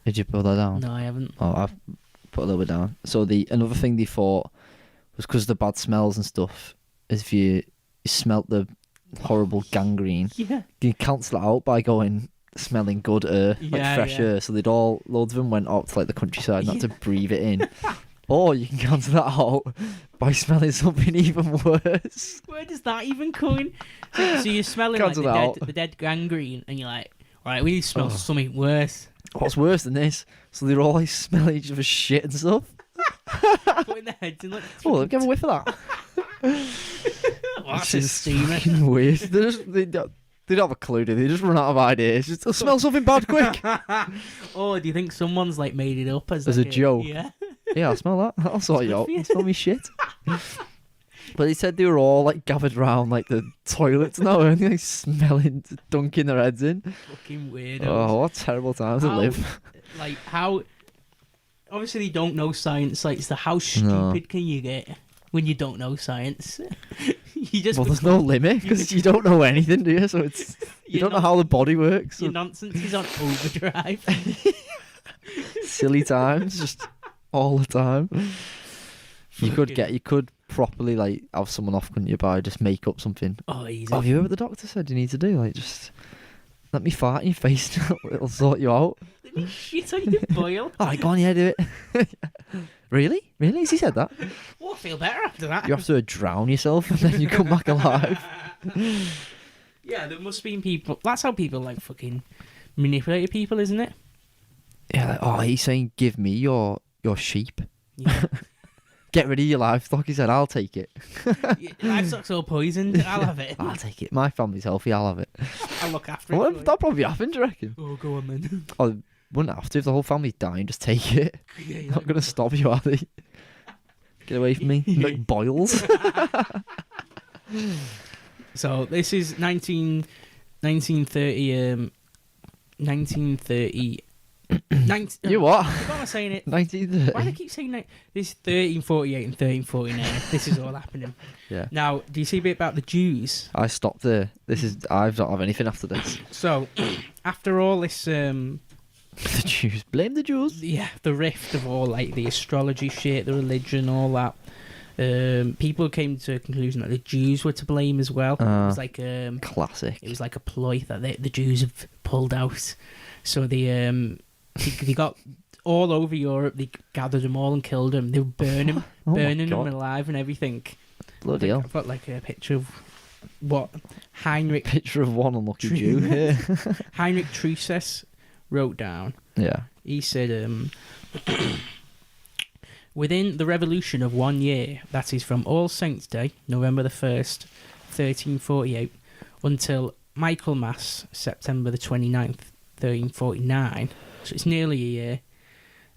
C: Did you put that down?
B: No, I haven't.
C: Oh, I've put a little bit down. So another thing they thought was because of the bad smells and stuff. Is if you smelt the horrible gangrene,
B: Yeah.
C: you cancel it out by going smelling good air, like fresh air. So loads of them went up to like the countryside not to breathe it in. Or you can cancel that out by smelling something even worse.
B: Where does that even come in? So you're smelling like the dead gangrene, and you're like, right, we need to smell something worse.
C: What's worse than this? So they're all like smelling each other's shit and stuff.
B: Putting their heads in like.
C: Oh, give a whiff of that.
B: That's
C: This
B: a
C: is
B: steamer.
C: fucking weird. They don't have a clue, do they? They just run out of ideas. Just smell something bad quick.
B: Oh, do you think someone's like made it up as
C: As
B: like
C: a joke?
B: Yeah.
C: Yeah, I'll smell that. I'll sort you
B: good
C: out.
B: for you.
C: Smell me shit. But they said they were all like gathered round like the toilets now, and they like smelling, dunking their heads in.
B: Fucking weirdos.
C: Oh, what terrible time to live.
B: Like how? Obviously, they don't know science. Like, so how stupid can you get when you don't know science? You just
C: There's no limit because you don't know anything, do you? So you don't know how the body works.
B: Your nonsense is on overdrive.
C: Silly times, just all the time. You could properly like have someone off, couldn't you, by just make up something.
B: Oh, easy.
C: Oh, have you heard what the doctor said you need to do? Like, just let me fart in your face. It'll sort you out.
B: Let me shit on your boil.
C: All right, go on, yeah, do it. Really? Has he said that?
B: Oh, I feel better after that.
C: You have to drown yourself and then you come back alive.
B: Yeah, there must be people. That's how people like fucking manipulate people, isn't it?
C: Yeah, like, oh, he's saying, give me your sheep.
B: Yeah.
C: Get rid of your livestock. He said, I'll take it.
B: Livestock's all poisoned. I'll have it.
C: I'll take it. My family's healthy. I'll have it.
B: I'll look after it.
C: Well,
B: for you.
C: that'll probably happen, do you reckon?
B: Oh, go on then.
C: Oh, wouldn't have to if the whole family's dying. Just take it.
B: Yeah,
C: Not going to stop you, are they? Get away from me. Like boils.
B: So this is 1930. 1930.
C: You what?
B: Why am I saying it?
C: 1930.
B: Why do I keep saying that? This is 1348 and 1349. This is all happening.
C: Yeah.
B: Now, do you see a bit about the Jews?
C: I stopped there. I don't have anything after this.
B: So, after all this,
C: The Jews. Blame the Jews.
B: yeah, the rift of all like the astrology shit, the religion, all that. People came to a conclusion that the Jews were to blame as well. It was like
C: Classic.
B: it was like a ploy that the Jews have pulled out. So they got all over Europe. They gathered them all and killed them. They were burning them alive and everything.
C: Bloody hell.
B: I've got like a picture of what Heinrich
C: Picture of one unlucky Jew here.
B: Heinrich Truses wrote down.
C: Yeah.
B: He said, within the revolution of 1 year, that is from All Saints' Day, November the 1st, 1348, until Michaelmas, September the 29th, 1349, so it's nearly a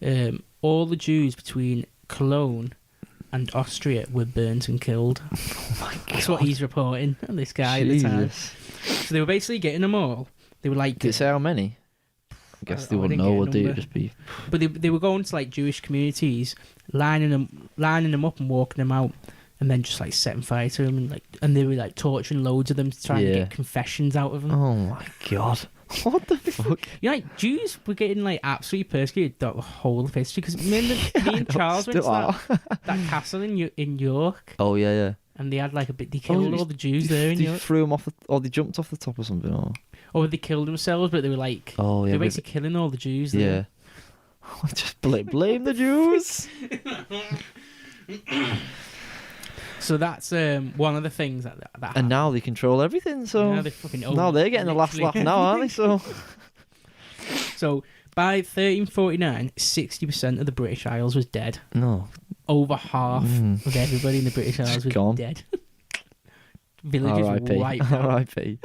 B: year, all the Jews between Cologne and Austria were burnt and killed.
C: Oh my God.
B: That's what he's reporting, this guy at the time.
C: Jesus.
B: So they were basically getting them all. They were like...
C: Did it say how many? I guess they
B: I
C: wouldn't
B: didn't
C: know,
B: get a
C: would they?
B: number.
C: It'd just be...
B: But they were going to like Jewish communities, lining them up and walking them out, and then just like setting fire to them, and they were like torturing loads of them to try and get confessions out of them.
C: Oh my God. What the fuck?
B: You know, like Jews were getting like absolutely persecuted the whole of history because me and Charles went to that castle in York.
C: Oh yeah.
B: And they had like they killed all the Jews there in
C: They
B: York.
C: threw them off, or they jumped off the top or something,
B: Or they killed themselves, but they were like,
C: oh yeah,
B: they were basically killing all the Jews there.
C: yeah. Just blame the Jews.
B: So that's one of the things that
C: And
B: happened.
C: now they control everything. So
B: Now they fucking own
C: now they're getting the last laugh
B: literally
C: now, aren't they? So
B: So By 1349, 60% of the British Isles was dead.
C: No.
B: Over half of everybody in the British Isles was
C: gone.
B: dead. Villages
C: R.I.P.
B: wiped out.
C: R.I.P.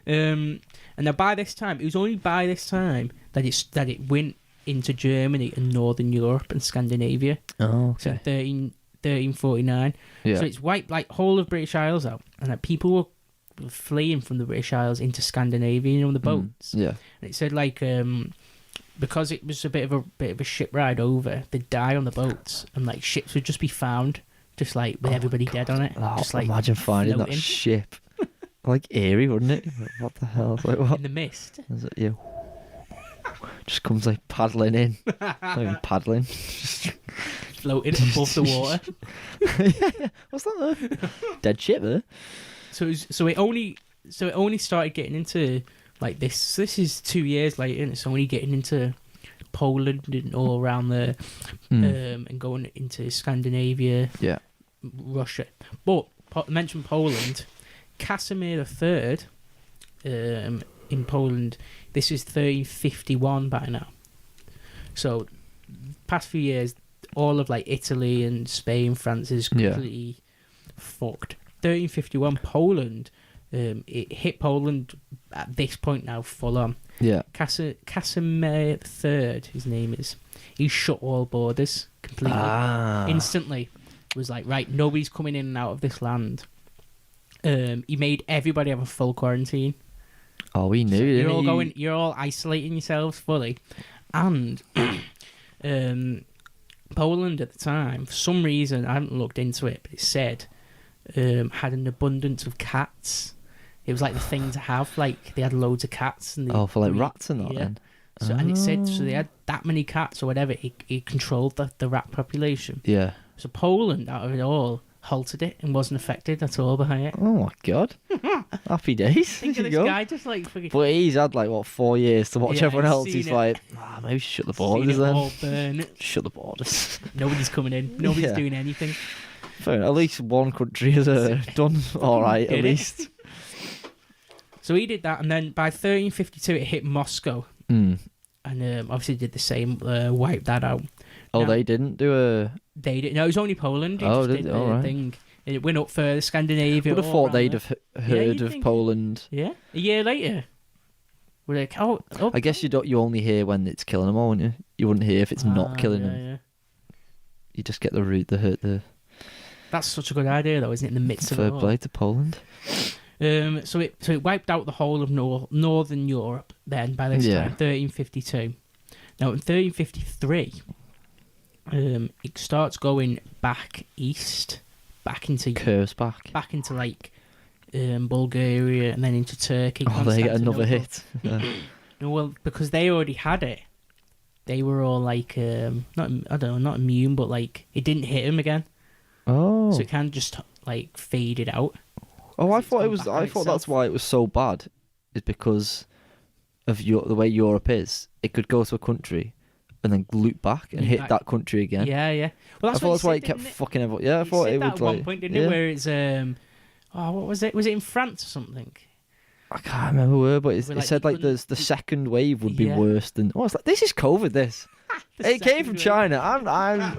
B: And now by this time, it was only by this time that it went into Germany and Northern Europe and Scandinavia.
C: Oh,
B: So
C: okay.
B: 1349.
C: Yeah.
B: So it's wiped like whole of British Isles out, and that people were fleeing from the British Isles into Scandinavia, you know, on the boats.
C: Yeah.
B: And it said like because it was a bit of a ship ride over, they'd die on the boats, and like ships would just be found just like with everybody dead on it.
C: Oh,
B: just like
C: imagine finding
B: floating
C: that ship. Like eerie, wouldn't it? What the hell? It's like what?
B: in the mist.
C: Is it, yeah. Just comes like paddling in. Not even paddling. Just
B: Floating above the water.
C: yeah. What's that there? Dead ship there.
B: So it only started getting into like this. This is 2 years later, and it's only getting into Poland and all around there, and going into Scandinavia,
C: Yeah.
B: Russia. But mention Poland, Casimir III, in Poland. This is 1351 by now. So, past few years, all of like Italy and Spain, France is completely fucked. 1351, Poland. It hit Poland at this point now full on.
C: Yeah.
B: Casimir III, his name is. He shut all borders completely. Instantly. Was like, right, nobody's coming in and out of this land. He made everybody have a full quarantine.
C: Oh, we knew.
B: So you're all isolating yourselves fully. And Poland at the time, for some reason, I haven't looked into it, but it said had an abundance of cats. It was like the thing to have. Like they had loads of cats. And
C: for like rats and that.
B: Yeah.
C: Then.
B: So and it said so they had that many cats or whatever. It controlled the rat population.
C: Yeah.
B: So Poland, out of it all, halted it and wasn't affected at all by it.
C: Oh my god. Happy days.
B: Think of
C: There
B: this
C: you go.
B: guy just like fucking.
C: But he's had like what 4 years to watch
B: Yeah,
C: everyone
B: he's
C: else.
B: seen
C: He's
B: it.
C: like, maybe we should shut the borders
B: Seen it
C: then.
B: all burn.
C: Shut the borders.
B: Nobody's coming in. Nobody's
C: Yeah.
B: doing anything.
C: Fair, at least one country has done all right. At
B: Did it?
C: least.
B: So he did that, and then by 1352 it hit Moscow, and obviously did the same, wiped that out.
C: Oh,
B: Now-
C: they didn't do a.
B: They did. No, it was only Poland. It
C: Oh,
B: just
C: did
B: did
C: it?
B: the
C: All right.
B: thing. And it went up further, Scandinavia.
C: Would have
B: all
C: thought they'd
B: around
C: have heard
B: you'd
C: of
B: think.
C: Poland.
B: there. Yeah, a year later. We're like, oh.
C: I guess you only hear when it's killing them, wouldn't you? You wouldn't hear if it's not killing them.
B: Yeah.
C: You just get the root, the
B: That's such a good idea, though, isn't it? In the midst of it
C: fair
B: all.
C: play to Poland.
B: So it wiped out the whole of Northern Europe. Then by this
C: Yeah.
B: time, 1352. Now in 1353, it starts going back east, back into
C: Curves back.
B: like Bulgaria, and then into Turkey.
C: Oh, they get another
B: Constantinople.
C: hit.
B: No, well, because they already had it. They were all like, not immune, but like it didn't hit them again.
C: Oh.
B: So it kind of just like faded out.
C: Oh, I
B: it's
C: thought it
B: gone
C: was.
B: back on
C: I thought
B: itself.
C: that's why it was so bad. Is because of the way Europe is. It could go to a country, and then loop back and
B: Loop
C: hit
B: back.
C: that country again.
B: Yeah. Well,
C: I
B: that's
C: thought that's why it
B: said,
C: kept
B: didn't
C: fucking everyone. Yeah, I
B: You
C: thought
B: said
C: it
B: that
C: would
B: at one
C: like.
B: point, didn't
C: yeah.
B: it? Where it's what was it? Was it in France or something?
C: I can't remember where, but it
B: Where, like,
C: said
B: you
C: like the second wave would be
B: Yeah.
C: worse than. Oh, it's like this is COVID. This.
B: The
C: It came
B: second
C: from
B: wave.
C: China.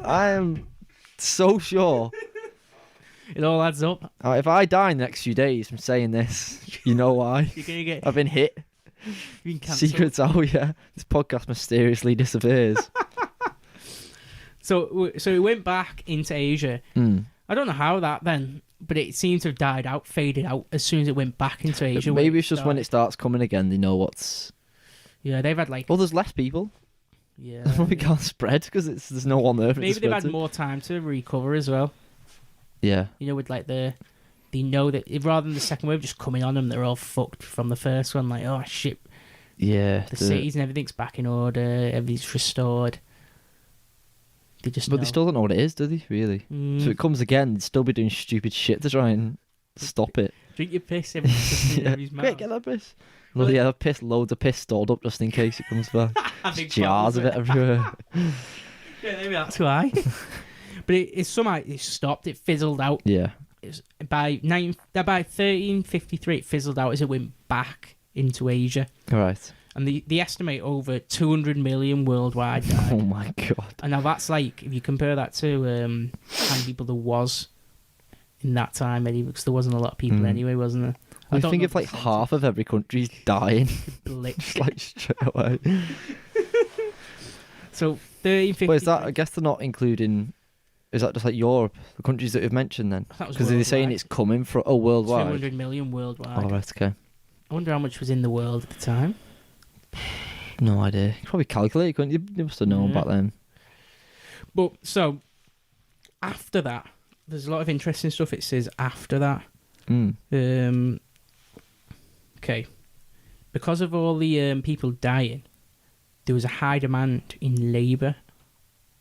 C: I'm so sure.
B: It all adds up.
C: If I die in the next few days from saying this, you know why.
B: You're gonna get
C: I've been hit.
B: cancelled.
C: Secrets out, yeah. This podcast mysteriously disappears.
B: So it went back into Asia. I don't know how that then, but it seems to have died out, faded out as soon as it went back into Asia.
C: Maybe it's just when it starts coming again, they know what's.
B: Yeah, they've had like.
C: Well, there's less people.
B: Yeah.
C: We can't spread because there's no one there for it
B: Maybe
C: to
B: they've
C: spread
B: had
C: to.
B: more time to recover as well.
C: Yeah.
B: You know, with like they know that rather than the second wave just coming on them, they're all fucked from the first one. Like, oh shit,
C: Yeah.
B: the cities and everything's back in order, everything's restored. They just.
C: But
B: know.
C: they still don't know what it is, do they? Really?
B: Mm.
C: So if it comes again, they'd still be doing stupid shit to try and stop it.
B: Drink your piss. Everything's just in
C: Yeah.
B: everybody's mouth.
C: Quick, get that piss.
B: Well,
C: Well, yeah, loads of piss stored up just in case it comes back.
B: Big
C: Jars
B: bottles
C: of it everywhere.
B: Yeah, maybe that's why. But it somehow it stopped. It fizzled out.
C: Yeah.
B: By 1353, it fizzled out as it went back into Asia.
C: All right.
B: And they estimate over 200 million worldwide died.
C: Oh my god.
B: And now that's like, if you compare that to how many people there was in that time, anyway, because there wasn't a lot of people anyway, wasn't there?
C: I think if like half of every country's dying, just like straight away.
B: So 1350.
C: But is that? I guess they're not including. Is that just like Europe, the countries that you've mentioned then?
B: Because
C: they're saying it's coming from worldwide.
B: 200 million worldwide.
C: Oh right, okay.
B: I wonder how much was in the world at the time.
C: No idea. You could probably calculate, couldn't you? You must have known back then.
B: But so after that, there's a lot of interesting stuff. It says after that. Okay, because of all the people dying, there was a high demand in labour.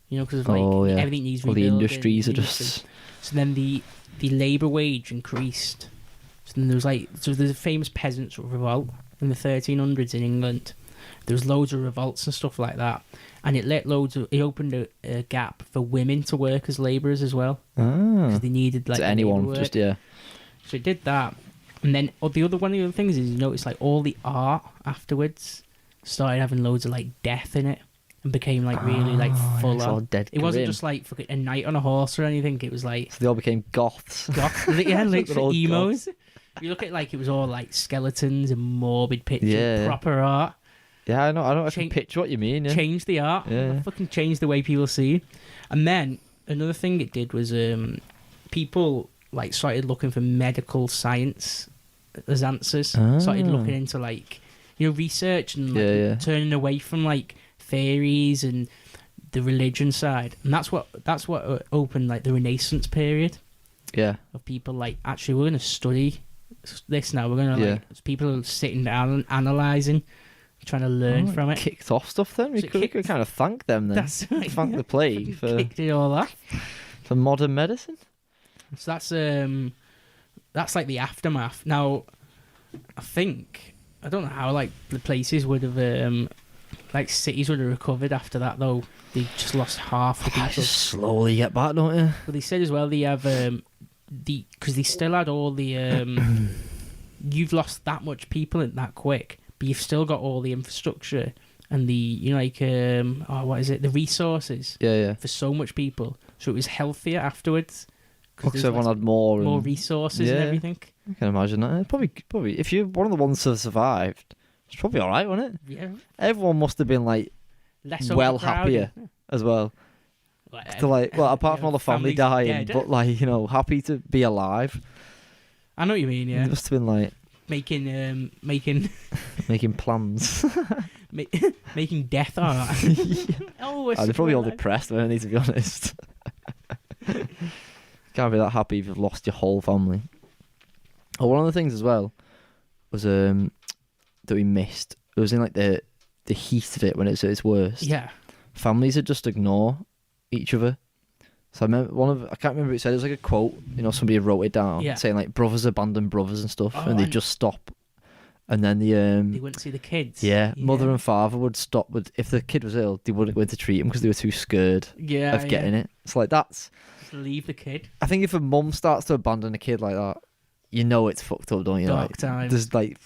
B: You know, because of like everything needs rebuilding.
C: All the industries are just.
B: So then the labour wage increased. So then there's a famous peasants revolt in the 1300s in England. There was loads of revolts and stuff like that, and it opened a gap for women to work as labourers as well, because they needed like
C: anyone
B: work.
C: just yeah.
B: So it did that, and then one of the other things is you notice like all the art afterwards started having loads of like death in it, and became like really like fuller. It wasn't just like fucking a knight on a horse or anything. It was like
C: so they all became goths.
B: Yeah, literally emos. If you look at like it was all like skeletons and morbid pictures, proper art.
C: Yeah, I know. I can picture what you mean. Yeah.
B: Changed the art. Yeah. Fucking changed the way people see. And then another thing it did was people like started looking for medical science as answers. Started looking into like research and like, turning away from like theories and the religion side. And that's what opened like the Renaissance period.
C: Yeah.
B: Of people like actually we're going to study this now. We're going to like people are sitting down and analysing. Trying to learn from it.
C: Kicked off stuff then. We could kind of thank them then.
B: That's right.
C: Thank the plague for
B: kicked it all off.
C: For modern medicine.
B: So that's like the aftermath. Now, I don't know how like the places would have like cities would have recovered after that though. They just lost half the people.
C: Just slowly get back, don't you?
B: But they said as well they have because they still had all the you've lost that much people in that quick. But you've still got all the infrastructure and the the resources for so much people. So it was healthier afterwards.
C: Because everyone had more
B: resources and everything.
C: I can imagine that. Probably if you're one of the ones that survived, it's probably all right, wasn't it?
B: Yeah.
C: Everyone must have been like happier as well. Apart from all the family dying, dead, but like happy to be alive.
B: I know what you mean. Yeah.
C: It must have been like.
B: Making
C: plans.
B: Making death art.
C: They're probably all depressed, weren't they, to be honest? Can't be that happy if you've lost your whole family. Oh, one of the things as well was that we missed. It was in like the heat of it when it's at its worst.
B: Yeah.
C: Families would just ignore each other. So I remember I can't remember what it said. It was like a quote, somebody wrote it down, saying like brothers abandon brothers and stuff, and they just stop. And then
B: they wouldn't see the kids.
C: Yeah, mother and father would stop. If the kid was ill, they wouldn't go in to treat him because they were too scared of getting it. It's like that's.
B: Just leave the kid.
C: I think if a mum starts to abandon a kid like that, it's fucked up, don't you?
B: Dark times.
C: There's like.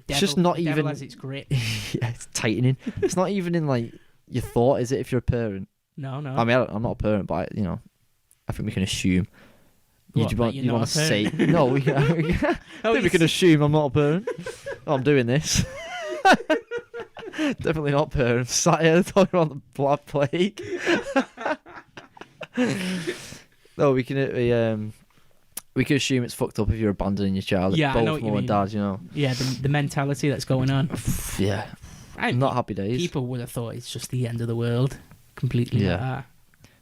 C: It's just not
B: the
C: even.
B: Devil has its grip.
C: Yeah, it's tightening. It's not even in like your thought, is it? If you're a parent.
B: No.
C: I mean, I'm not a parent, but I think we can assume. You want to say no? We can assume I'm not a parent. I'm doing this. Definitely not a parent. Sat here talking about the Black Plague. No, we can assume it's fucked up if you're abandoning your child.
B: Yeah,
C: both
B: I know what
C: mum and dad.
B: Yeah, the mentality that's going on.
C: Yeah, not happy days.
B: People would have thought it's just the end of the world. Completely like that.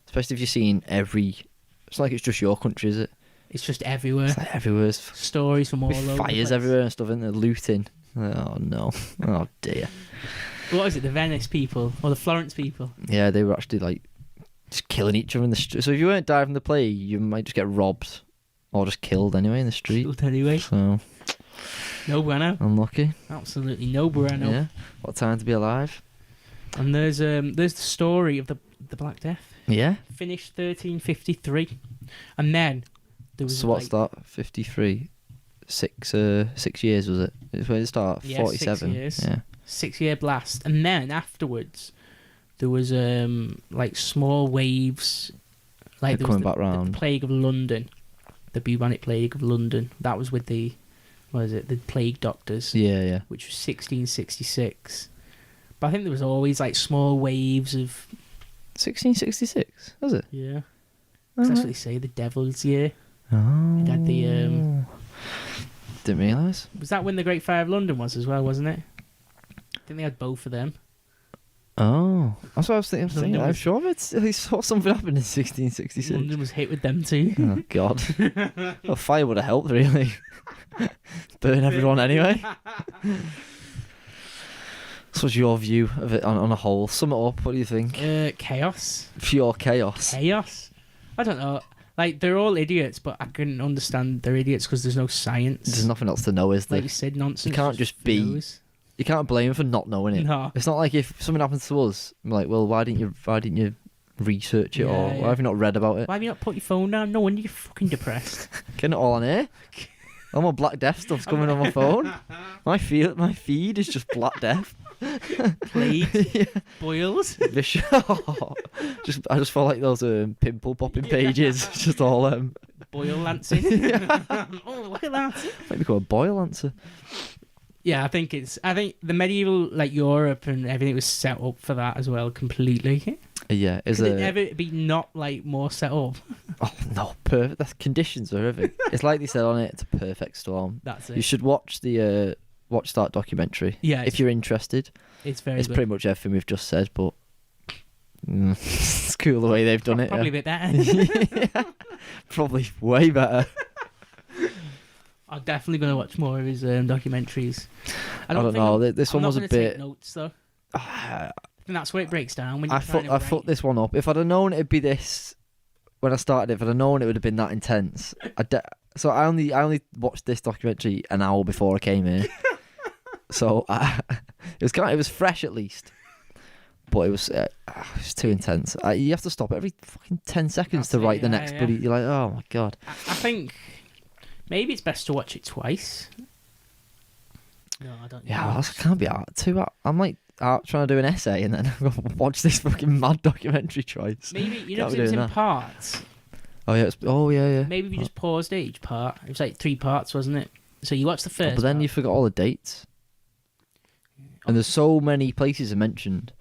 B: Especially
C: if you're seeing it's like it's just your country, is it?
B: It's just everywhere.
C: It's like everywhere.
B: Stories from all over.
C: Fires everywhere and stuff, and they're looting. Oh no. Oh dear.
B: What is it? The Venice people or the Florence people?
C: Yeah, they were actually like just killing each other in the street. So if you weren't dying from the plague, you might just get robbed or just killed anyway in the street.
B: Killed anyway.
C: So
B: no bueno.
C: Unlucky.
B: Absolutely no bueno.
C: Yeah. What time to be alive.
B: And there's the story of the Black Death.
C: Yeah.
B: Finished 1353, and then there was.
C: So what's that? 53. 6 years was it? It's when it started. 47.
B: 6 years.
C: Yeah.
B: 6-year blast, and then afterwards there was like small waves, like there was
C: coming back round.
B: the plague of London, the bubonic plague of London. That was with the the plague doctors,
C: Yeah.
B: which was 1666. But I think there was always like small waves of
C: 1666, was it?
B: yeah. 'Cause that's what they say, the Devil's Year.
C: Oh.
B: It had the
C: Didn't realise.
B: was that when the Great Fire of London was as well, wasn't it? I think they had both of them.
C: Oh, that's what I was thinking.
B: London
C: I'm
B: was-
C: sure I saw something happen in 1666.
B: London was hit with them too.
C: Oh God, well, fire would have helped really. Burn everyone anyway. So what's your view of it on a whole? Sum it up. What do you think?
B: Chaos.
C: Pure chaos.
B: Chaos. I don't know. Like, they're all idiots, but I can understand they're idiots because there's no science.
C: There's nothing else to know, is there?
B: Like you said, nonsense.
C: You can't just be.
B: knows.
C: You can't blame them for not knowing it.
B: No.
C: It's not like if something happens to us, I'm like, well, why didn't you research it, or why have you not read about it?
B: Why have you not put your phone down? No wonder you're fucking depressed.
C: Getting it all on air. All my Black Death stuff's coming on my phone. My feed is just Black Death.
B: Plague.
C: Yeah.
B: Boils.
C: I just feel like those pimple popping pages. It's just all
B: Boil lancing. Oh, look at that.
C: might become a boil answer.
B: Yeah, I think the medieval, like, Europe and everything was set up for that as well, completely.
C: Yeah,
B: Could it ever be not, like, more set up?
C: Oh no, perfect. The conditions are everything. It's like they said on it. It's a perfect storm.
B: That's it.
C: You should watch that documentary.
B: Yeah,
C: if you're interested.
B: It's very
C: It's
B: good.
C: pretty much everything we've just said, but it's cool the way they've done it.
B: Probably a bit better.
C: Yeah. Probably way better.
B: I'm definitely going to watch more of his documentaries.
C: I don't know. This one was a
B: Take
C: bit.
B: notes though.
C: I
B: I think that's where it breaks down. When you're trying to
C: fucked
B: write.
C: this one up. If I'd have known it'd be this when I started, if I'd have known it would have been that intense. So I only watched this documentary an hour before I came here. So it was fresh at least, but it was too intense. You have to stop every fucking 10 seconds to write the next bloody. You're like, oh my God.
B: I think maybe it's best to watch it twice. No, I don't.
C: Yeah, that can't be out. I'm like out trying to do an essay and then I'm gonna watch this fucking mad documentary twice.
B: Maybe you know
C: Can't
B: 'cause
C: be
B: it was in
C: doing that.
B: parts.
C: Oh yeah. Yeah.
B: Maybe we just paused each part. It was like 3 parts, wasn't it? So you watched the first.
C: But then
B: part.
C: you forgot all the dates. And there's so many places are mentioned.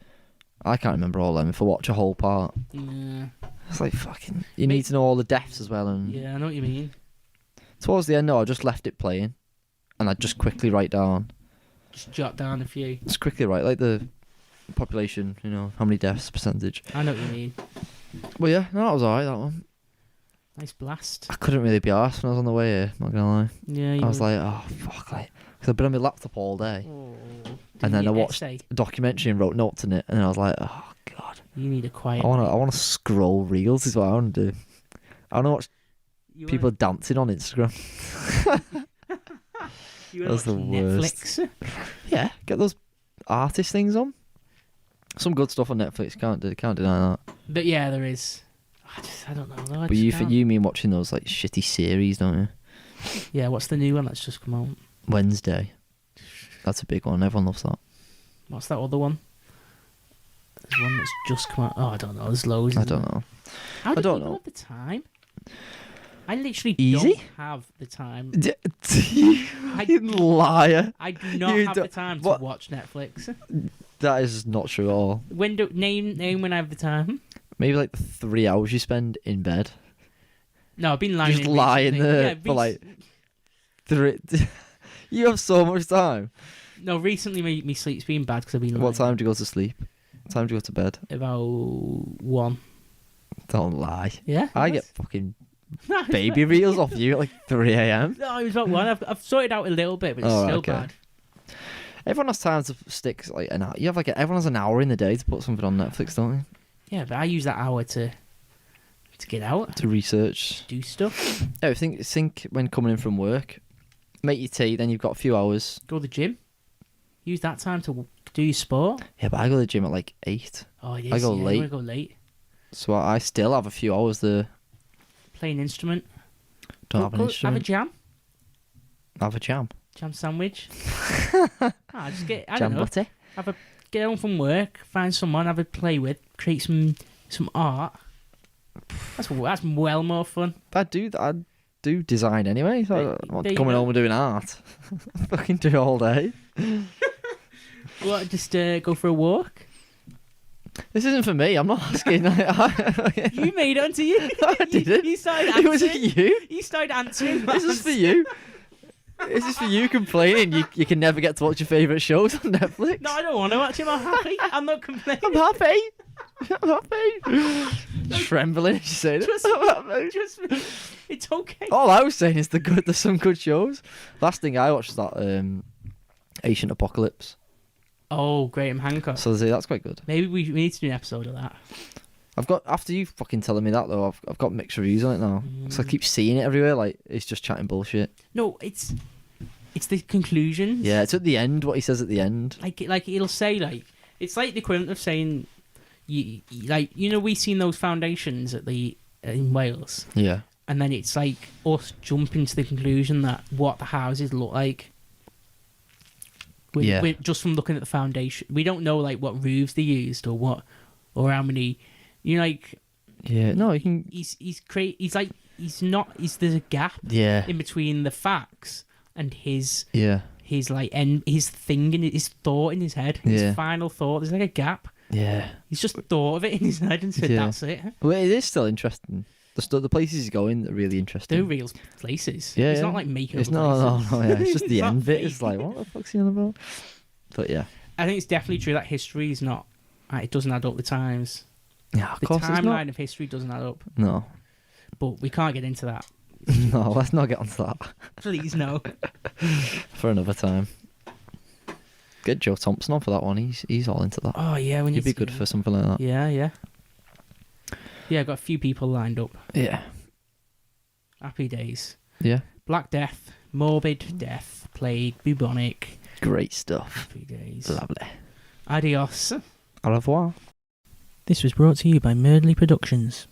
C: I can't remember all of them if I watch a whole part.
B: Yeah.
C: It's like fucking. You need to know all the deaths as well. And
B: Yeah, I know what you mean.
C: towards the end, no, I just left it playing, and I just quickly write down.
B: Just jot down a few.
C: Just quickly write like the population. You know how many deaths percentage.
B: I know what you mean.
C: Well, yeah, no, that was alright. That one.
B: Nice blast.
C: I couldn't really be arsed when I was on the way here. Not gonna lie.
B: Yeah, you
C: I was
B: were-
C: like, oh fuck, like, because I've been on my laptop all day.
B: Oh,
C: And then
B: your
C: I watched
B: essay.
C: a documentary and wrote notes in it, and I was like, oh God,
B: You need a quiet.
C: I wanna scroll reels is what I wanna do. I wanna watch
B: You
C: people dancing on Instagram.
B: You
C: that's the
B: Netflix.
C: Yeah, get those artist things on. Some good stuff on Netflix. Can't deny that.
B: But yeah, there is. I don't know. Though.
C: But you mean watching those like shitty series, don't you?
B: Yeah, what's the new one that's just come out?
C: Wednesday. That's a big one. Everyone loves that.
B: What's that other one? There's one that's just come out. Oh, I don't know. There's loads.
C: I
B: isn't
C: don't
B: there?
C: know.
B: How do
C: don't
B: people
C: know.
B: have the time? I literally
C: Easy?
B: don't have the time.
C: You liar.
B: I do not
C: You
B: have the
C: don't-
B: time to
C: what?
B: watch Netflix.
C: That is not true at all.
B: Name when I have the time.
C: Maybe like the 3 hours you spend in bed.
B: No, I've been lying.
C: Just
B: in
C: lying
B: recently.
C: there
B: Yeah,
C: for like 3. You have so much time.
B: No, recently my sleep's been bad because I've been.
C: What
B: lying.
C: time do you go to sleep? What time do you go to bed?
B: About 1.
C: Don't lie.
B: Yeah.
C: I get fucking baby reels off you at like 3 a.m.
B: No, it was about 1. I've sorted out a little bit, but it's
C: Oh,
B: still
C: okay.
B: bad.
C: Everyone has time to stick like an hour. You have like everyone has an hour in the day to put something on Netflix, don't they?
B: Yeah, but I use that hour to get out,
C: To research.
B: do stuff,
C: Oh, think when coming in from work, make your tea. Then you've got a few hours.
B: go to the gym. Use that time to do your sport.
C: Yeah, but I go to the gym at like 8,
B: Oh, it is.
C: I go
B: yeah,
C: late.
B: You want to go late.
C: so I still have a few hours there.
B: Play an instrument.
C: Don't
B: Go-
C: have an
B: go
C: instrument.
B: Have a jam.
C: Have a jam.
B: Jam sandwich. Just get, I
C: Jam
B: don't know,
C: butty.
B: get home from work, find someone, have a play with, create some art. That's well more fun.
C: I do design anyway, so I'm not
B: There you
C: coming
B: go.
C: home and doing art. Fucking do it all day.
B: What, just go for a walk?
C: This isn't for me. I'm not asking.
B: You made it onto you.
C: I didn't.
B: You started
C: It
B: answering.
C: was you.
B: You started answering.
C: This is for you. This is for you complaining you can never get to watch your favourite shows on Netflix.
B: No, I don't want to watch him. I'm happy. I'm not complaining.
C: I'm happy. I'm happy. Trembling as you say that.
B: Just me. It's okay.
C: All I was saying is there's some good shows. Last thing I watched was that Ancient Apocalypse.
B: Oh, Graham Hancock.
C: So that's quite good.
B: Maybe we need to do an episode of that.
C: I've got, after you fucking telling me that though, I've got mixed reviews on it now. So I keep seeing it everywhere. Like it's just chatting bullshit.
B: No, it's the conclusions.
C: Yeah, it's at the end. What he says at the end.
B: Like it'll say it's like the equivalent of saying we seen those foundations in Wales.
C: Yeah.
B: And then it's like us jumping to the conclusion that what the houses look like. We're just from looking at the foundation. We don't know like what roofs they used or how many.
C: Yeah. No, you can.
B: There's a gap.
C: Yeah.
B: In between the facts and his his thing in his thought in his head. His final thought. There's like a gap.
C: Yeah.
B: He's just thought of it in his head and said that's it.
C: Well, it is still interesting. The places he's going are really interesting.
B: They're real places.
C: Yeah,
B: it's not like making up places.
C: No, yeah. It's just the
B: It's
C: end
B: not
C: bit.
B: fake.
C: It's like, what the fuck's he on about? But yeah.
B: I think it's definitely true that history is not. It doesn't add up the times.
C: Yeah, of
B: The
C: course it's not.
B: timeline of history doesn't add up.
C: No.
B: But we can't get into that.
C: No, let's not get onto that.
B: Please, no.
C: For another time. Get Joe Thompson on for that one. He's all into that.
B: Oh, yeah.
C: He'd be good for something like that.
B: Yeah. Yeah, I've got a few people lined up.
C: Yeah.
B: Happy days.
C: Yeah.
B: Black Death, Morbid Death, Plague, Bubonic.
C: Great stuff.
B: Happy days.
C: Lovely.
B: Adios.
C: Au revoir.
B: This was brought to you by Merdley Productions.